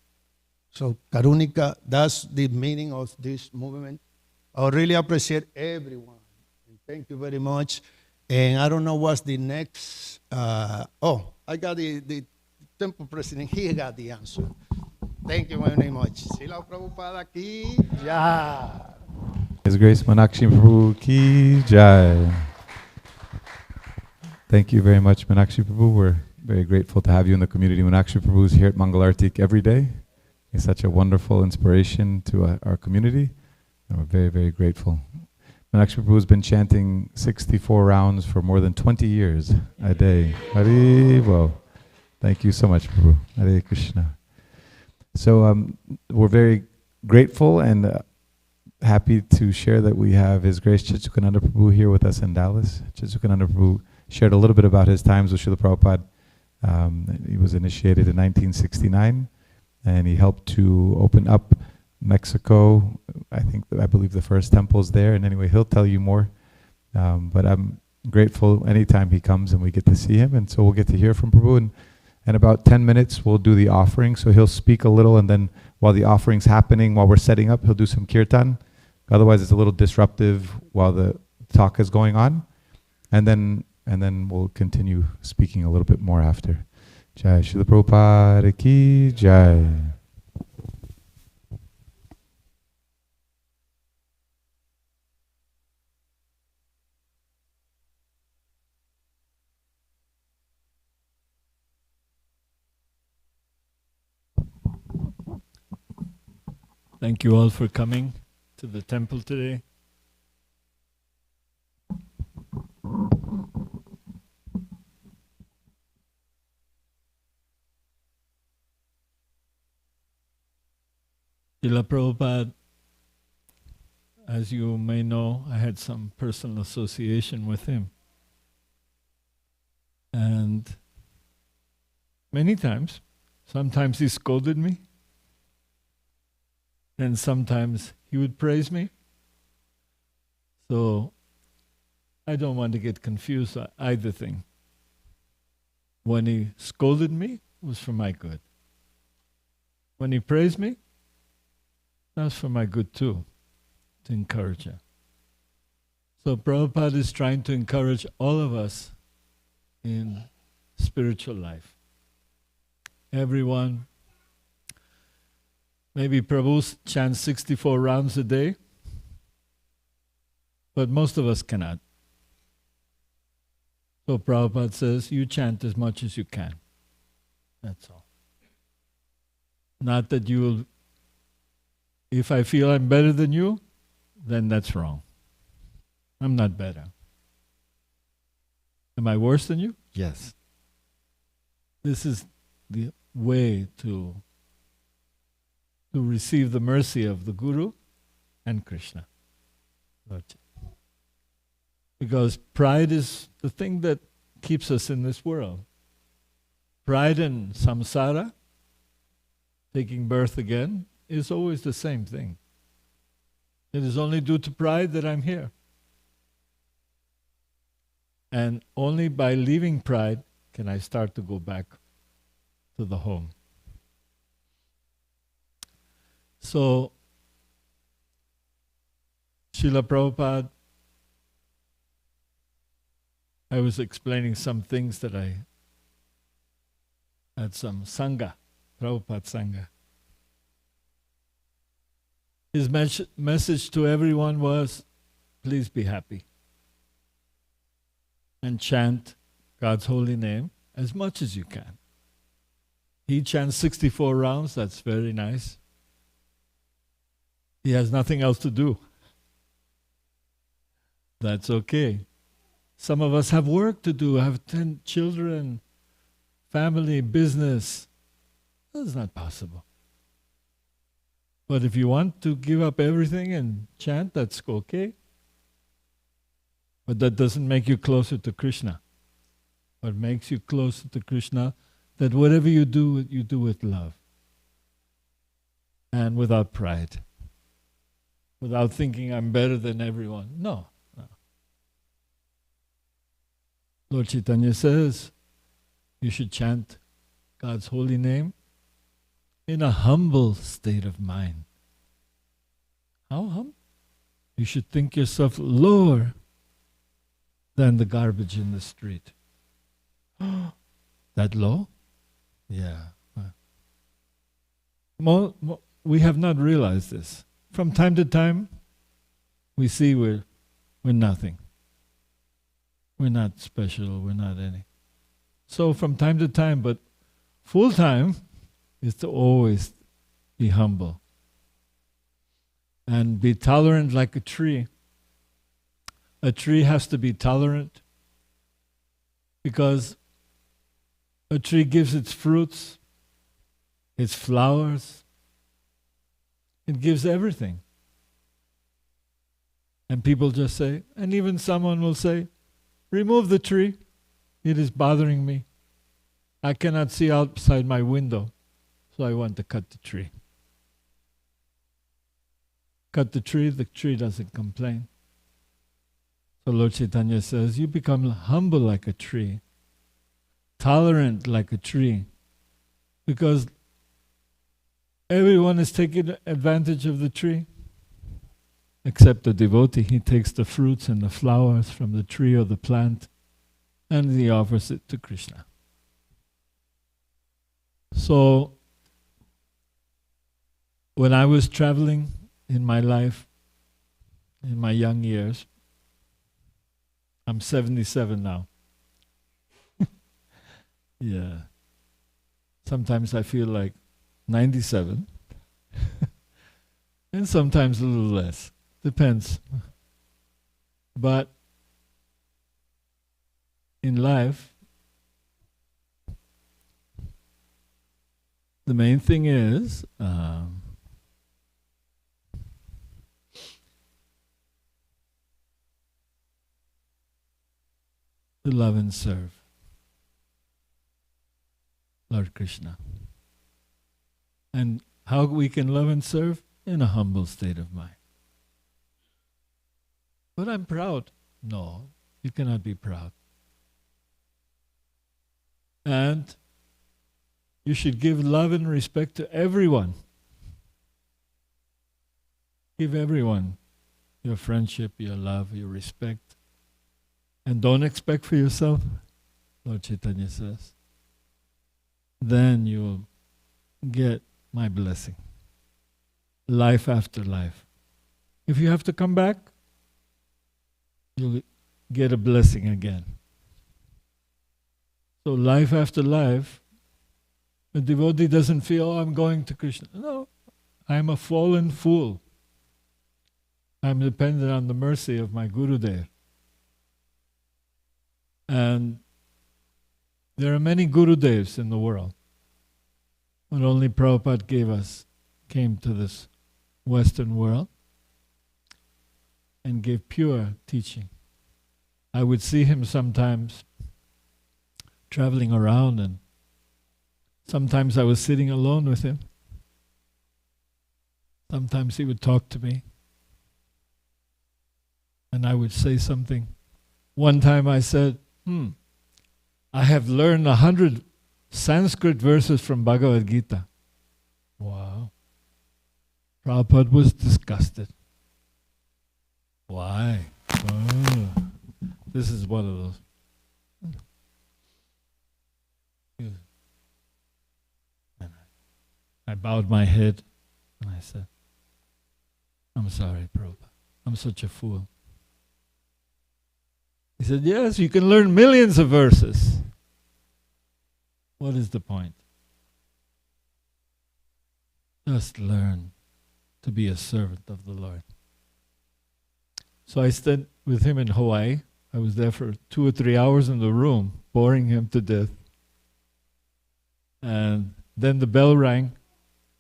[SPEAKER 9] So Karunika, that's the meaning of this movement. I really appreciate everyone. And thank you very much. And I don't know what's the next. I got the temple president. He got the answer. Thank you very much. Srila Prabhupada ki jai.
[SPEAKER 6] His Grace Meenakshi Prabhu ki jai. Thank you very much, Meenakshi Prabhu. We're very grateful to have you in the community. Meenakshi Prabhu is here at Mangalartik every day. He's such a wonderful inspiration to our community. And we're very, very grateful. Meenakshi Prabhu has been chanting 64 rounds for more than 20 years a day. Hari Bo. Thank you so much, Prabhu. Hare Krishna. So we're very grateful and happy to share that we have His Grace Chittsukananda Prabhu here with us in Dallas. Chittsukananda Prabhu shared a little bit about his times with Srila Prabhupada. He was initiated in 1969, and he helped to open up Mexico. I believe the first temple's there. And anyway, he'll tell you more. But I'm grateful anytime he comes and we get to see him. And so we'll get to hear from Prabhu. And in about 10 minutes, we'll do the offering. So he'll speak a little, and then while the offering's happening, while we're setting up, he'll do some kirtan. Otherwise, it's a little disruptive while the talk is going on. And then we'll continue speaking a little bit more after. Jai Srila Prabhupada ki jai.
[SPEAKER 5] Thank you all for coming to the temple today. Srila Prabhupada, as you may know, I had some personal association with him. And many times, sometimes he scolded me, and sometimes he would praise me. So I don't want to get confused on either thing. When he scolded me, it was for my good. When he praised me, that was for my good too, to encourage him. So Prabhupada is trying to encourage all of us in spiritual life. Everyone. Maybe Prabhu chants 64 rounds a day, but most of us cannot. So Prabhupada says, you chant as much as you can. That's all. Not that you will, if I feel I'm better than you, then that's wrong. I'm not better. Am I worse than you? Yes. This is the way to receive the mercy of the Guru and Krishna. Because pride is the thing that keeps us in this world. Pride and samsara, taking birth again, is always the same thing. It is only due to pride that I'm here. And only by leaving pride can I start to go back to the home. So, Srila Prabhupada, I was explaining some things that I had some Sangha, Prabhupada Sangha. His message to everyone was, please be happy. And chant God's holy name as much as you can. He chants 64 rounds, that's very nice. He has nothing else to do. That's okay. Some of us have work to do, have 10 children, family, business. That's not possible. But if you want to give up everything and chant, that's okay. But that doesn't make you closer to Krishna. What makes you closer to Krishna, that whatever you do with love. And without pride. Without thinking I'm better than everyone. No. Lord Chaitanya says, you should chant God's holy name in a humble state of mind. How humble? You should think yourself lower than the garbage in the street. That low? Yeah. We have not realized this. From time to time, we see we're nothing. We're not special, we're not any. So from time to time, but full time is to always be humble. And be tolerant like a tree. A tree has to be tolerant because a tree gives its fruits, its flowers, it gives everything. And people just say, and even someone will say, remove the tree, it is bothering me. I cannot see outside my window, so I want to cut the tree. Cut the tree doesn't complain. So Lord Chaitanya says, you become humble like a tree, tolerant like a tree, because everyone is taking advantage of the tree, except the devotee. He takes the fruits and the flowers from the tree or the plant, and he offers it to Krishna. So, when I was traveling in my life, in my young years, I'm 77 now. Yeah. Sometimes I feel like 97. And sometimes a little less. Depends. But in life, the main thing is to love and serve Lord Krishna. And how we can love and serve? In a humble state of mind. But I'm proud. No, you cannot be proud. And you should give love and respect to everyone. Give everyone your friendship, your love, your respect. And don't expect for yourself, Lord Chaitanya says. Then you will get my blessing. Life after life. If you have to come back, you'll get a blessing again. So life after life, A devotee doesn't feel, oh, I'm going to Krishna. No, I'm a fallen fool. I'm dependent on the mercy of my Gurudev. And there are many Gurudevs in the world. But only Prabhupada came to this Western world and gave pure teaching. I would see him sometimes traveling around, and sometimes I was sitting alone with him. Sometimes he would talk to me, and I would say something. One time I said, I have learned 100 Sanskrit verses from Bhagavad Gita. Wow. Prabhupada was disgusted. Why? Oh, this is one of those. And I bowed my head and I said, I'm sorry, Prabhupada. I'm such a fool. He said, yes, you can learn millions of verses. What is the point? Just learn to be a servant of the Lord. So I stayed with him in Hawaii. I was there for 2 or 3 hours in the room, boring him to death. And then the bell rang,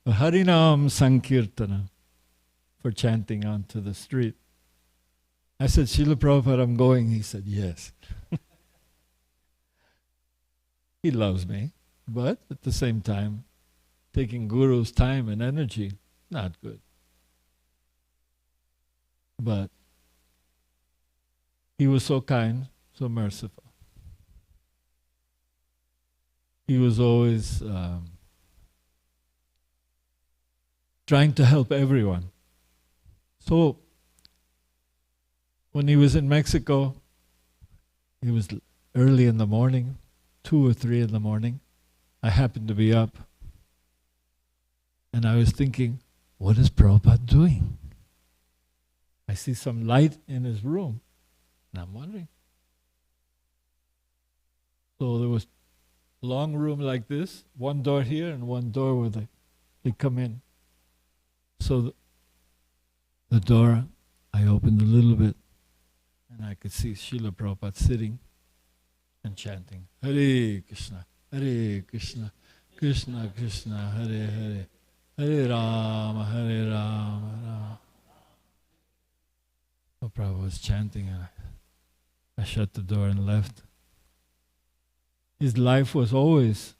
[SPEAKER 5] Harinam Sankirtana, for chanting onto the street. I said, Srila Prabhupada, I'm going. He said, yes. He loves me, but at the same time, taking Guru's time and energy, not good. But he was so kind, so merciful. He was always trying to help everyone. So, when he was in Mexico, it was early in the morning, 2 or 3 in the morning. I happened to be up. And I was thinking, what is Prabhupada doing? I see some light in his room. And I'm wondering. So there was a long room like this, one door here and one door where they come in. So the door, I opened a little bit, and I could see Srila Prabhupada sitting and chanting, Hare Krishna, Hare Krishna, Krishna Krishna, Hare Hare, Hare Rama, Hare Rama, Rama. So Prabhupada was chanting, and I shut the door and left. His life was always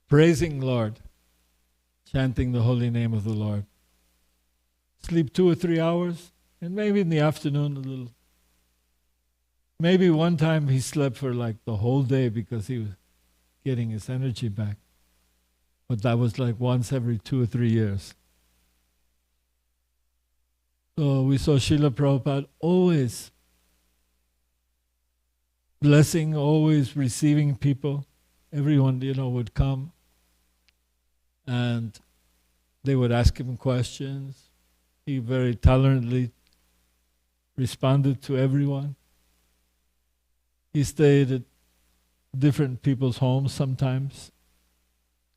[SPEAKER 5] praising Lord, chanting the holy name of the Lord. Sleep 2 or 3 hours, and maybe in the afternoon a little. Maybe one time he slept for like the whole day because he was getting his energy back. But that was like once every 2 or 3 years. So we saw Srila Prabhupada always blessing, always receiving people. Everyone, would come and they would ask him questions. He very tolerantly responded to everyone. He stayed at different people's homes sometimes.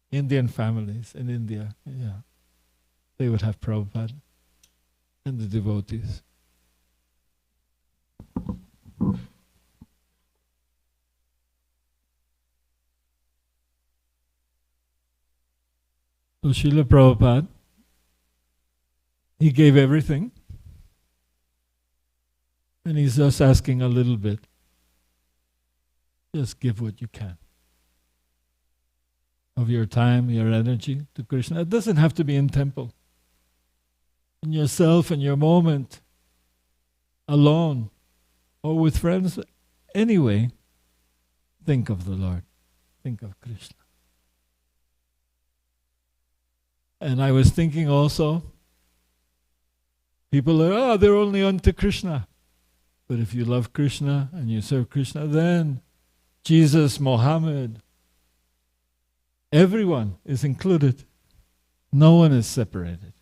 [SPEAKER 5] Indian families in India, yeah. They would have Prabhupada and the devotees. So Srila Prabhupada, he gave everything, and he's just asking a little bit. Just give what you can of your time, your energy to Krishna. It doesn't have to be in temple. In yourself, in your moment, alone, or with friends, anyway, think of the Lord. Think of Krishna. And I was thinking also, people are, they're only unto Krishna. But if you love Krishna and you serve Krishna, then Jesus, Mohammed, everyone is included. No one is separated.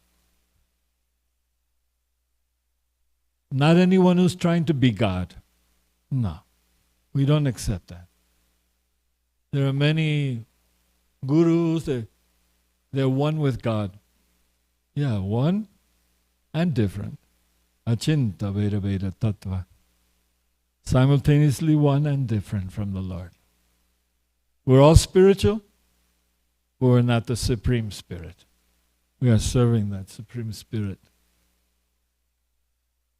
[SPEAKER 5] Not anyone who's trying to be God. No, we don't accept that. There are many gurus, they're one with God. Yeah, one and different. Achinta Veda Veda Tattva. Simultaneously one and different from the Lord. We're all spiritual, but we're not the Supreme Spirit. We are serving that Supreme Spirit.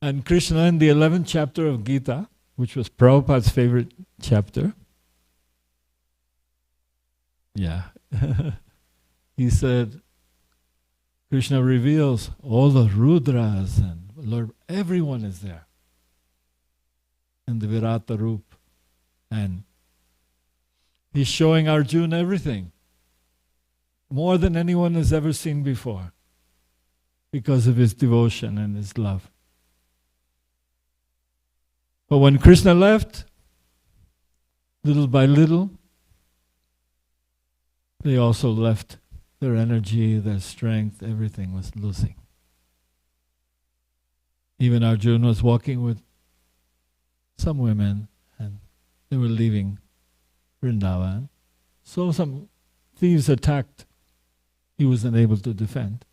[SPEAKER 5] And Krishna in the 11th chapter of Gita, which was Prabhupada's favorite chapter, he said, Krishna reveals all the Rudras and Lord, everyone is there in the Virata Roop. And he's showing Arjuna everything, more than anyone has ever seen before, because of his devotion and his love. But when Krishna left, little by little, they also left their energy, their strength, everything was losing. Even Arjuna was walking with some women and they were leaving Vrindavan. So some thieves attacked. He was unable to defend.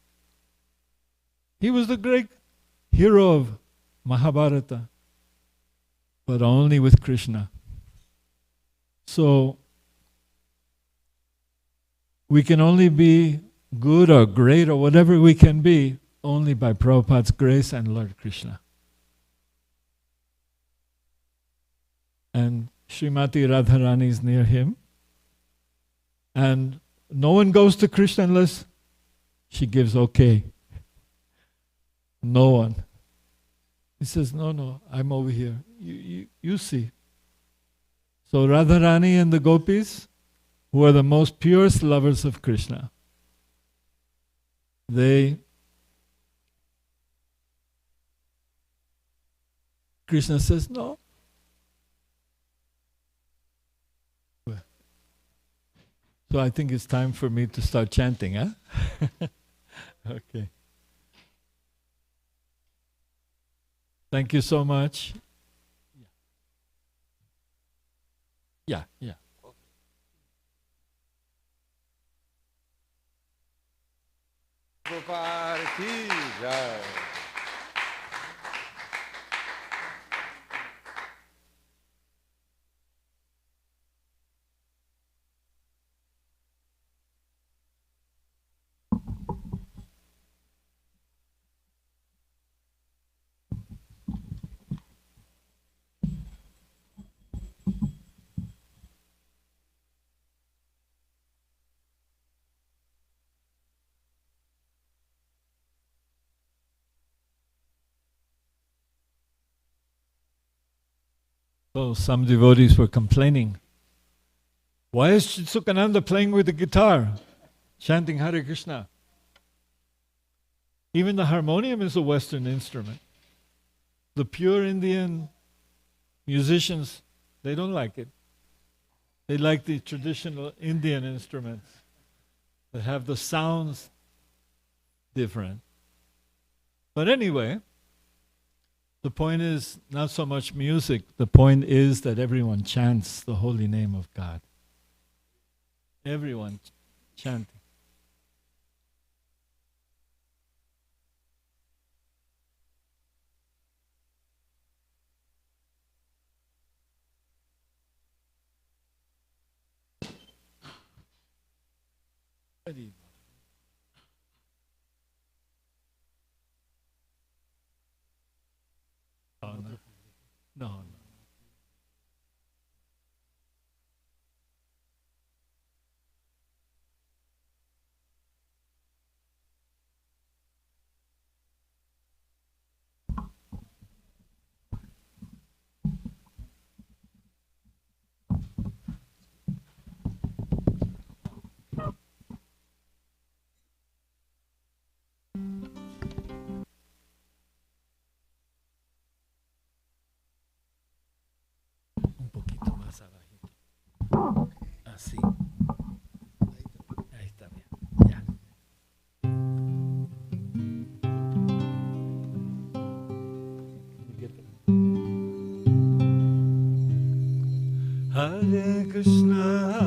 [SPEAKER 5] He was the great hero of Mahabharata, but only with Krishna. So we can only be good or great or whatever we can be only by Prabhupada's grace and Lord Krishna. And Srimati Radharani is near him. And no one goes to Krishna unless she gives okay. No one. He says, no, I'm over here. You see. So Radharani and the gopis, who are the most purest lovers of Krishna, Krishna says, no. So I think it's time for me to start chanting, huh? Okay. Thank you so much. Yeah.
[SPEAKER 4] Prabhupada ki jai.
[SPEAKER 5] So some devotees were complaining. Why is Sukananda playing with the guitar, chanting Hare Krishna? Even the harmonium is a Western instrument. The pure Indian musicians, they don't like it. They like the traditional Indian instruments that have the sounds different. But anyway, the point is not so much music. The point is that everyone chants the holy name of God. Everyone chanting. No. Un poquito más abajito. Así. Ahí está bien. Ya. Hare Krishna,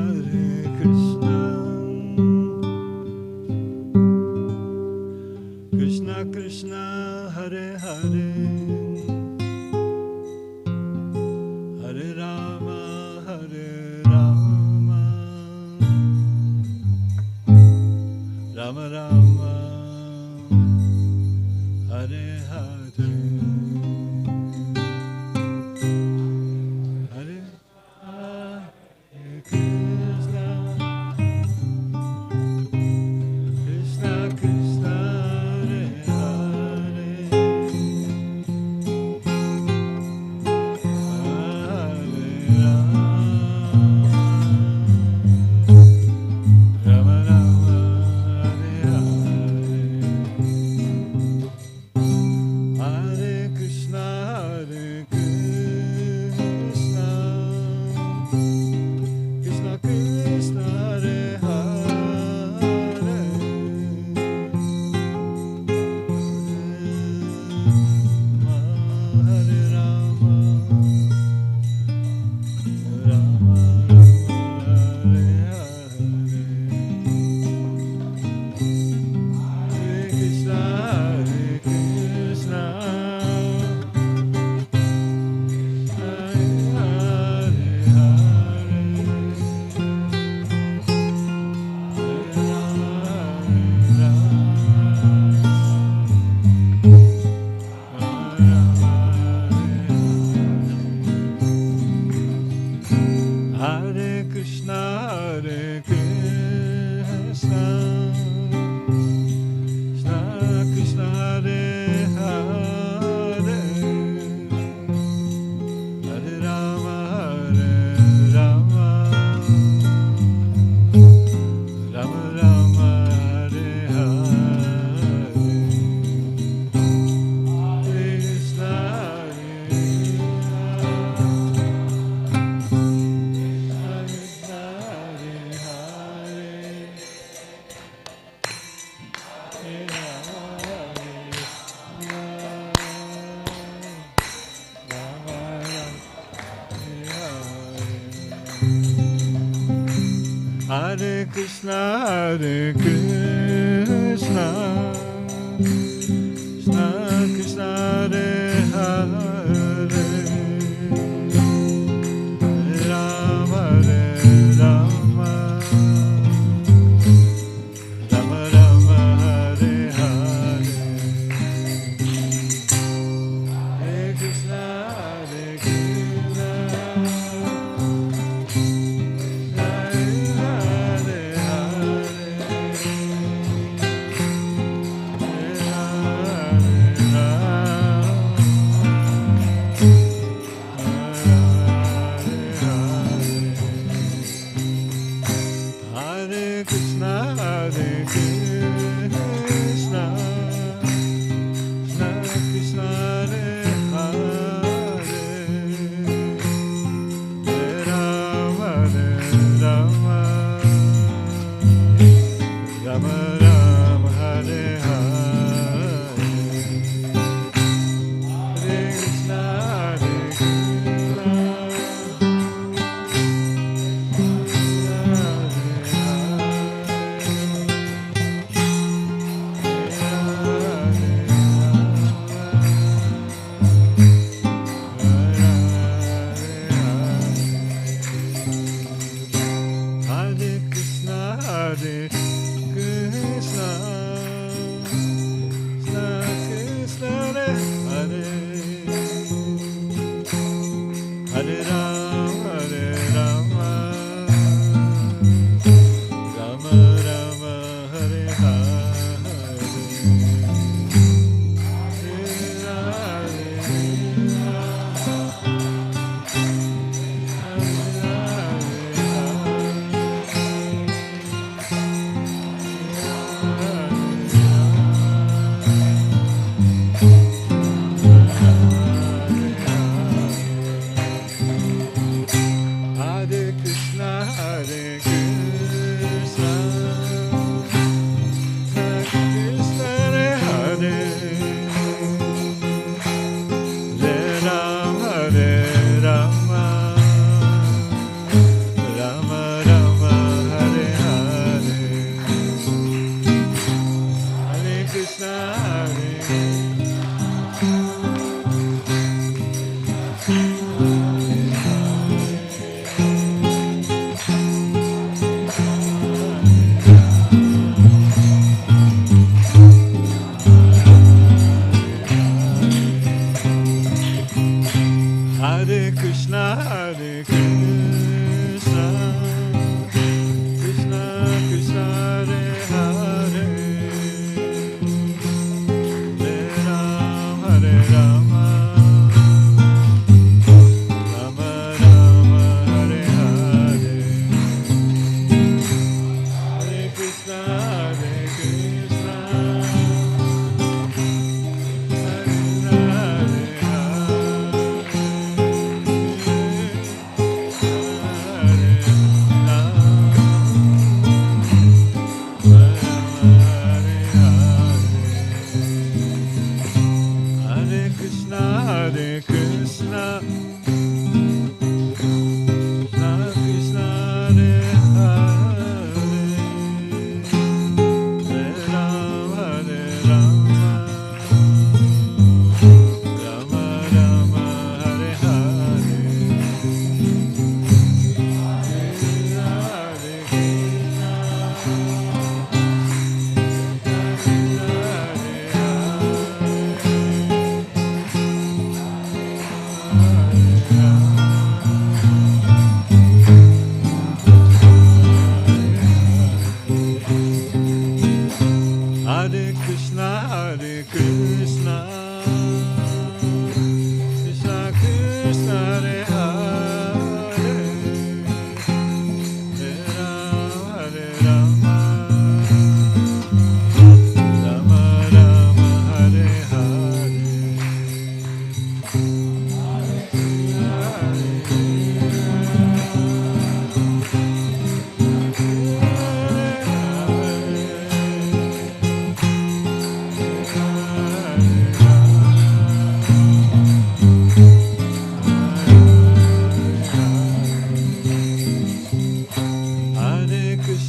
[SPEAKER 5] Hare Krishna, Hare Krishna, Krishna Krishna, Hare Hare, Rama Hare Rama, Rama Rama, Hare Hare, Hare Krishna, Hare Krishna, Hare Krishna, Hare Krishna, Krishna Krishna, Hare Hare, Hare Rama, Rama Rama, Hare Hare, Hare Krishna, Hare Krishna, Hare Krishna, Hare Krishna, Krishna Krishna, Hare Hare, Hare Rama, Rama Rama, Hare Hare, Hare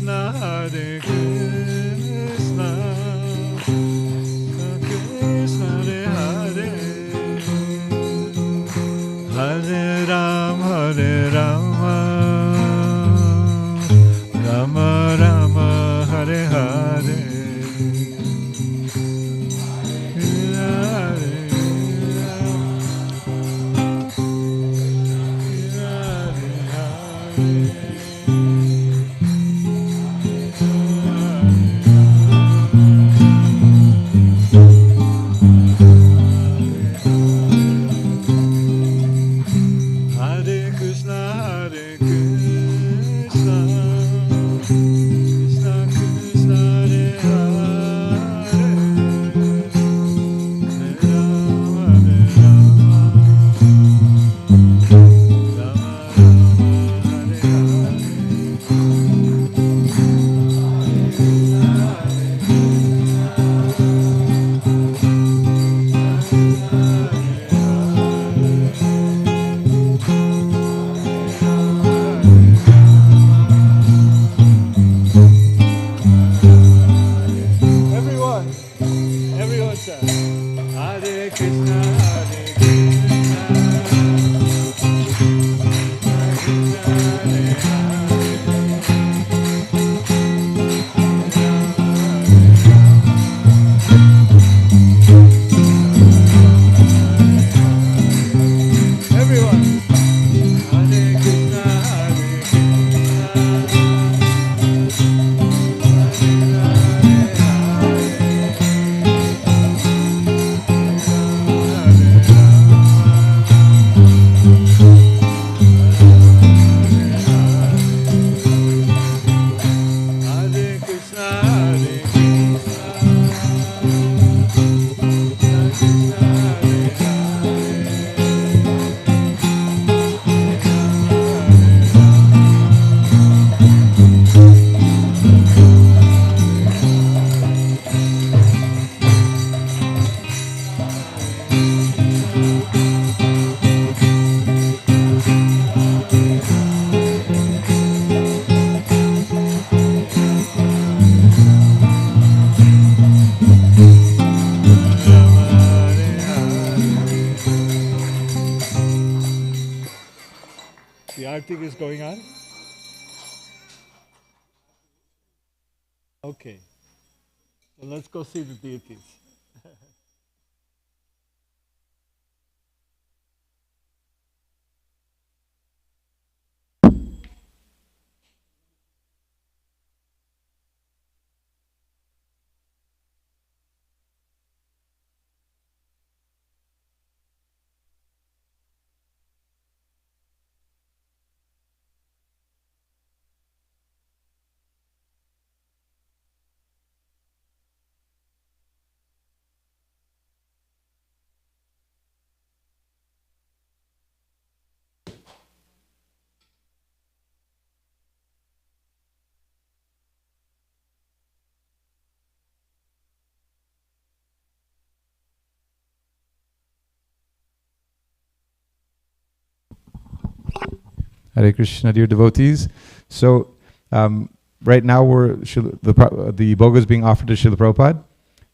[SPEAKER 5] Krishna, Hare Krishna, Krishna Hare Hare, Hare Rama, Rama Rama, Hare Hare. Artik is going on? Okay. So let's go see the deities.
[SPEAKER 6] Hare Krishna, dear devotees. So right now the bhoga is being offered to Srila Prabhupada.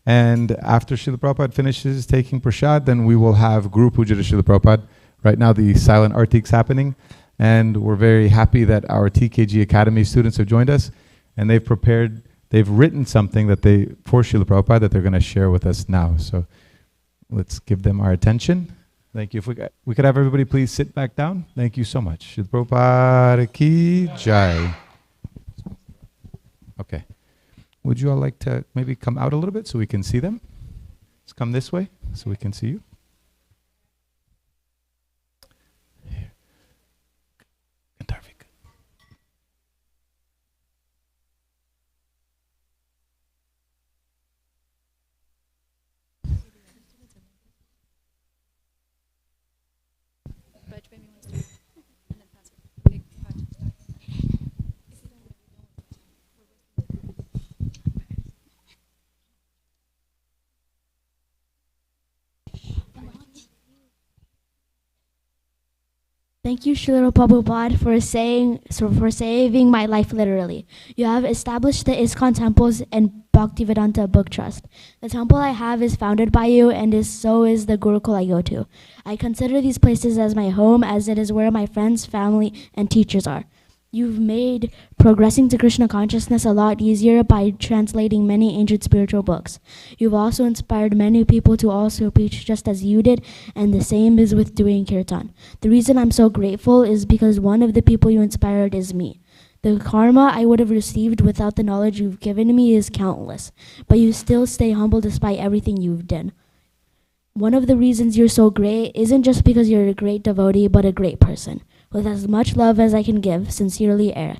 [SPEAKER 6] And after Srila Prabhupada finishes taking prasad, then we will have Guru Puja to Srila Prabhupada. Right now the silent artik's happening. And we're very happy that our TKG Academy students have joined us. And they've written something for Srila Prabhupada that they're going to share with us now. So let's give them our attention. Thank you. If we could have everybody please sit back down. Thank you so much. Srila Prabhupada ki jai. Okay. Would you all like to maybe come out a little bit so we can see them? Let's come this way so we can see you.
[SPEAKER 10] Thank you, Srila Prabhupada, for saving my life literally. You have established the ISKCON temples and Bhaktivedanta Book Trust. The temple I have is founded by you, and so is the Gurukul I go to. I consider these places as my home, as it is where my friends, family, and teachers are. You've made progressing to Krishna consciousness a lot easier by translating many ancient spiritual books. You've also inspired many people to also preach just as you did, and the same is with doing kirtan. The reason I'm so grateful is because one of the people you inspired is me. The karma I would have received without the knowledge you've given me is countless, but you still stay humble despite everything you've done. One of the reasons you're so great isn't just because you're a great devotee, but a great person. With as much love as I can give, sincerely, Eric.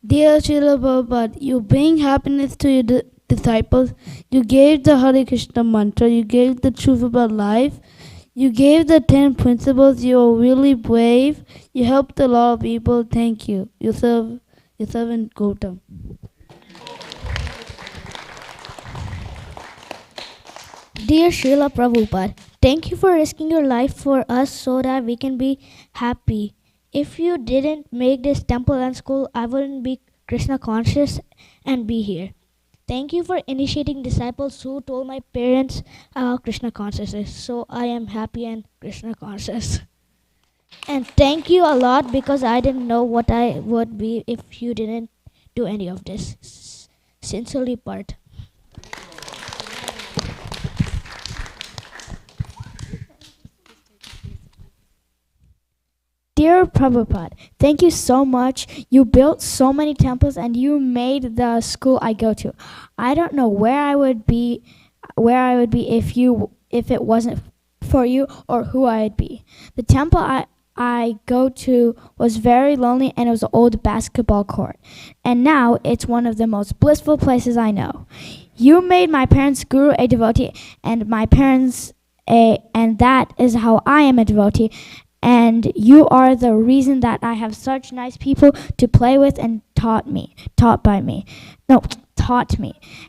[SPEAKER 11] Dear Srila Prabhupada, you bring happiness to your disciples. You gave the Hare Krishna mantra. You gave the truth about life. You gave the 10 principles. You are really brave. You helped a lot of people. Thank you. Your servant Gautam.
[SPEAKER 12] Dear Srila Prabhupada, thank you for risking your life for us so that we can be happy. If you didn't make this temple and school, I wouldn't be Krishna conscious and be here. Thank you for initiating disciples who told my parents about Krishna consciousness, so I am happy and Krishna conscious. And thank you a lot because I didn't know what I would be if you didn't do any of this. Sincerely, Part.
[SPEAKER 13] Dear Prabhupada, thank you so much. You built so many temples and you made the school I go to. I don't know where I would be if it wasn't for you or who I'd be. The temple I go to was very lonely and it was an old basketball court. And now it's one of the most blissful places I know. You made my parents' guru a devotee and my parents and that is how I am a devotee. And you are the reason that I have such nice people to play with and taught me.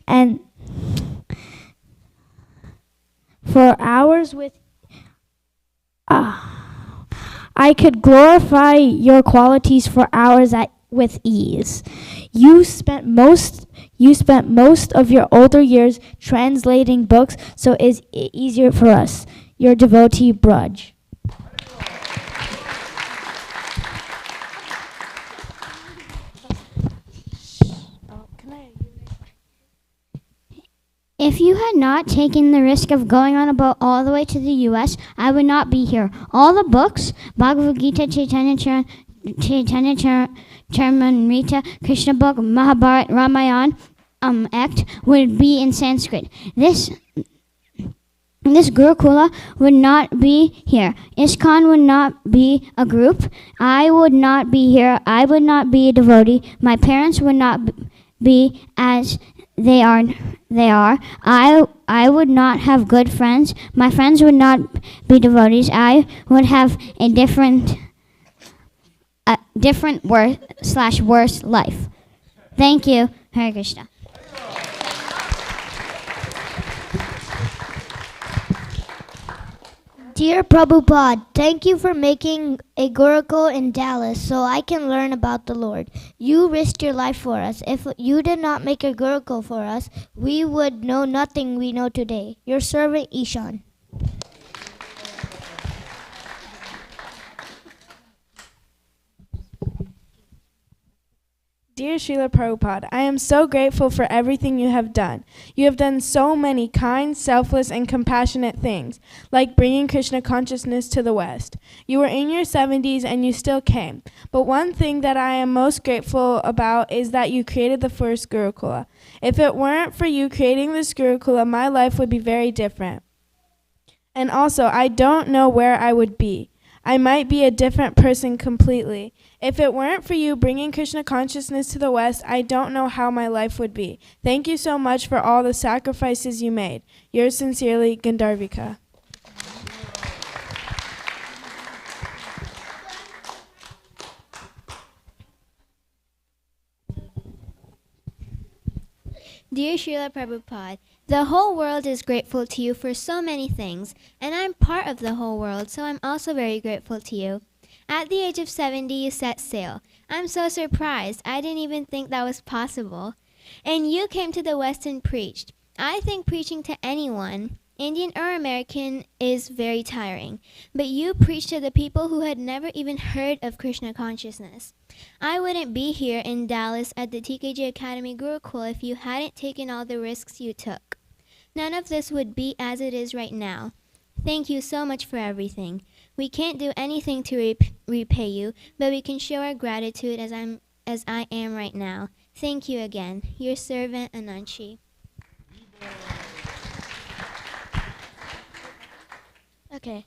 [SPEAKER 13] And for hours I could glorify your qualities for hours with ease. You spent most of your older years translating books, so it's easier for us. Your devotee, Brudge.
[SPEAKER 12] If you had not taken the risk of going on a boat all the way to the U.S., I would not be here. All the books, Bhagavad Gita, Chaitanya Charitamrita, Krishna book, Mahabharata, Ramayana, Act, would be in Sanskrit. This Gurukula would not be here. ISKCON would not be a group. I would not be here. I would not be a devotee. My parents would not be as they are. I would not have good friends. My friends would not be devotees. I would have a different worse life. Thank you. Hare Krishna.
[SPEAKER 14] Dear Prabhupada, thank you for making a Gurukul in Dallas so I can learn about the Lord. You risked your life for us. If you did not make a Gurukul for us, we would know nothing we know today. Your servant, Ishan.
[SPEAKER 11] Dear Srila Prabhupada, I am so grateful for everything you have done. You have done so many kind, selfless, and compassionate things, like bringing Krishna consciousness to the West. You were in your 70s and you still came. But one thing that I am most grateful about is that you created the first Gurukula. If it weren't for you creating this Gurukula, my life would be very different. And also, I don't know where I would be. I might be a different person completely. If it weren't for you bringing Krishna consciousness to the West, I don't know how my life would be. Thank you so much for all the sacrifices you made. Yours sincerely, Gandharvika.
[SPEAKER 15] Dear Srila Prabhupada, the whole world is grateful to you for so many things, and I'm part of the whole world, so I'm also very grateful to you. At the age of 70, you set sail. I'm so surprised. I didn't even think that was possible. And you came to the West and preached. I think preaching to anyone, Indian or American, is very tiring. But you preached to the people who had never even heard of Krishna consciousness. I wouldn't be here in Dallas at the TKG Academy Gurukul if you hadn't taken all the risks you took. None of this would be as it is right now. Thank you so much for everything. We can't do anything to repay you, but we can show our gratitude as I am right now. Thank you again. Your servant, Ananshi.
[SPEAKER 10] Okay.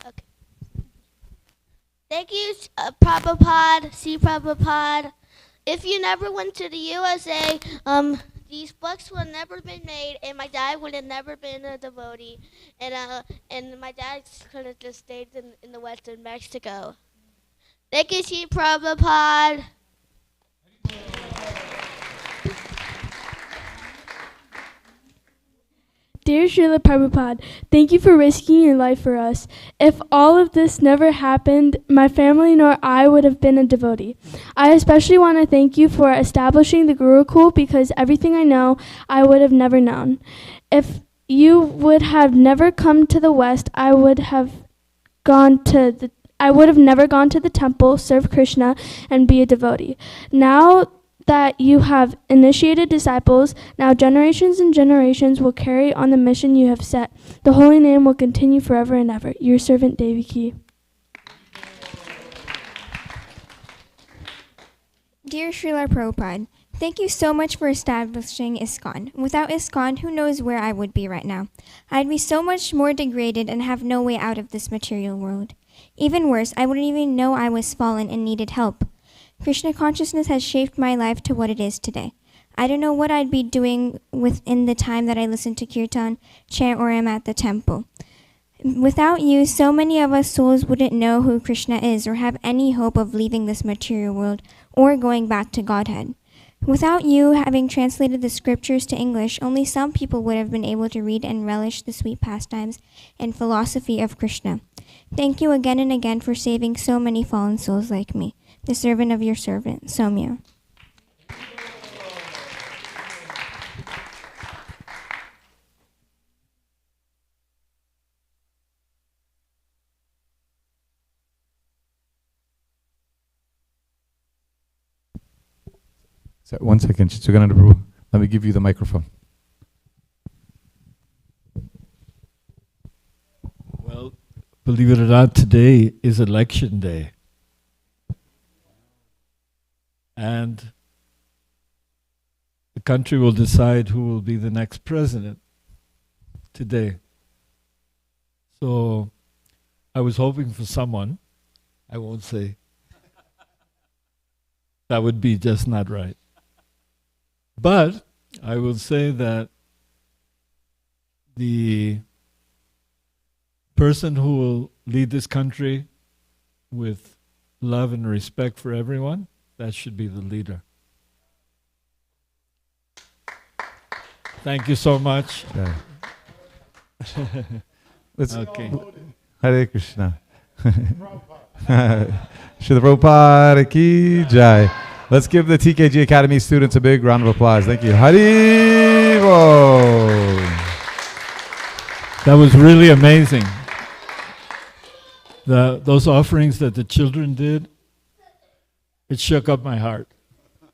[SPEAKER 10] Okay.
[SPEAKER 16] Thank you, Prabhupada, C. Prabhupada. If you never went to the USA, these books would have never been made, and my dad would have never been a devotee, and my dad could have just stayed in the Western Mexico. Thank you, C. Prabhupada.
[SPEAKER 11] Dear Srila Prabhupada, thank you for risking your life for us. If all of this never happened, my family nor I would have been a devotee. I especially want to thank you for establishing the Gurukul because everything I know, I would have never known. If you would have never come to the West, I would have never gone to the temple, serve Krishna, and be a devotee. Now that you have initiated disciples, now generations and generations will carry on the mission you have set. The holy name will continue forever and ever. Your servant, Devaki.
[SPEAKER 17] Dear Srila Prabhupada, thank you so much for establishing ISKCON. Without ISKCON, who knows where I would be right now. I'd be so much more degraded and have no way out of this material world. Even worse, I wouldn't even know I was fallen and needed help. Krishna consciousness has shaped my life to what it is today. I don't know what I'd be doing within the time that I listen to kirtan, chant, or am at the temple. Without you, so many of us souls wouldn't know who Krishna is or have any hope of leaving this material world or going back to Godhead. Without you having translated the scriptures to English, only some people would have been able to read and relish the sweet pastimes and philosophy of Krishna. Thank you again and again for saving so many fallen souls like me. The servant of your servant, Somya.
[SPEAKER 6] So 1 second, Chittagananda Prabhu. Let me give you the microphone.
[SPEAKER 5] Well, believe it or not, today is election day. And the country will decide who will be the next president today. So I was hoping for someone, I won't say, that would be just not right. But I will say that the person who will lead this country with love and respect for everyone, that should be the leader. Thank you so much.
[SPEAKER 6] Yeah. Let's
[SPEAKER 5] okay.
[SPEAKER 6] Hare Krishna. Srila Prabhupada ki jai. Let's give the TKG Academy students a big round of applause. Thank you. Haribo.
[SPEAKER 5] That was really amazing. Those offerings that the children did, it shook up my heart.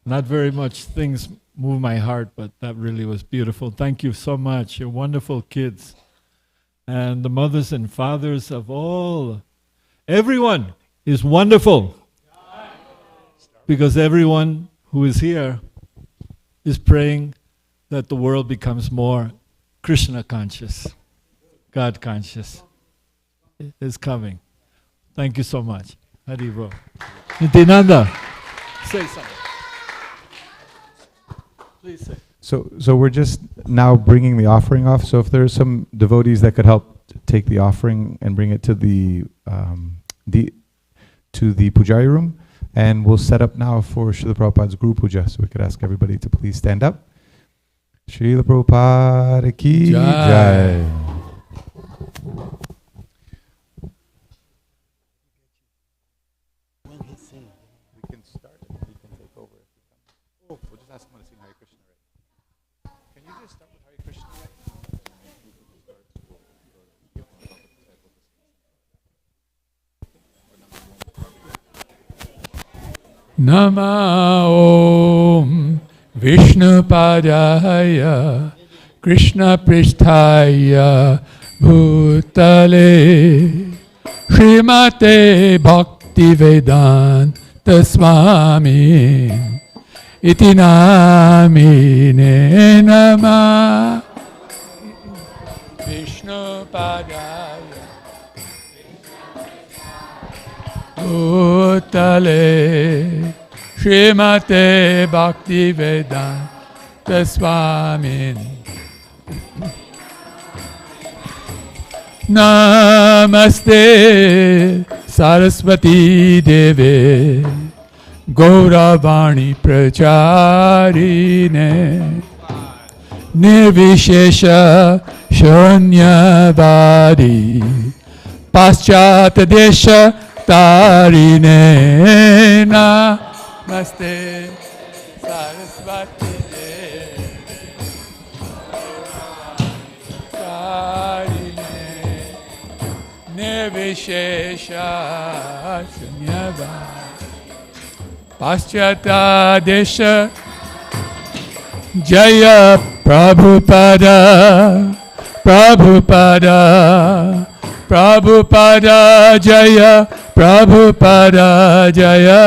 [SPEAKER 5] Not very much things move my heart, but that really was beautiful. Thank you so much. You're wonderful kids. And the mothers and fathers of all, everyone is wonderful. Because everyone who is here is praying that the world becomes more Krishna conscious, God conscious. It's coming. Thank you so much. Haribo. Nityananda, say something. Please say.
[SPEAKER 6] So we're just now bringing the offering off. So if there's some devotees that could help take the offering and bring it to the pujari room, And we'll set up now for Srila Prabhupada's Guru Puja. So we could ask everybody to please stand up. Srila Prabhupada ki jai.
[SPEAKER 18] When he sings, we can start and he can take over. Oh, we'll just ask him to sing Hare Krishna, right? Can you just start with Hare Krishna, right?
[SPEAKER 19] Nama Om Vishnupadaya Krishna Pristhaya Bhutale Srimate Bhaktivedanta Swami Iti Namine Nama Vishnupadaya Bhutale Srimate Bhaktivedanta Swami Namaste Saraswati Deve Gauravani Pracharine Nirvishesha Shanyavadi Paschata Desha Tarine Namaste Saraswati Tarine Nirvishesha Shanyavadi Paschata Desha Jaya Prabhupada Prabhupada Prabhupada Jaya Prabhupada Jaya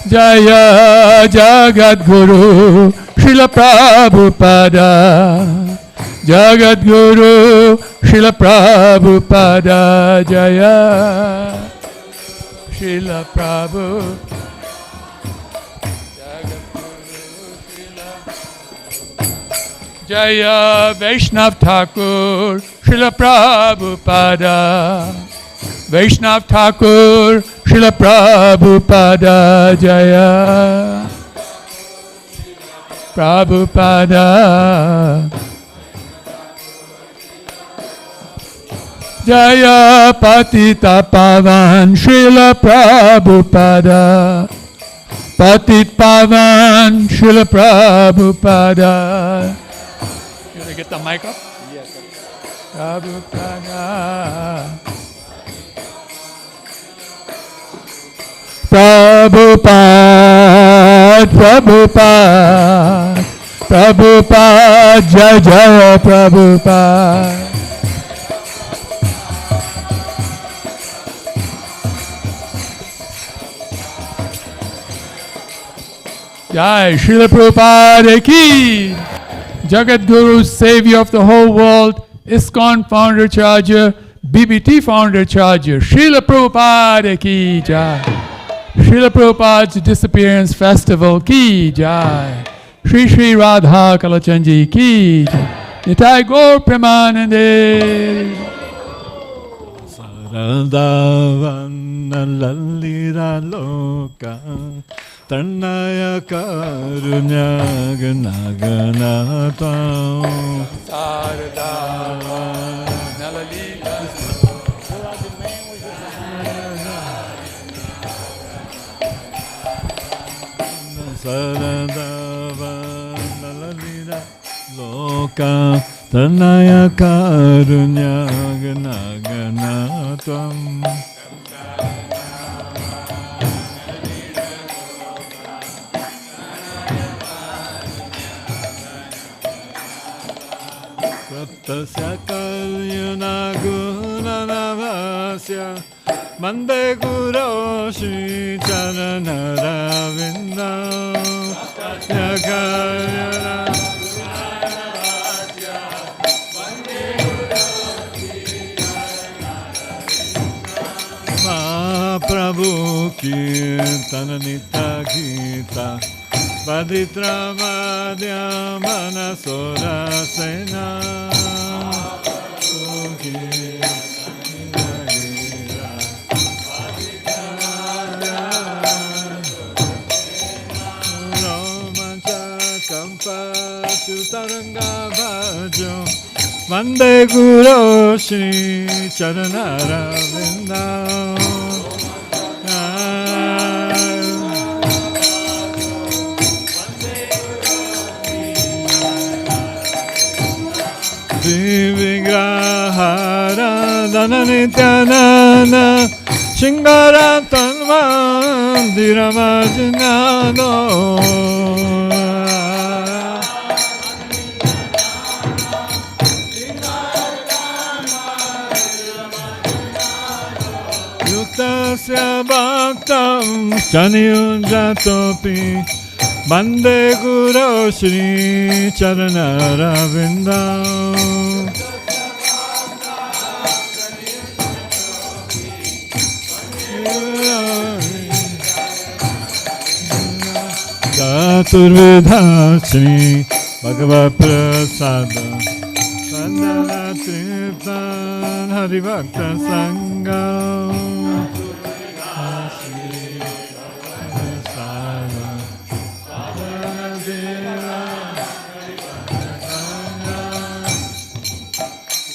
[SPEAKER 19] Jaya Jagadguru Srila Prabhupada Jagadguru Srila Prabhupada Jaya Srila Prabhupada Jaya Vaishnav Thakur Srila Prabhupada Vaishnav Thakur Srila Prabhupada Jaya Prabhupada Jaya Patita Pavan Srila Prabhupada Patit Pavan Srila Prabhupada. You want to get the mic up? Yes. Prabhupada. Prabhupada, Prabhupada, Prabhupada, Jai Jai Prabhupada. Jai Srila Prabhupada ki, Jagat Guru, Savior of the whole world, ISKCON Founder Charger, BBT Founder Charger, Srila Prabhupada ki Jai. Srila Prabhupada's Disappearance Festival ki Jai. Shri Shri Radha Kalachanji ki Jai. Nitai Gaur Premanande.
[SPEAKER 5] Saradavanna Lalira Loka Tarnaya Karunya Ganaganatam
[SPEAKER 19] Saradavanna Lalira
[SPEAKER 5] Saradavanna Lalira Loka Tarnaya Karunya Ganaganatam Tasya kalyana gunanavasya Mande guru shri charana ravinda Tasya kalyana gunanavasya Mande guru shri charana ravinda Mahaprabhu kirtan nita gita Vaditra Madhya Manasora Sena Romancha Kampa Chutaranga Bhajo Vande Guru Shri Charanara Vrinda Vigrahara Dhananityanana Shingara Tanvam Dhiramajnano Yuktasya Bhaktam Chaniyunjatopi Vande Guru Shri Charanara Vindam Chaturvedha Shri Bhagavad Prasada Vandana Triptan Haribhakta Sangha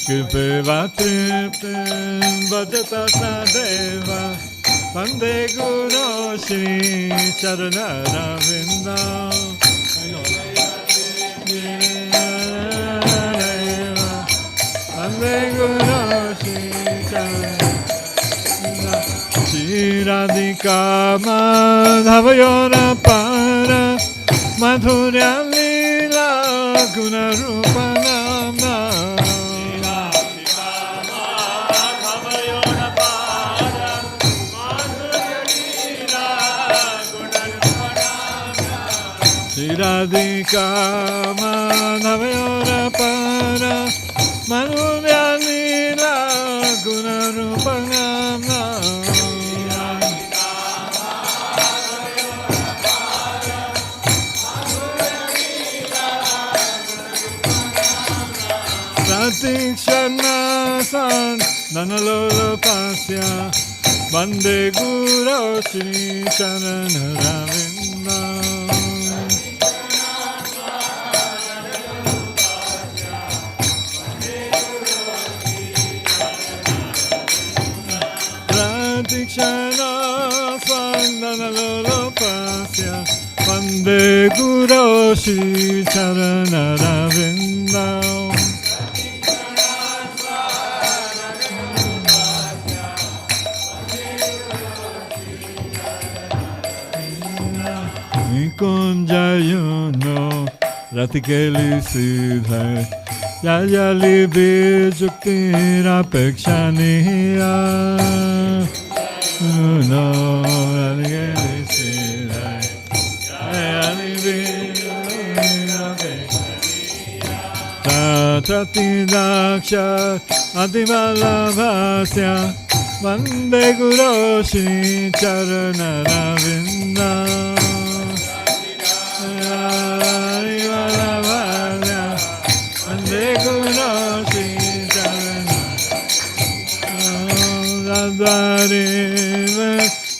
[SPEAKER 5] Kripeva Triptan Vajata Sadeva Vande Guru Shri Charanara Vindam Vande Guru Shri Charanara Shiradhika Madhavayona Para Madhurya Lila Gunarupa Nama Radhika Madhavayora Para Madhurya Lila Gunarupa Nama Pratikshana San Nanalolo Pasya Vande Guru Shri Charanara Vindam Dikshana Swandana Lolopasya Vande Guru Shri Charanara Vindam Nikunjayuno Ratikeli Siddhai Yayali Bijukti Rapekshaniya No, Ratikeli Siddhai Yayali Bijukti Tatrati Daksha Adivalavasya Vande Guru Shri Charanara Vindam Vande Guru Shri Charanara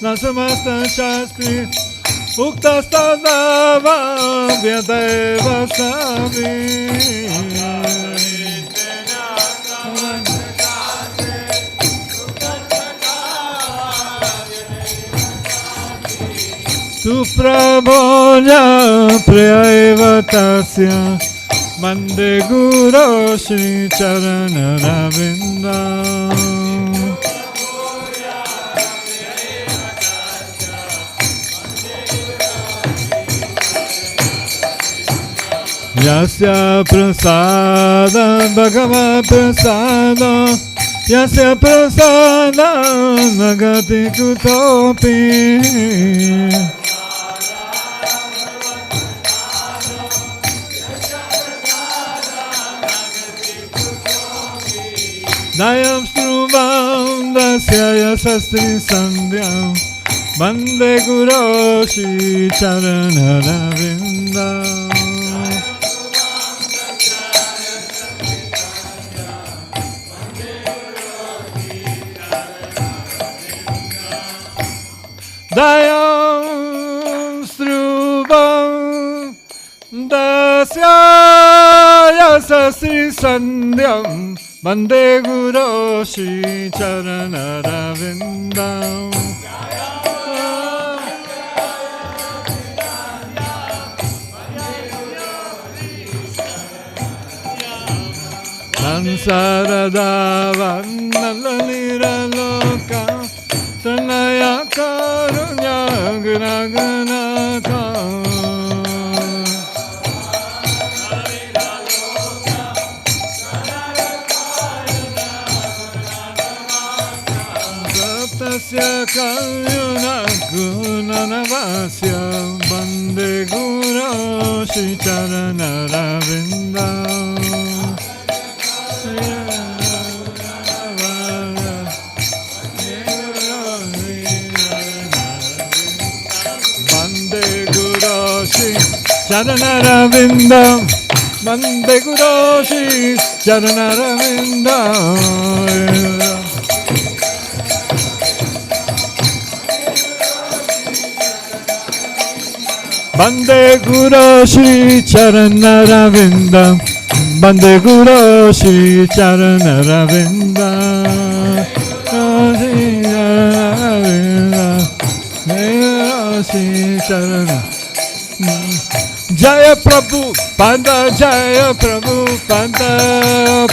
[SPEAKER 5] Nasamasta Shastri Uktastadava Vyadeva Savi Suprabhoja Prayeva Tasya Vande Guru Shri Charanara Vindam Yasya Prasada Bhagavad Prasada Yasya Prasada Nagati Kutopi Dayam Struvam Dasya Yasastri Sandhyam Bande Guru Shri Charanaravinda. Dayam Srubam Dasya Yasa Sri Sandhyam Bande Guru Shri Charanaravinda. Sansarada Vandalira Loka Tanaya Karunya Gnaganata Saptasya Kalyuna Gunanavasya Bande Guru Shri Charanaravinda. Bande Guru Shri Charanaravinda. Bande Guru Shri Charanaravinda. Bande Guru Shri Charanaravinda. Bande Guru Shri Charanaravinda. Jaya Prabhupada, Jaya Prabhupada,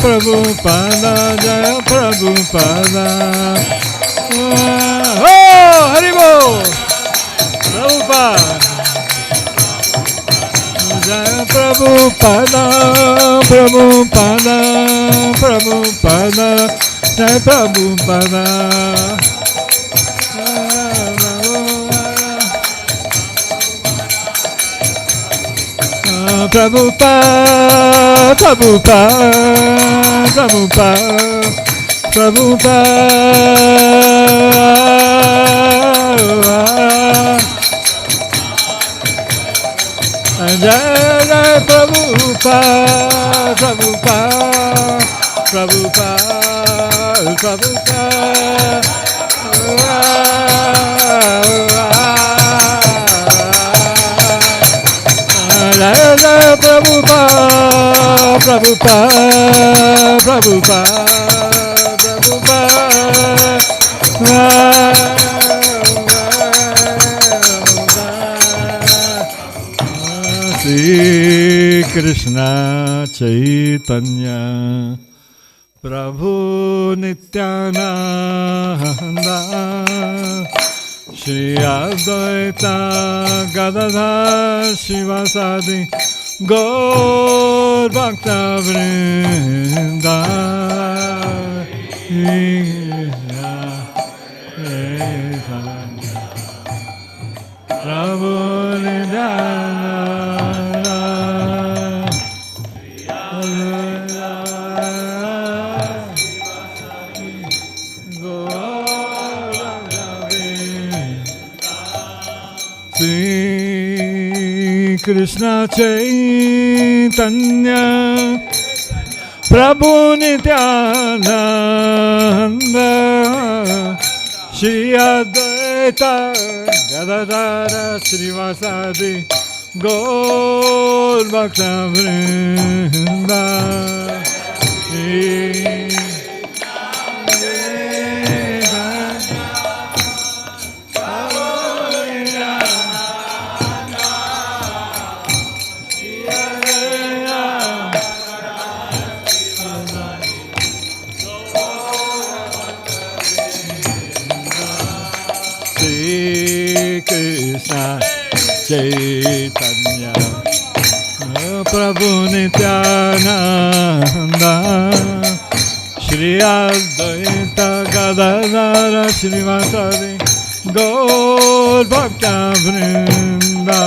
[SPEAKER 5] Prabhupada, Jaya Prabhupada. Oh, Haribo, Prabhupada. Jaya Prabhupada, Prabhupada, Prabhupada, Jaya Prabhupada. Prabhupada, Prabhupada, Prabhupada, Prabhupada. Jai Jai Prabhupada, Prabhupada, Prabhupada, Prabhupada. Jai Jai Prabhupada, Prabhupada, Prabhupada, Prabhupada. Shri Krishna Chaitanya Prabhu Nityananda Shri Advaita Gadadhar Shivasadi Gaur Bhakta Vrinda. Prabhu Nityananda Krishna Chaitanya Prabhu Nityananda Shri Advaita Gadadhara Srivasadi Gaur Bhakta Vrinda. Krishna Chaitanya Prabhu Nityananda Shri Advaita Gadadhara Srivasadi Gaur Bhakta Vrinda.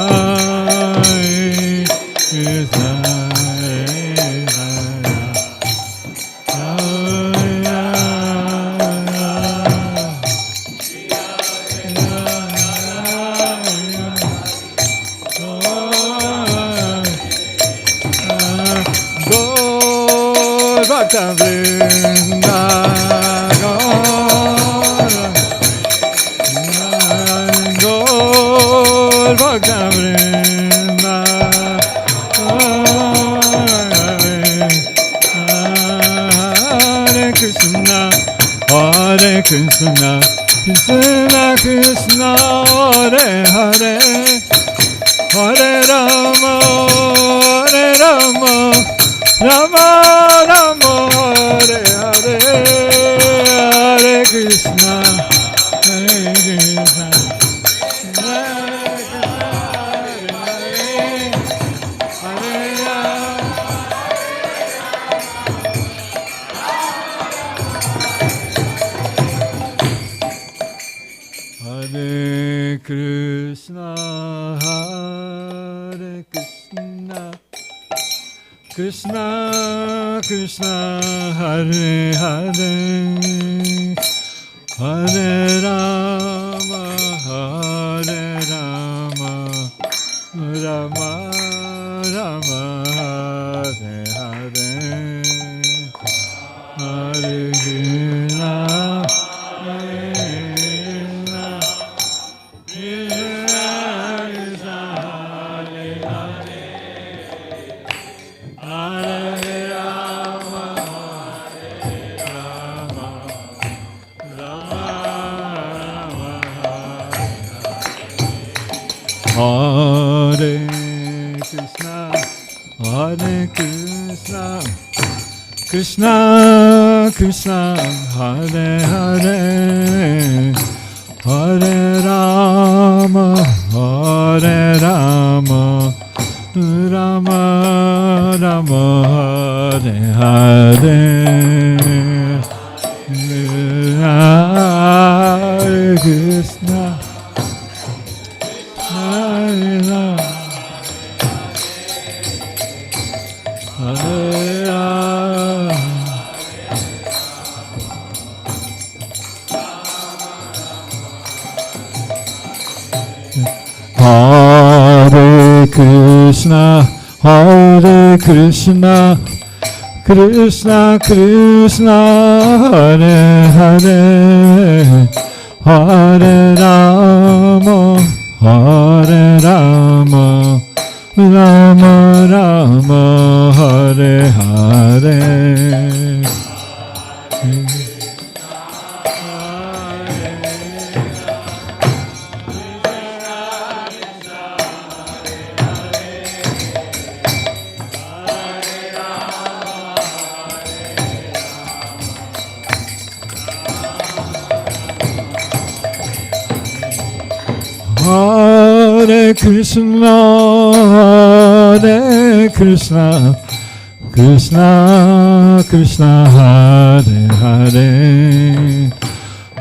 [SPEAKER 5] Bhakta Vrinda Gaur Bhakta Vrinda Hare Krishna Hare Krishna Krishna Krishna Hare Hare Hare Rama Hare Rama Rama Rama Hare Hare Hare Krishna Hare Krishna Hare Krishna, Hare Krishna, Krishna Krishna, Hare Hare, Hare Rama, Hare Rama, Rama Rama, Hare Hare, Hare Krishna. Hare Krishna, Hare Krishna, Krishna Krishna, Hare Hare, Hare Rama, Hare Rama, Rama Rama, Hare Hare, Hare Krishna. Hare Krishna, Hare Krishna, Krishna Krishna, Hare Hare, Hare Rama, Hare Rama, Rama Rama, Hare Hare. Hare Krishna, Hare Krishna, Krishna Krishna, Hare Hare,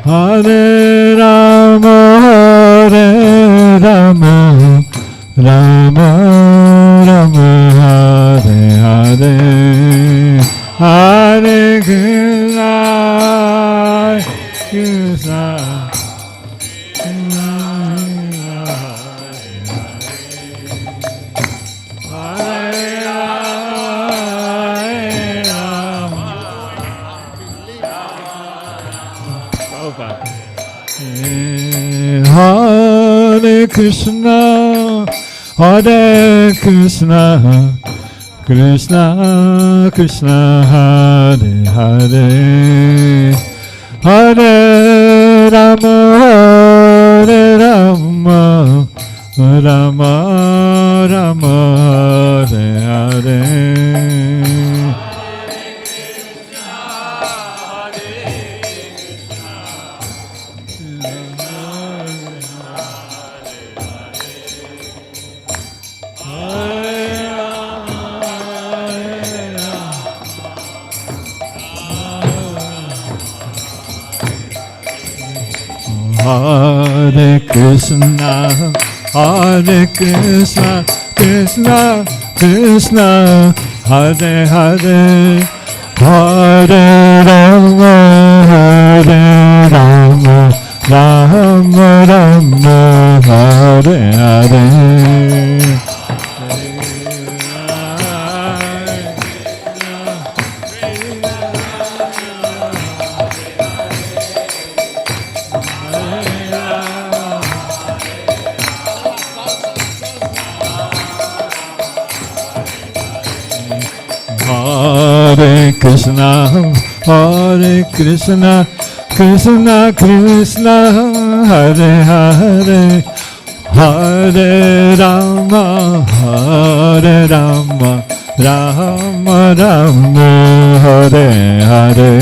[SPEAKER 5] Hare Rama, Hare Rama, Rama Rama, Hare Hare, Hare Krishna, Krishna. Hare Krishna, Hare Krishna, Krishna Krishna, Hare Hare, Hare Rama, Hare Rama, Rama Rama, Hare Hare. Hare Krishna, Hare Krishna, Krishna Krishna, Hare Hare, Hare Rama, Hare Rama, Rama Rama, Hare Hare. Hare Hare Krishna, Hare Krishna, Krishna Krishna, Hare Hare, Hare Rama, Hare Rama, Rama Rama, Hare Hare.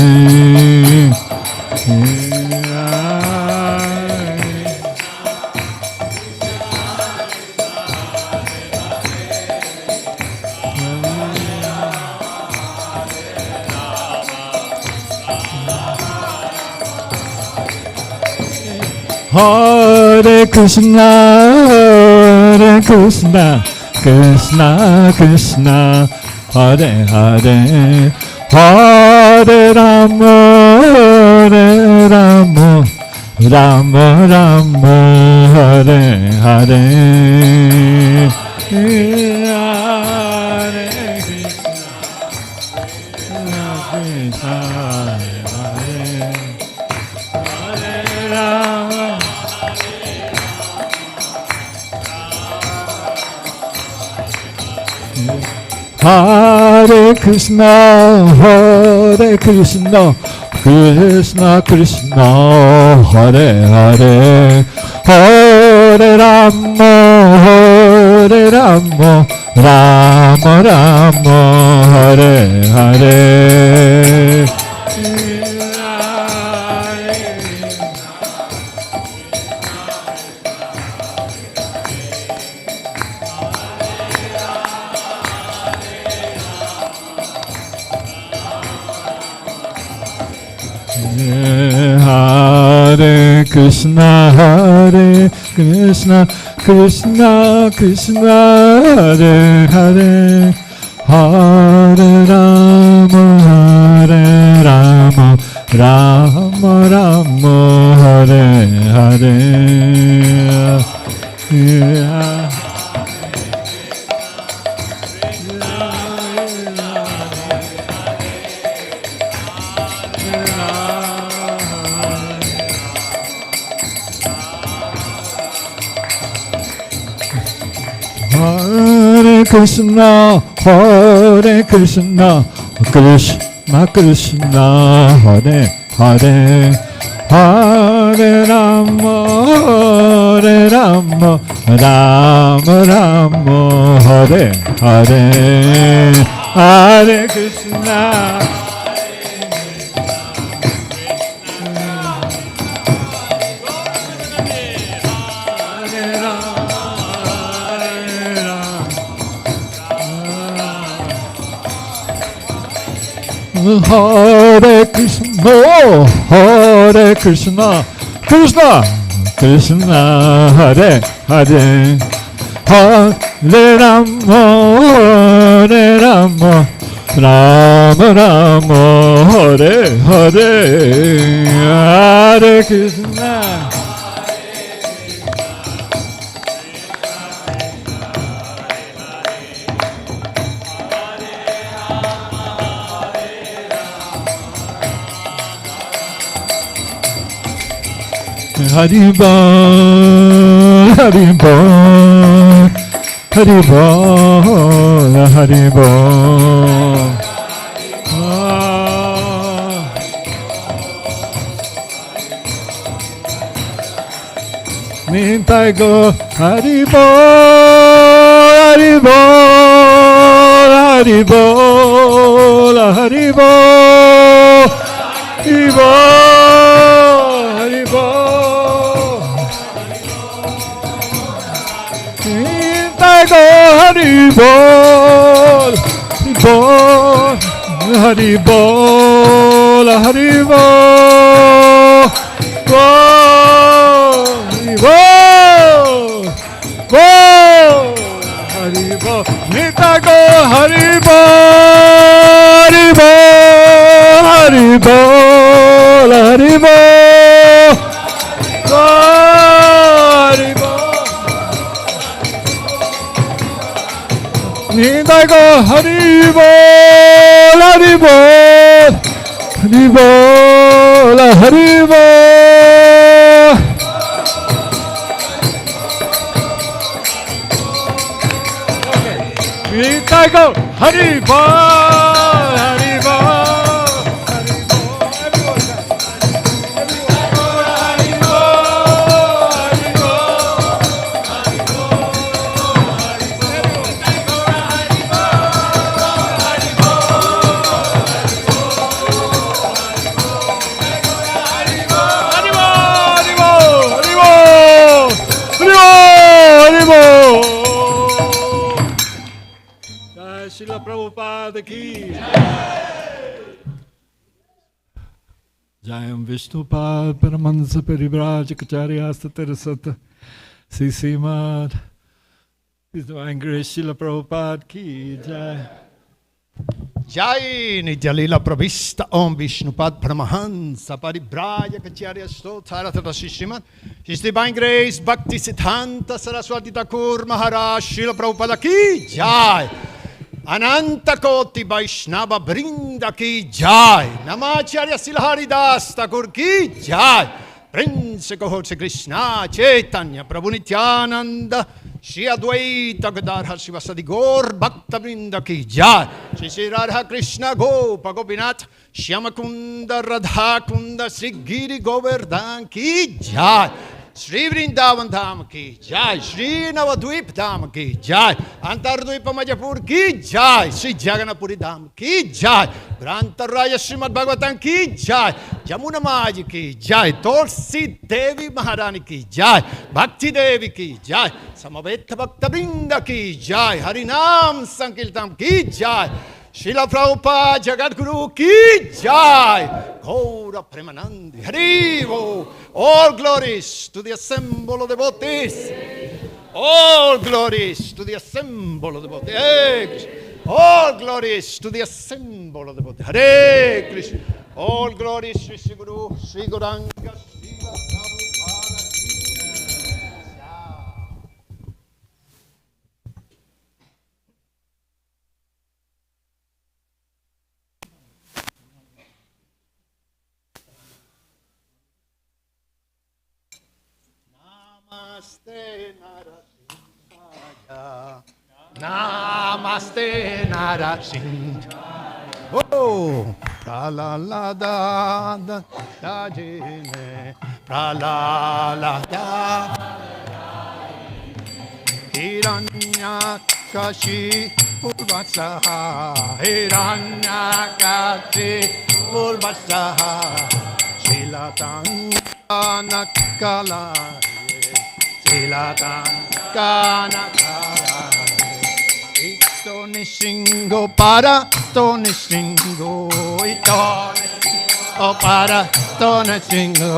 [SPEAKER 5] Hare Krishna, Hare Krishna, Krishna Krishna, Hare Hare, Hare Rama, Hare Rama, Rama Rama, Hare Hare. Hare Krishna, Krishna Hare Rama. Hare Krishna, Hare Krishna, Krishna Krishna, Hare Hare, Hare Rama, Hare Rama, Rama Rama, Hare Hare. Hare Krishna, Hare Krishna, Krishna Krishna, Hare Hare, Hare Rama, Hare Rama, Rama Rama, Hare Hare. Hare Krishna, Hare Krishna, Krishna Krishna, Hare Hare, Hare Rama, Hare Rama, Rama Rama, Hare Hare, Hare Krishna. Hare Krishna, Hare Krishna, Krishna Krishna, Hare Hare, Hare Rama, Hare Rama, Rama Rama, Hare Hare, Hare Krishna. Hari Bol, Hari Bol, Hari Bol, Hari Bol. Nintai go, Hari Bol, Hari Bol, Hari Bol, Hari Bol, Hari Bol, Hari Bol. Hari Bol, Hari Bol, Hari Bol, Hari Bol, Hari Bol, Nita go Hari Bol, Hari Bol, Hari Bol, Hari Bol. Nindai go Hari Bol, Hari Bol, Hari Bol, Hari Bol. Nindai go Hari Bol, Hari Bol. Prabhupada ki. Jayam Vishnupad Paramahansa Parivrajacharya Satarasata Sisimad His Divine Grace Srila Prabhupada ki Jai.
[SPEAKER 9] Jai Nitya-lila Pravista Om Vishnupad Paramahansa Parivrajacharya Satarasata Sisimad His Divine Grace Bhakti Siddhanta Saraswati Thakur Maharaj Srila Prabhupada ki Jai. Ananta Koti Vaishnava Brinda ki Jai. Namacharya Silharidas Thakur ki Jai. Prince Kohorse Krishna Chaitanya Prabhu Nityananda Shri Advaita Gadadhar Sivasadi Gaur Bhakta Brinda ki Jai. Shri Radha Krishna Gopa Gopinath Shyama Kunda Radha Kunda Shri Giri Govardhan ki Jai. Shri Vrindavan Dham ki Jai. Shri Navadvip Dham ki Jai. Antardvipa Majapur ki Jai. Shri Jaganapuri Dham ki Jai. Grantaraya Srimad Bhagavatam ki Jai. Jamuna Maji ki Jai. Tulsi Devi Maharani ki Jai. Bhakti Devi ki Jai. Samaveta Bhakta Brinda ki Jai. Harinam Sankirtam ki Jai. Srila Prabhupada Jagadguru ki Jai. Gaura Premanandi Harivo. All glories to the assemble of devotees. All glories to the assemble of devotees. All glories to the assemble of devotees. Hare Krishna. All glories Sri Sri Guru Sri Gauranga Srila Prabhupada ki Jai. Namaste Narasimhaya. Namaste Narasimhaya. Oh, pralalada dajine, pralalada. Hiranyakashi Purvasaha, Hiranyakashi Purvasaha, Shilatanakala. Silatan Kanakara Ito Nishingo para To Nishingo Ito Nishingo para To Nishingo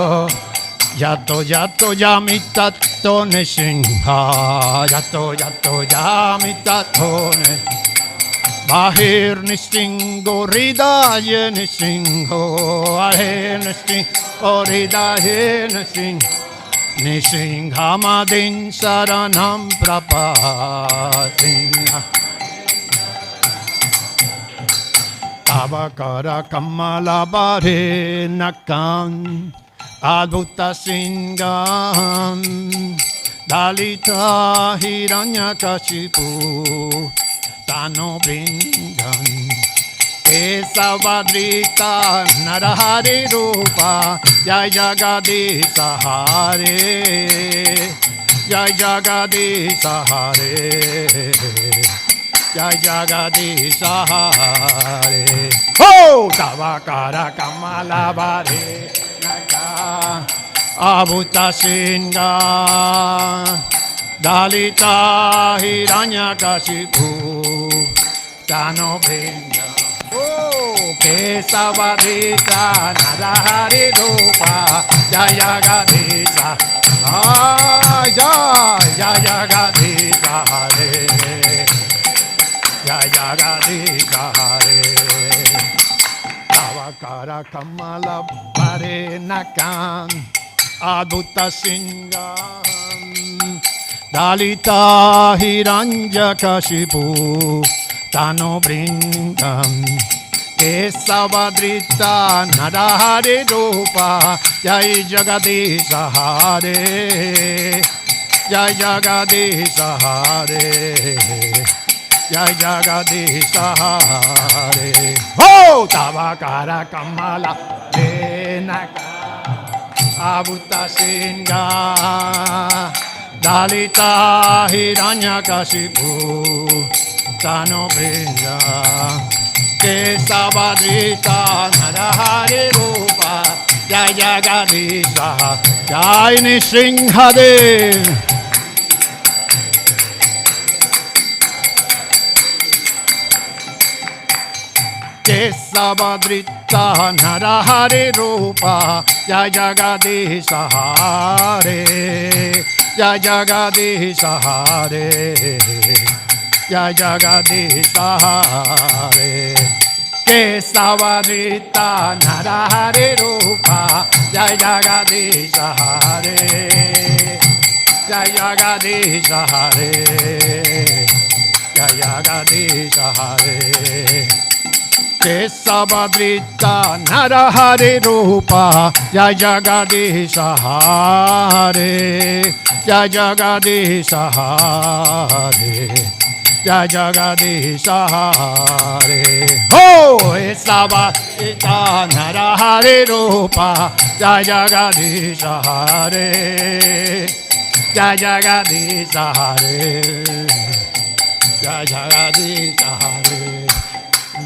[SPEAKER 9] Yato Yato Yamita To Nishinga Yato Yato Yamita To Nishinga Bahir Nishingo Ridaye Nishingo Ahir Nishingo Ridaye Nishingo Nisinghamadin saranam prapasinha Avakara kamala bare nakam Adbhuta singam Dalita hiranyakashipu Tano brindam Kesavadrita narahari rupa Jai Jagadisha Hare Jai Jagadisha Hare Jai Jagadisha Hare Oh! Tavakara Kamala Bare Naka Abhuta Singha Dalita Hiranyakashipu Tano Brinda Kesavadita Narahari Rupa Jaya Gadisa Jaya Gadisa Hare Jaya Gadisa Hare Tavakara Kamala Bare Nakam Adbhuta Singam Dalita Hiranjakashipu Tano Brindam Kesavadrita Narahari Rupa Jai Jagadisha Hare Jai Jagadisha Hare Jai Jagadisha Hare Oh! Tavakara Kamala Venaka Abhuta Singha Dalita Hiranyakashipu Tano Brinda Kesavadrita Narahari Rupa Jai Jagadisha Jai Nisinghadev Kesavadrita Narahari Rupa Jai Jagadisha Hare Jai Jagadisha Hare Jai Jagadisha Hare Kesavadrita Narahari Rupa Jai Jagadisha Hare Jai Jagadisha Hare Jai Jagadisha Hare Kesavadrita Narahari Rupa Jai Jagadisha Hare Jai Jagadisha Hare Jai Jagadisha Hare Oh Kesavadrita Narahari Rupa Jai Jagadisha Hare Jai Jagadisha Hare Jai Jagadisha Hare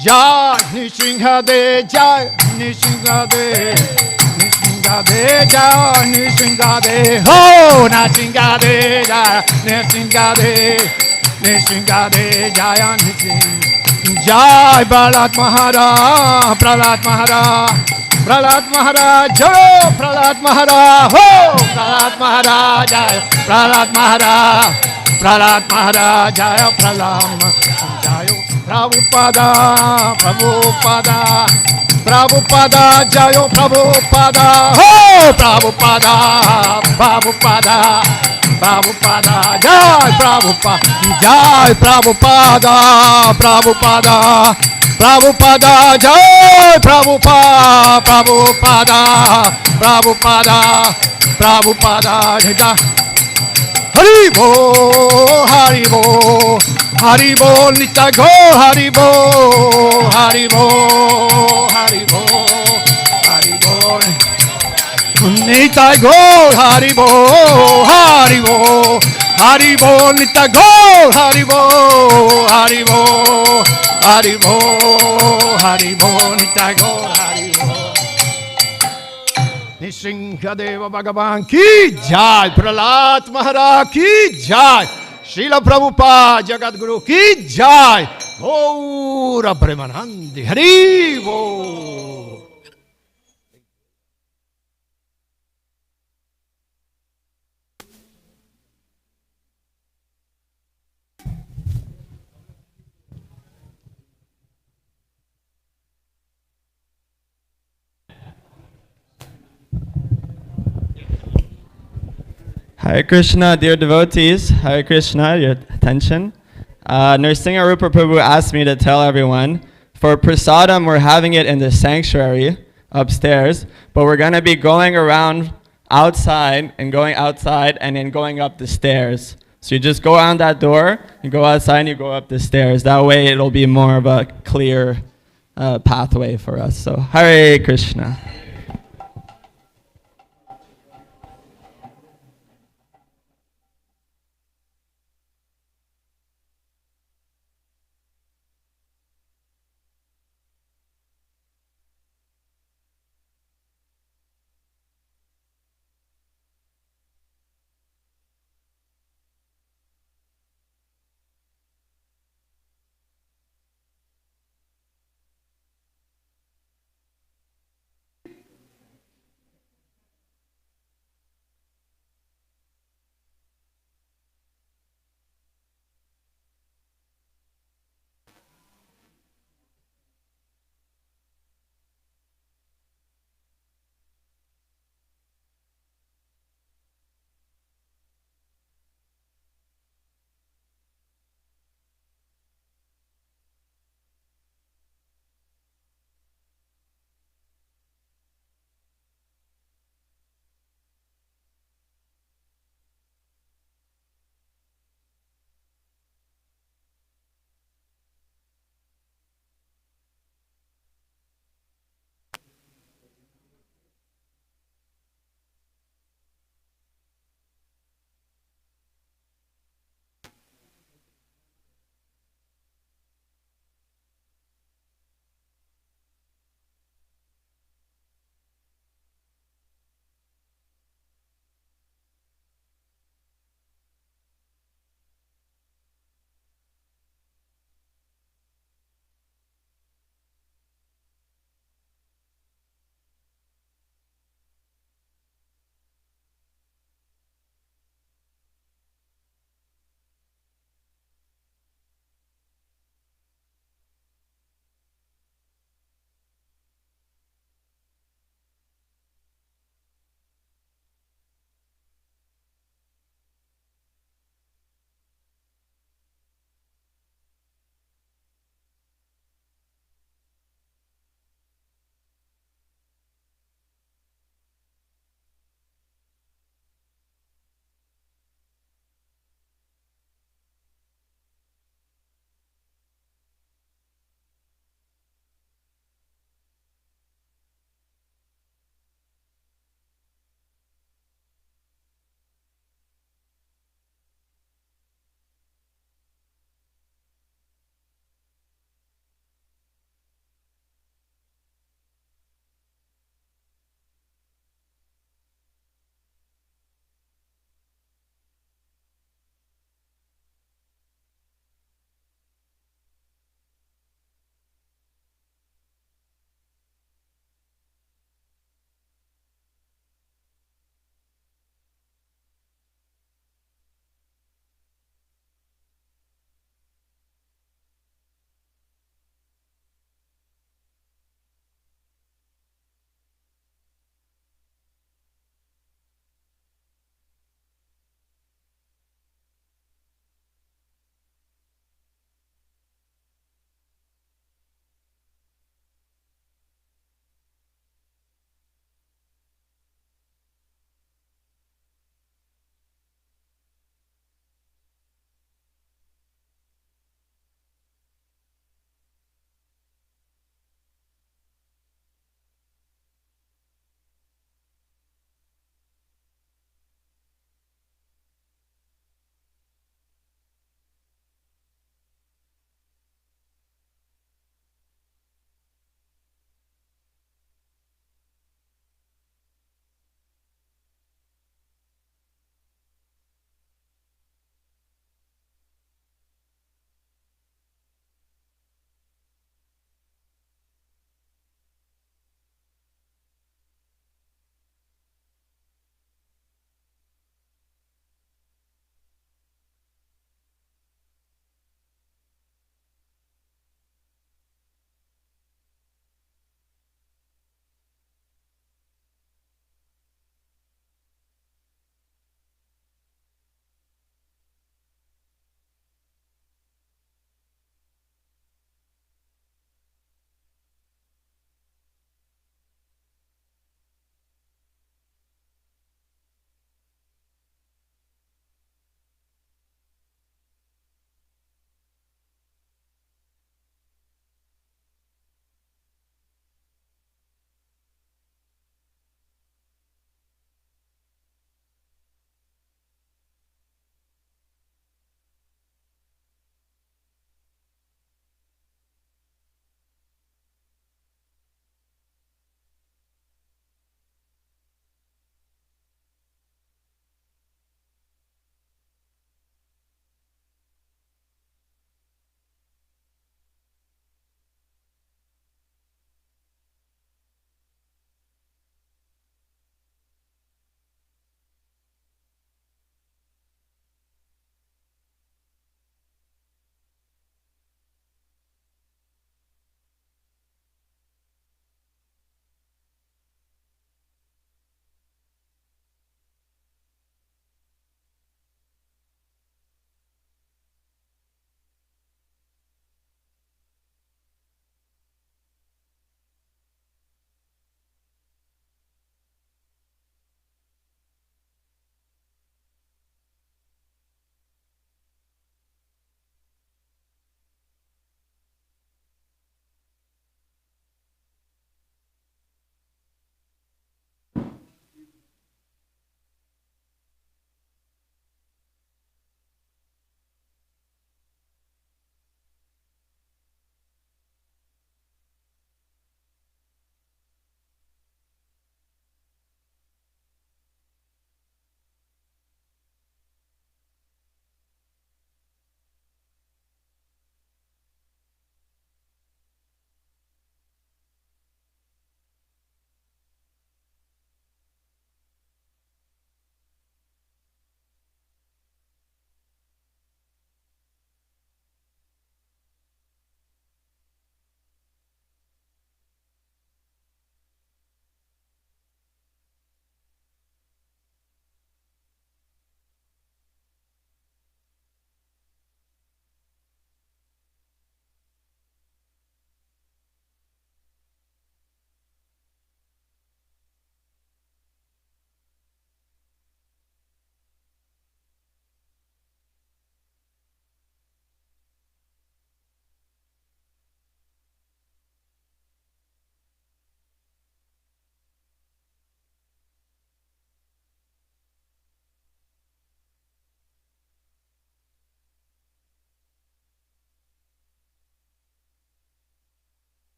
[SPEAKER 9] Jai Nishinghade Jai Nishinghade Nishinghade Jai Nishinghade Ho Nishinghade Jai Nishinghade Nishinghade Jai Nishinghade Jai Prahlad Maharaj Prahlad Maharaj Prahlad Maharaj Jai Prahlad Maharaj Ho Prahlad Maharaj Jai Prahlad Maharaj Prahlad Maharaj Jai Prahlad Jai Prabhupada Prabhupada Prabhupada Jayo Prabhupada Ho Prabhupada Prabhupada Prabhupada Jai Prabhupada Jai Prabhupada Prabhupada Prabhupada Jai Prabhupada Prabhupada Prabhupada Prabhupada Jai Haribo Haribo Haribo Nitago Haribo Haribo Haribo Haribo Nitago Haribo Haribo Haribo Nitago Haribo Haribo Haribo Haribo Nitago Haribo Nishinghadeva Bhagavan ki jai Prahlad Maharaj ki jai Srila Prabhupada Jagadguru ki jai Gaura Premanandi Hari Bol.
[SPEAKER 20] Hare Krishna, dear devotees. Hare Krishna, your attention. Nrsinga Rupa Prabhu asked me to tell everyone, for prasadam, we're having it in the sanctuary upstairs, but we're going to be going around outside and then going up the stairs. So you just go around that door, you go outside and you go up the stairs. That way it'll be more of a clear pathway for us. So Hare Krishna.